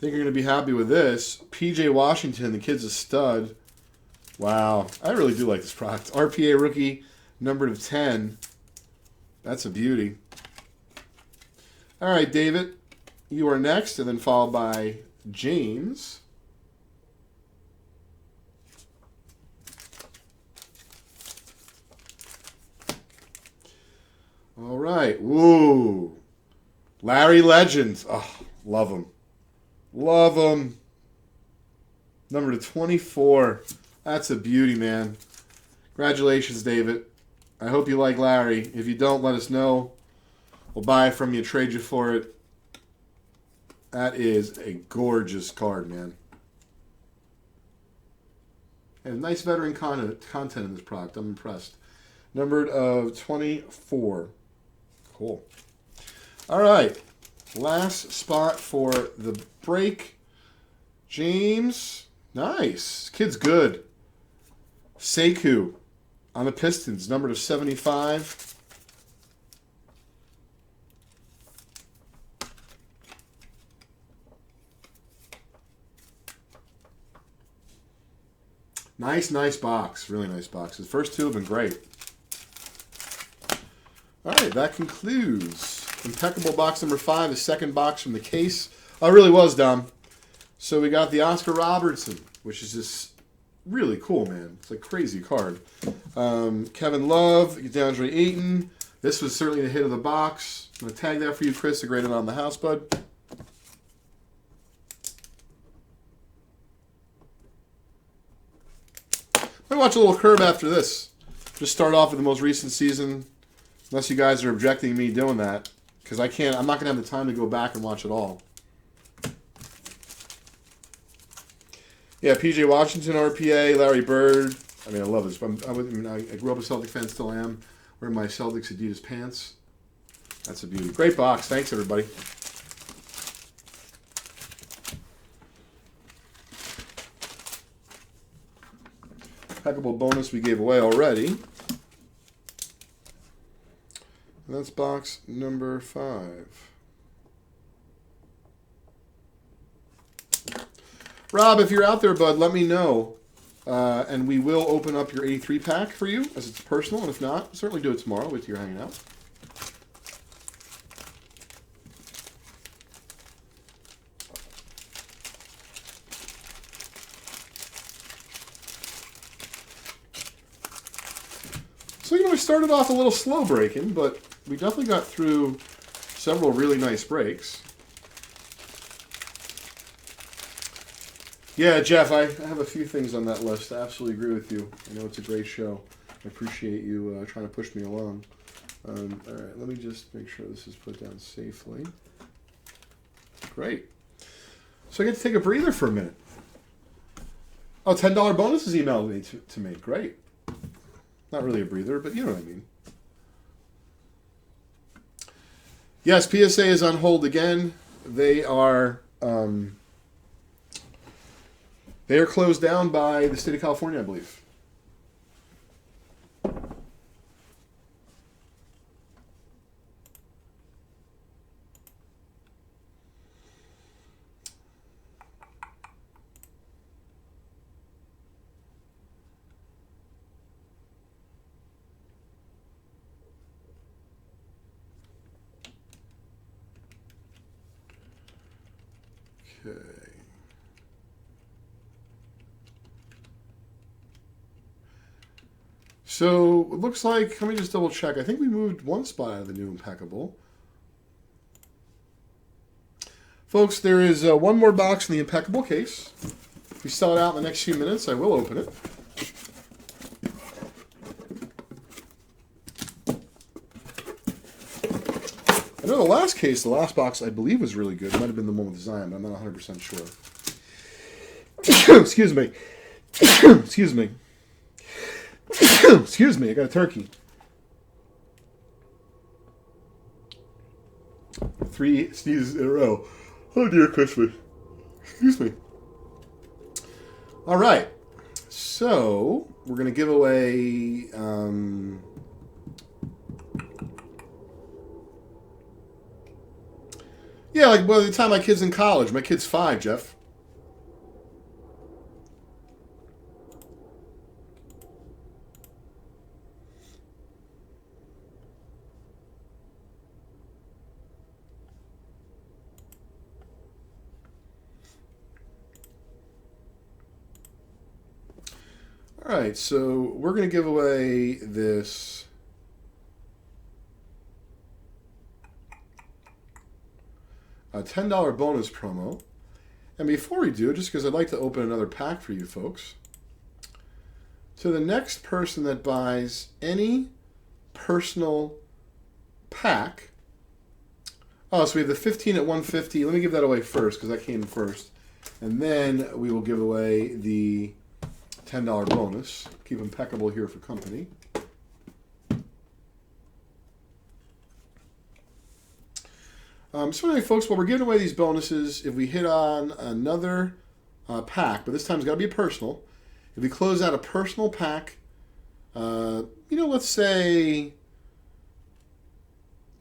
think you're going to be happy with this. PJ Washington, the kid's a stud. Wow. I really do like this product. RPA rookie, numbered of 10. That's a beauty. All right, David, you are next, and then followed by James. All right. Woo. Larry Legend. Oh, love him. Love him. Number 24. That's a beauty, man. Congratulations, David. I hope you like Larry. If you don't, let us know. We'll buy it from you, trade you for it. That is a gorgeous card, man. And nice veteran content in this product. I'm impressed. Numbered of 24. Cool. All right. Last spot for the break. James. Nice. Kid's good. Sekou on the Pistons. Numbered of 75. Nice box. Really nice box. The first 2 have been great. All right, that concludes impeccable box number 5, the second box from the case. Oh, it really was, Dom. So we got the Oscar Robertson, which is just really cool, man. It's a crazy card. Kevin Love, DeAndre Ayton. This was certainly the hit of the box. I'm going to tag that for you, Chris, to grade it on the house, bud. Might watch a little curve after this. Just start off with the most recent season. Unless you guys are objecting to me doing that. Because I'm not going to have the time to go back and watch it all. Yeah, PJ Washington, RPA, Larry Bird. I mean, I love this. I grew up a Celtic fan, still am. Wearing my Celtics Adidas pants. That's a beauty. Great box. Thanks, everybody. Impeccable bonus we gave away already. And that's box number 5. Rob, if you're out there, bud, let me know. And we will open up your 83 pack for you, as it's personal. And if not, certainly do it tomorrow with you hanging out. So, we started off a little slow breaking, but we definitely got through several really nice breaks. Yeah, Jeff, I have a few things on that list. I absolutely agree with you. I know it's a great show. I appreciate you trying to push me along. All right, let me just make sure this is put down safely. Great. So I get to take a breather for a minute. Oh, $10 bonus is emailed me to me. Great. Not really a breather, but you know what I mean. Yes, PSA is on hold again. They are closed down by the state of California, I believe. Okay. So it looks like, let me just double check. I think we moved one spot out of the new Impeccable. Folks, there is one more box in the Impeccable case. If we sell it out in the next few minutes, I will open it. I know the last case, the last box, I believe was really good. It might have been the one with Zion, but I'm not 100% sure. Excuse me. Excuse me. Excuse me, I got a turkey. 3 sneezes in a row. Oh dear Christmas. Excuse me. All right. So, we're going to give away... yeah, like by the time my kid's in college. My kid's 5, Jeff. All right, so we're going to give away this $10 bonus promo. And before we do, just because I'd like to open another pack for you folks, to the next person that buys any personal pack. Oh, so we have the 15 at 150. Let me give that away first because that came first. And then we will give away the $10 bonus. Keep Impeccable here for company. So anyway, folks, while we're giving away these bonuses, if we hit on another pack, but this time it's got to be a personal. If we close out a personal pack, let's say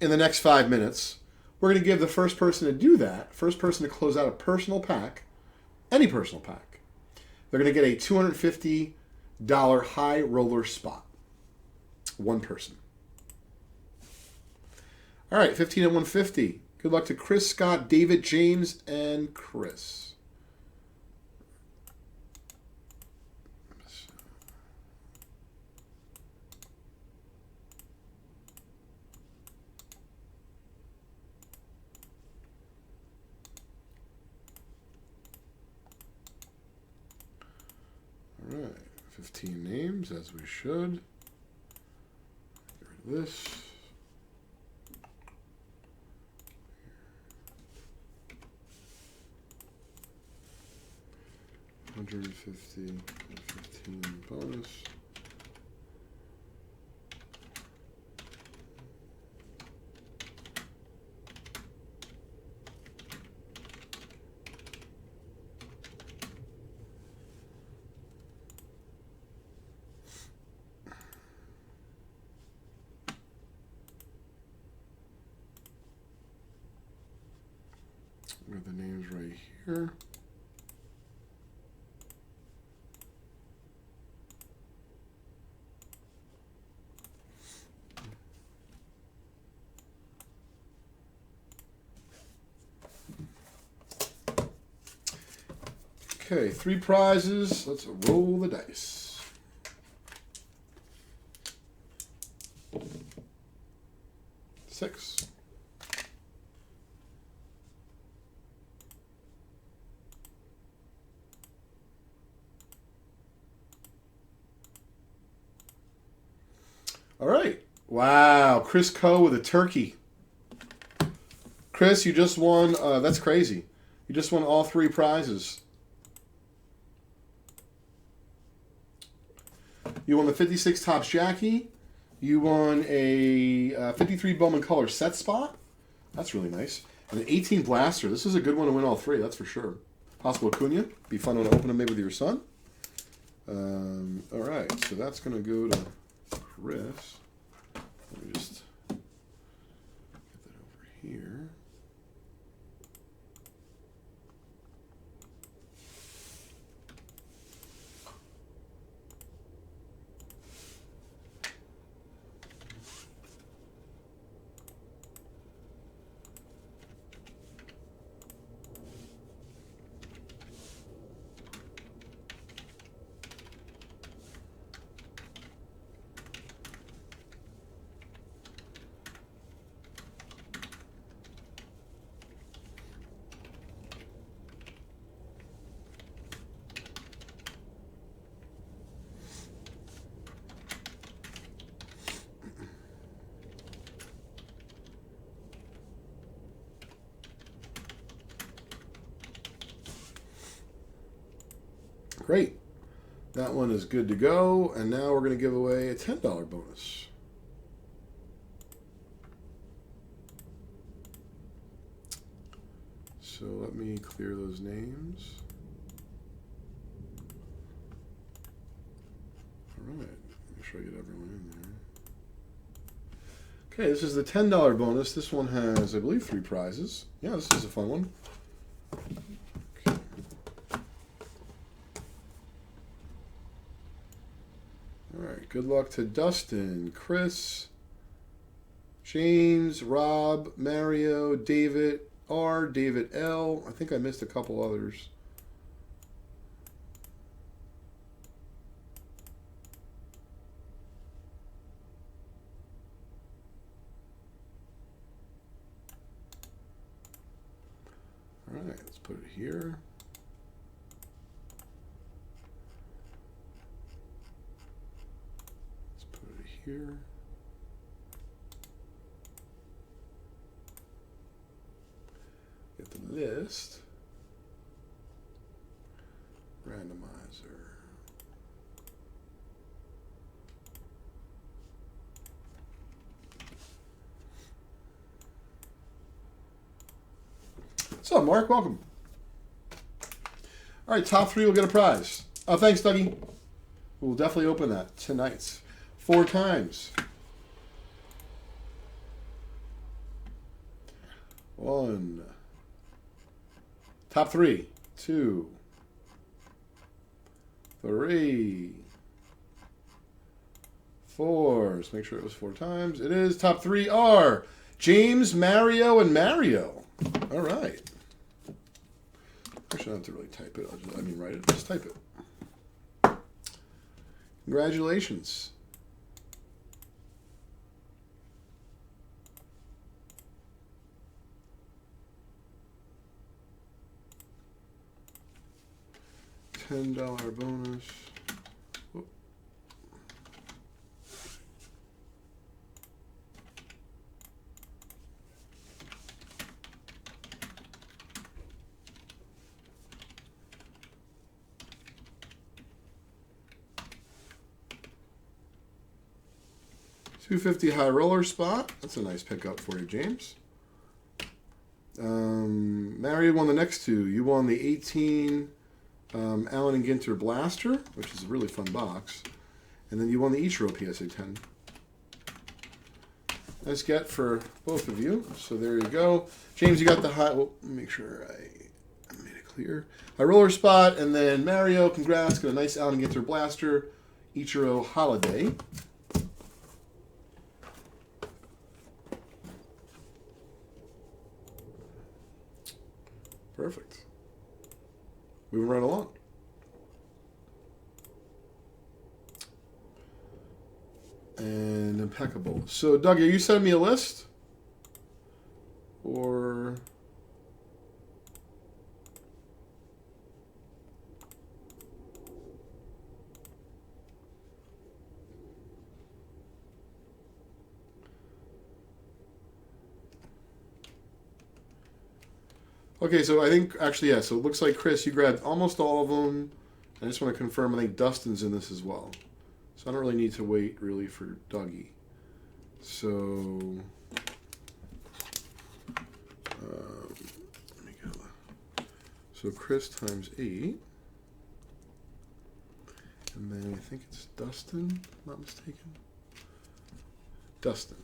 in the next 5 minutes, we're going to give the first person to do that, first person to close out a personal pack, any personal pack, they're going to get a $250 high roller spot. One person. All right, 15 at 150. Good luck to Chris, Scott, David, James, and Chris. All right, 15 names, as we should. Get rid of this. $150, 15 bonus. Got the names right here. Okay, 3 prizes. Let's roll the dice. Six. All right. Wow. Chris Coe with a turkey. Chris, you just won. That's crazy. You just won all 3 prizes. You won the 56 Topps Jackie. You won a 53 Bowman Color set spot. That's really nice. And an 18 Blaster. This is a good one to win all 3, that's for sure. Possible Acuna. Be fun to open them maybe with your son. All right, so that's going to go to Chris. Let me just get that over here. Great. That one is good to go. And now we're going to give away a $10 bonus. So let me clear those names. All right. Make sure I get everyone in there. Okay, this is the $10 bonus. This one has, I believe, 3 prizes. Yeah, this is a fun one. Good luck to Dustin, Chris, James, Rob, Mario, David R, David L. I think I missed a couple others. All right, let's put it here. Here. Get the list. Randomizer. What's up, Mark? Welcome. All right, top 3 will get a prize. Oh, thanks, Dougie. We'll definitely open that tonight. 4 times. 1. Top 3. 2. 3. 4. Let's make sure it was 4 times. It is. Top 3 are James, Mario, and Mario. All right. Actually, I don't have to really type it. Write it. Just type it. Congratulations. $10 bonus. Whoop. $250 high roller spot. That's a nice pickup for you, James. Mario won the next 2. You won the 18 Allen and Ginter Blaster, which is a really fun box. And then you won the Ichiro PSA 10. Nice get for both of you. So there you go. James, you got the high... Well, make sure I made it clear. High roller spot. And then Mario, congrats. Got a nice Allen and Ginter Blaster. Ichiro Holiday. Perfect. Moving right along. And impeccable. So, Doug, are you sending me a list? Or... Okay, so I think actually yeah. So it looks like Chris, you grabbed almost all of them. I just want to confirm. I think Dustin's in this as well. So I don't really need to wait really for Dougie. So let me go. So Chris times 8, and then I think it's Dustin. If I'm not mistaken. Dustin.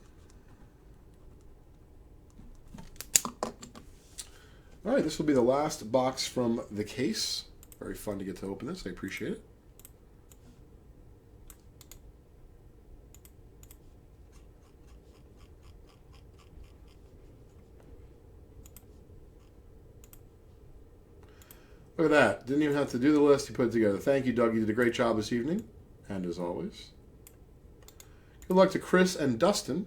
All right, this will be the last box from the case. Very fun to get to open this. I appreciate it. Look at that. Didn't even have to do the list. He put it together. Thank you, Doug. You did a great job this evening. And as always, good luck to Chris and Dustin.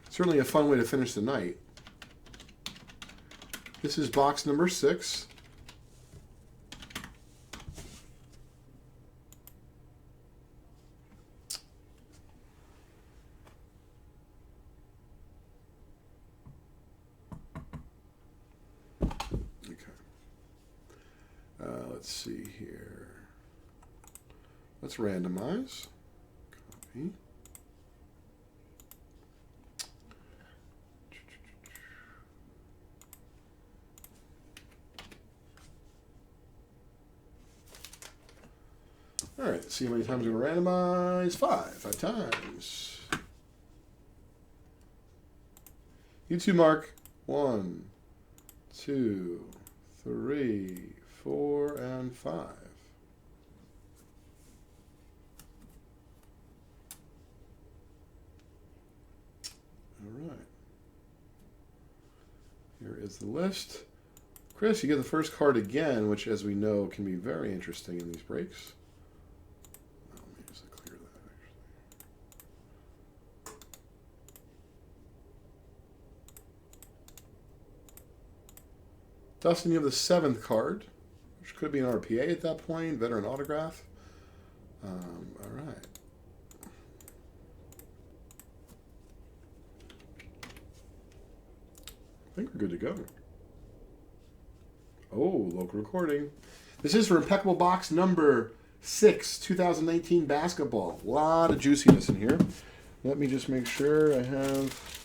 Certainly a fun way to finish the night. This is box number 6. Let's see here. Let's randomize. Copy. All right, let's see how many times we're going to randomize. 5 times. You too, Mark. 1, 2, 3, 4, and 5. All right. Here is the list. Chris, you get the first card again, which, as we know, can be very interesting in these breaks. Oh, let me just clear that, actually. Dustin, you have the 7th card, which could be an RPA at that point, veteran autograph. All right. I think we're good to go. Oh, local recording. This is for Impeccable Box number 6, 2019 basketball. A lot of juiciness in here. Let me just make sure I have...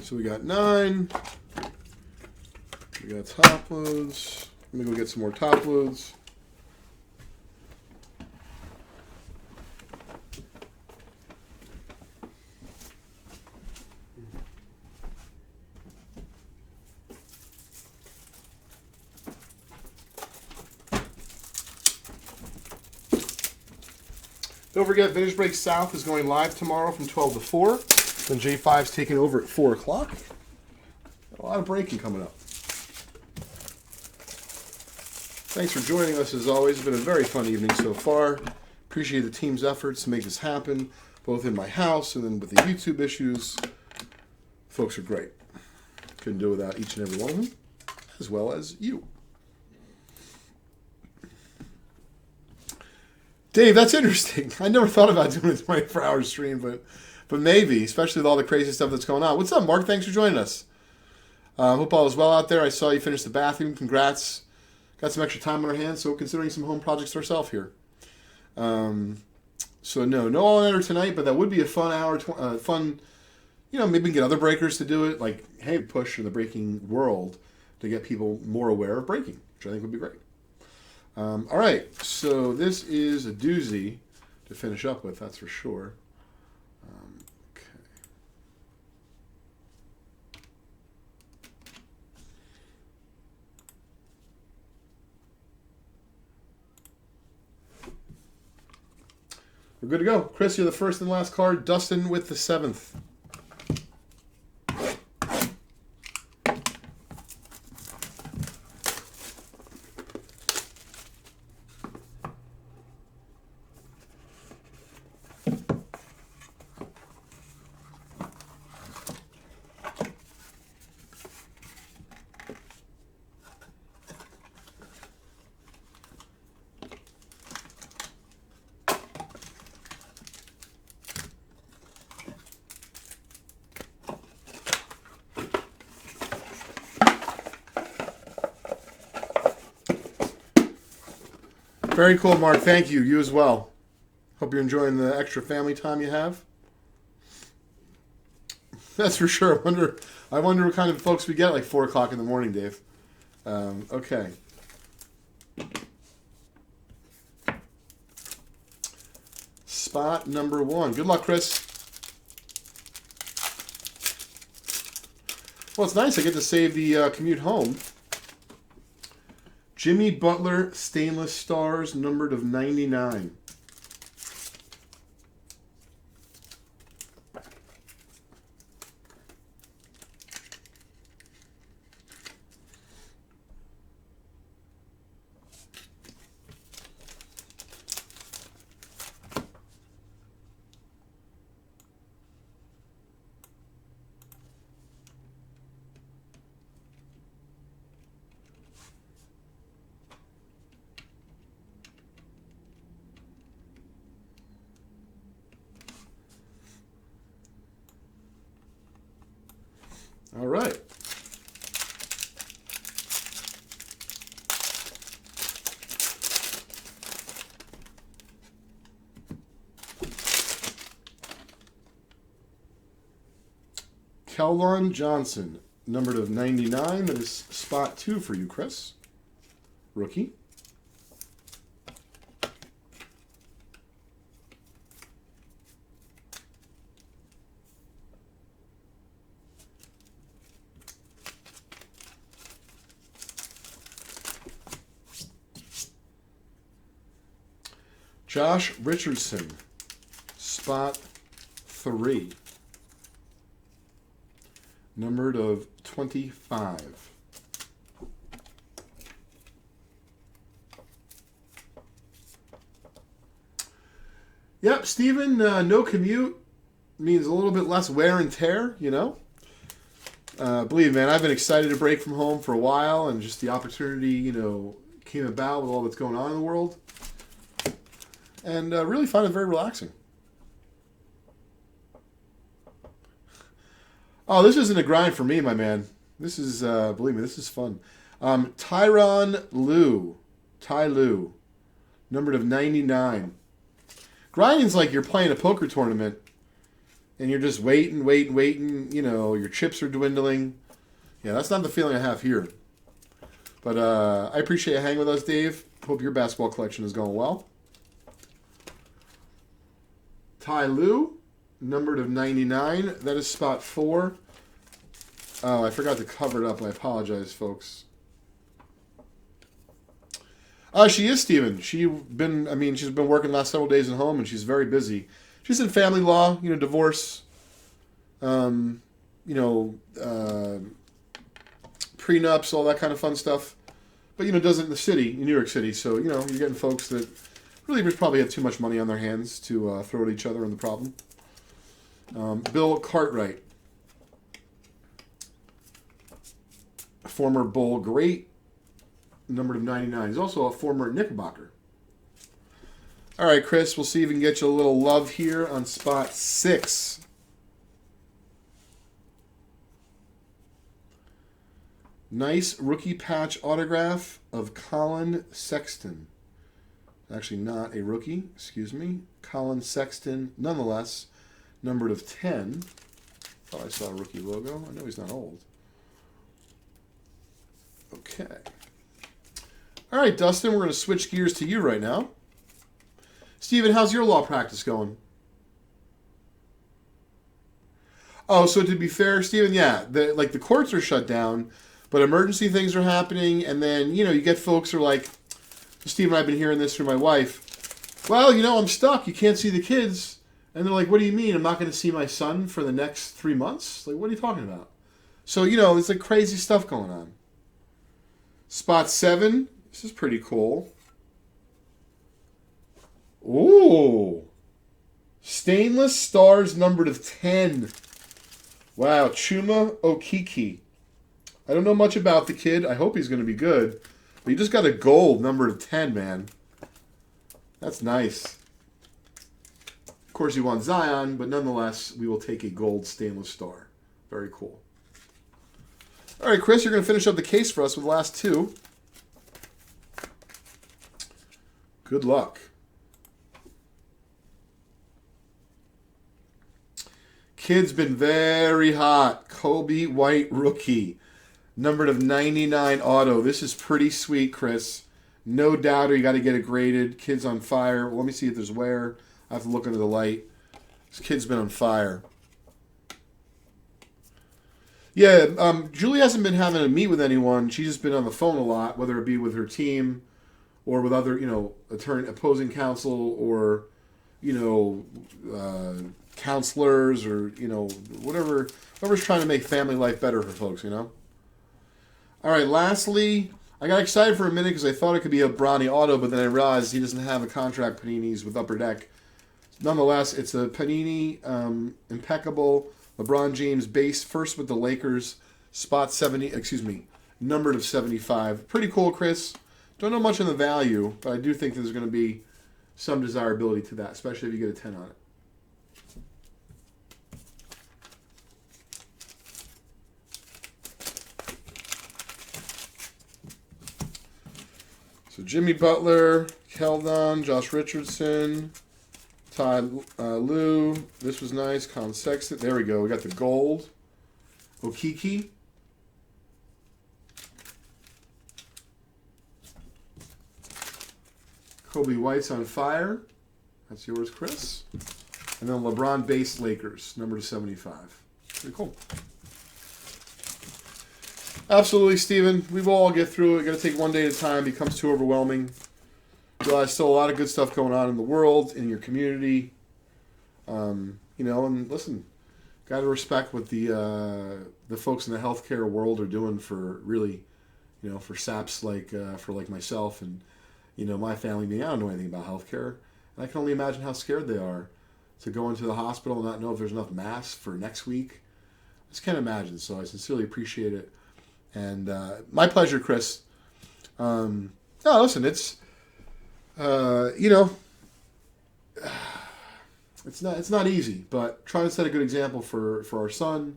So we got 9. We got top loads. Let me go get some more top loads. Don't forget, Vintage Break South is going live tomorrow from 12 to 4. Then J5's taking over at 4 o'clock. A lot of breaking coming up. Thanks for joining us as always. It's been a very fun evening so far. Appreciate the team's efforts to make this happen, both in my house and then with the YouTube issues. Folks are great. Couldn't do it without each and every one of them, as well as you. Dave, that's interesting. I never thought about doing a 24-hour stream, but maybe, especially with all the crazy stuff that's going on. What's up, Mark? Thanks for joining us. Hope all is well out there. I saw you finish the bathroom. Congrats. Got some extra time on our hands, so considering some home projects ourselves here. So no all-nighter tonight, but that would be a fun hour, fun, maybe we can get other breakers to do it, like, hey, push in the breaking world to get people more aware of breaking, which I think would be great. All right, so this is a doozy to finish up with, that's for sure. Okay. We're good to go. Chris, you're the first and last card. Dustin with the 7th. Very cool, Mark. Thank you. You as well. Hope you're enjoying the extra family time you have. That's for sure. I wonder what kind of folks we get at like 4 o'clock in the morning, Dave. Okay. Spot number 1. Good luck, Chris. Well, it's nice. I get to save the commute home. Jimmy Butler stainless stars, numbered of 99. All right. Keldon Johnson, numbered of 99. That is spot 2 for you, Chris. Rookie. Josh Richardson, spot 3. Numbered of 25. Yep, Steven, no commute means a little bit less wear and tear, you know. Believe me, man, I've been excited to break from home for a while, and just the opportunity, you know, came about with all that's going on in the world. And really find it very relaxing. Oh, this isn't a grind for me, my man. This is, believe me, this is fun. Tyronn Lue, Ty Lue, numbered of 99. Grinding's like you're playing a poker tournament, and you're just waiting. You know, your chips are dwindling. Yeah, that's not the feeling I have here. But I appreciate you hanging with us, Dave. Hope your basketball collection is going well. Ty Lue, numbered of 99. That is spot 4. Oh, I forgot to cover it up. I apologize, folks. She is, Steven. She's been working the last several days at home, and she's very busy. She's in family law, you know, divorce, prenups, all that kind of fun stuff. But, you know, does it in the city, in New York City. So, you know, you're getting folks that really just probably have too much money on their hands to throw at each other on the problem. Bill Cartwright, former Bull great, numbered of 99. He's also a former Knickerbocker. All right, Chris, we'll see if we can get you a little love here on spot 6. Nice rookie patch autograph of Colin Sexton. Actually, not a rookie, excuse me. Colin Sexton, nonetheless, numbered of 10. Thought I saw a rookie logo. I know he's not old. Okay. All right, Dustin, we're going to switch gears to you right now. Steven, how's your law practice going? Oh, so to be fair, Steven, yeah, the courts are shut down, but emergency things are happening, and then, you know, you get folks who are like, Steven, I've been hearing this from my wife. Well, you know, I'm stuck. You can't see the kids. And they're like, what do you mean? I'm not going to see my son for the next 3 months? Like, what are you talking about? So, you know, it's like crazy stuff going on. Spot 7. This is pretty cool. Ooh. Stainless stars numbered of 10. Wow. Chuma Okeke. I don't know much about the kid. I hope he's going to be good. But he just got a gold numbered of 10, man. That's nice. Of course, you want Zion, but nonetheless, we will take a gold stainless star. Very cool. All right, Chris, you're going to finish up the case for us with the last 2. Good luck. Kid's been very hot. Kobe White rookie. Numbered of 99 auto. This is pretty sweet, Chris. No doubter, you got to get it graded. Kid's on fire. Well, let me see if there's wear. I have to look under the light. This kid's been on fire. Yeah, Julie hasn't been having to meet with anyone. She's just been on the phone a lot, whether it be with her team or with other, opposing counsel or, counselors or, whoever's trying to make family life better for folks, All right, lastly, I got excited for a minute because I thought it could be a Bronny auto, but then I realized he doesn't have a contract Panini's with Upper Deck. Nonetheless, it's a Panini impeccable LeBron James base, first with the Lakers, numbered of 75. Pretty cool, Chris. Don't know much on the value, but I do think there's going to be some desirability to that, especially if you get a 10 on it. So Jimmy Butler, Keldon, Josh Richardson, Todd Lue. This was nice. Con Sexton. There we go. We got the gold. Okiki. Kobe White's on fire. That's yours, Chris. And then LeBron base Lakers, number 75. Pretty cool. Absolutely, Steven. We will all get through it. Got to take one day at a time. It becomes too overwhelming. Realize still a lot of good stuff going on in the world, in your community. And listen, got to respect what the folks in the healthcare world are doing for really, for saps like myself and, my family. I don't know anything about healthcare, and I can only imagine how scared they are to go into the hospital and not know if there's enough masks for next week. I just can't imagine. So I sincerely appreciate it, and my pleasure, Chris. No, listen, it's. It's not easy, but trying to set a good example for our son,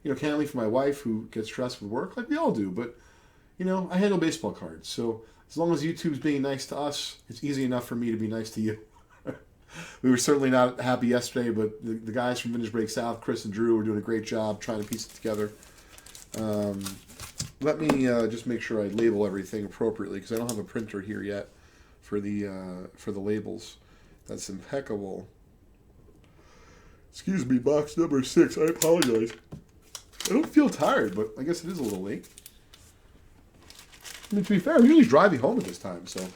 candidly for my wife who gets stressed with work, like we all do. But, I handle baseball cards. So as long as YouTube's being nice to us, it's easy enough for me to be nice to you. We were certainly not happy yesterday, but the guys from Vintage Break South, Chris and Drew, were doing a great job trying to piece it together. Let me just make sure I label everything appropriately because I don't have a printer here yet for the labels. That's impeccable. Excuse me, box number 6. I apologize. I don't feel tired, but I guess it is a little late. I mean, to be fair, I'm usually driving home at this time, so it's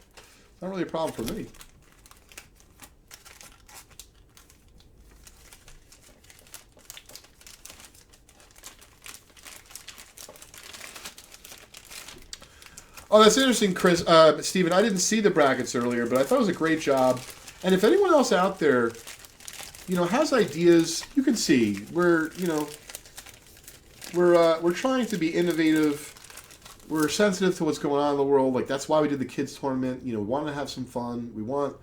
not really a problem for me. Oh, that's interesting, Chris. Steven, I didn't see the brackets earlier, but I thought it was a great job. And if anyone else out there, has ideas, you can see we're trying to be innovative. We're sensitive to what's going on in the world. Like that's why we did the kids tournament. We want to have some fun. We want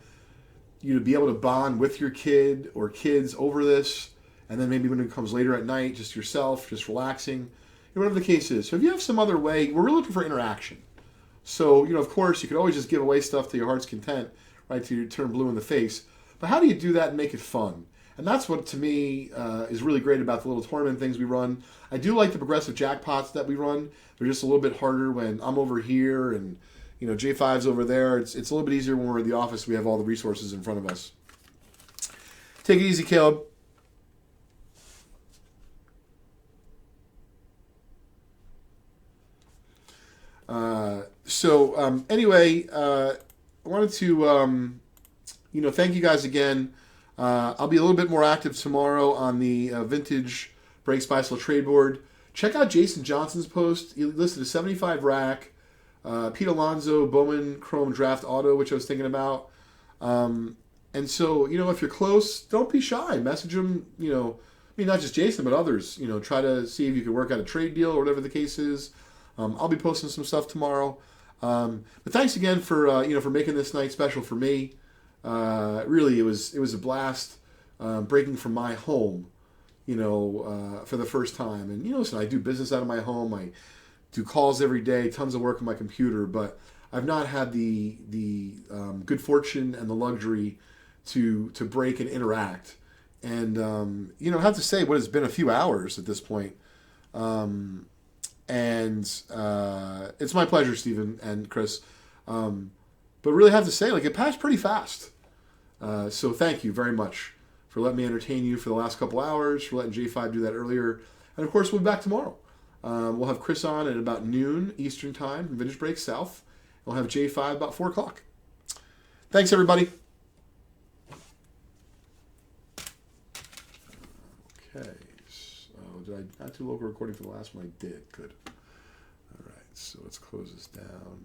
you to be able to bond with your kid or kids over this, and then maybe when it comes later at night, just yourself, just relaxing, whatever the case is. So if you have some other way, we're really looking for interaction. So, of course, you could always just give away stuff to your heart's content, right, till you turn blue in the face. But how do you do that and make it fun? And that's what, to me, is really great about the little tournament things we run. I do like the progressive jackpots that we run. They're just a little bit harder when I'm over here and, J5's over there. It's a little bit easier when we're in the office. We have all the resources in front of us. Take it easy, Caleb. Anyway, I wanted to, thank you guys again. I'll be a little bit more active tomorrow on the Vintage Break Spice Trade Board. Check out Jason Johnson's post. He listed a 75 rack, Pete Alonso, Bowman Chrome Draft Auto, which I was thinking about. And so, if you're close, don't be shy. Message him, not just Jason, but others. Try to see if you can work out a trade deal or whatever the case is. I'll be posting some stuff tomorrow. But thanks again for making this night special for me. Really, it was a blast breaking from my home, for the first time. And listen, I do business out of my home. I do calls every day, tons of work on my computer. But I've not had the good fortune and the luxury to break and interact. And I have to say, what has been a few hours at this point. And it's my pleasure, Stephen and Chris. But really have to say, it passed pretty fast. So thank you very much for letting me entertain you for the last couple hours, for letting J5 do that earlier. And of course, we'll be back tomorrow. We'll have Chris on at about noon Eastern Time, Vintage Break South. We'll have J5 about 4 o'clock. Thanks, everybody. Okay. So, did I not do local recording for the last one? I did. Good. All right. So let's close this down.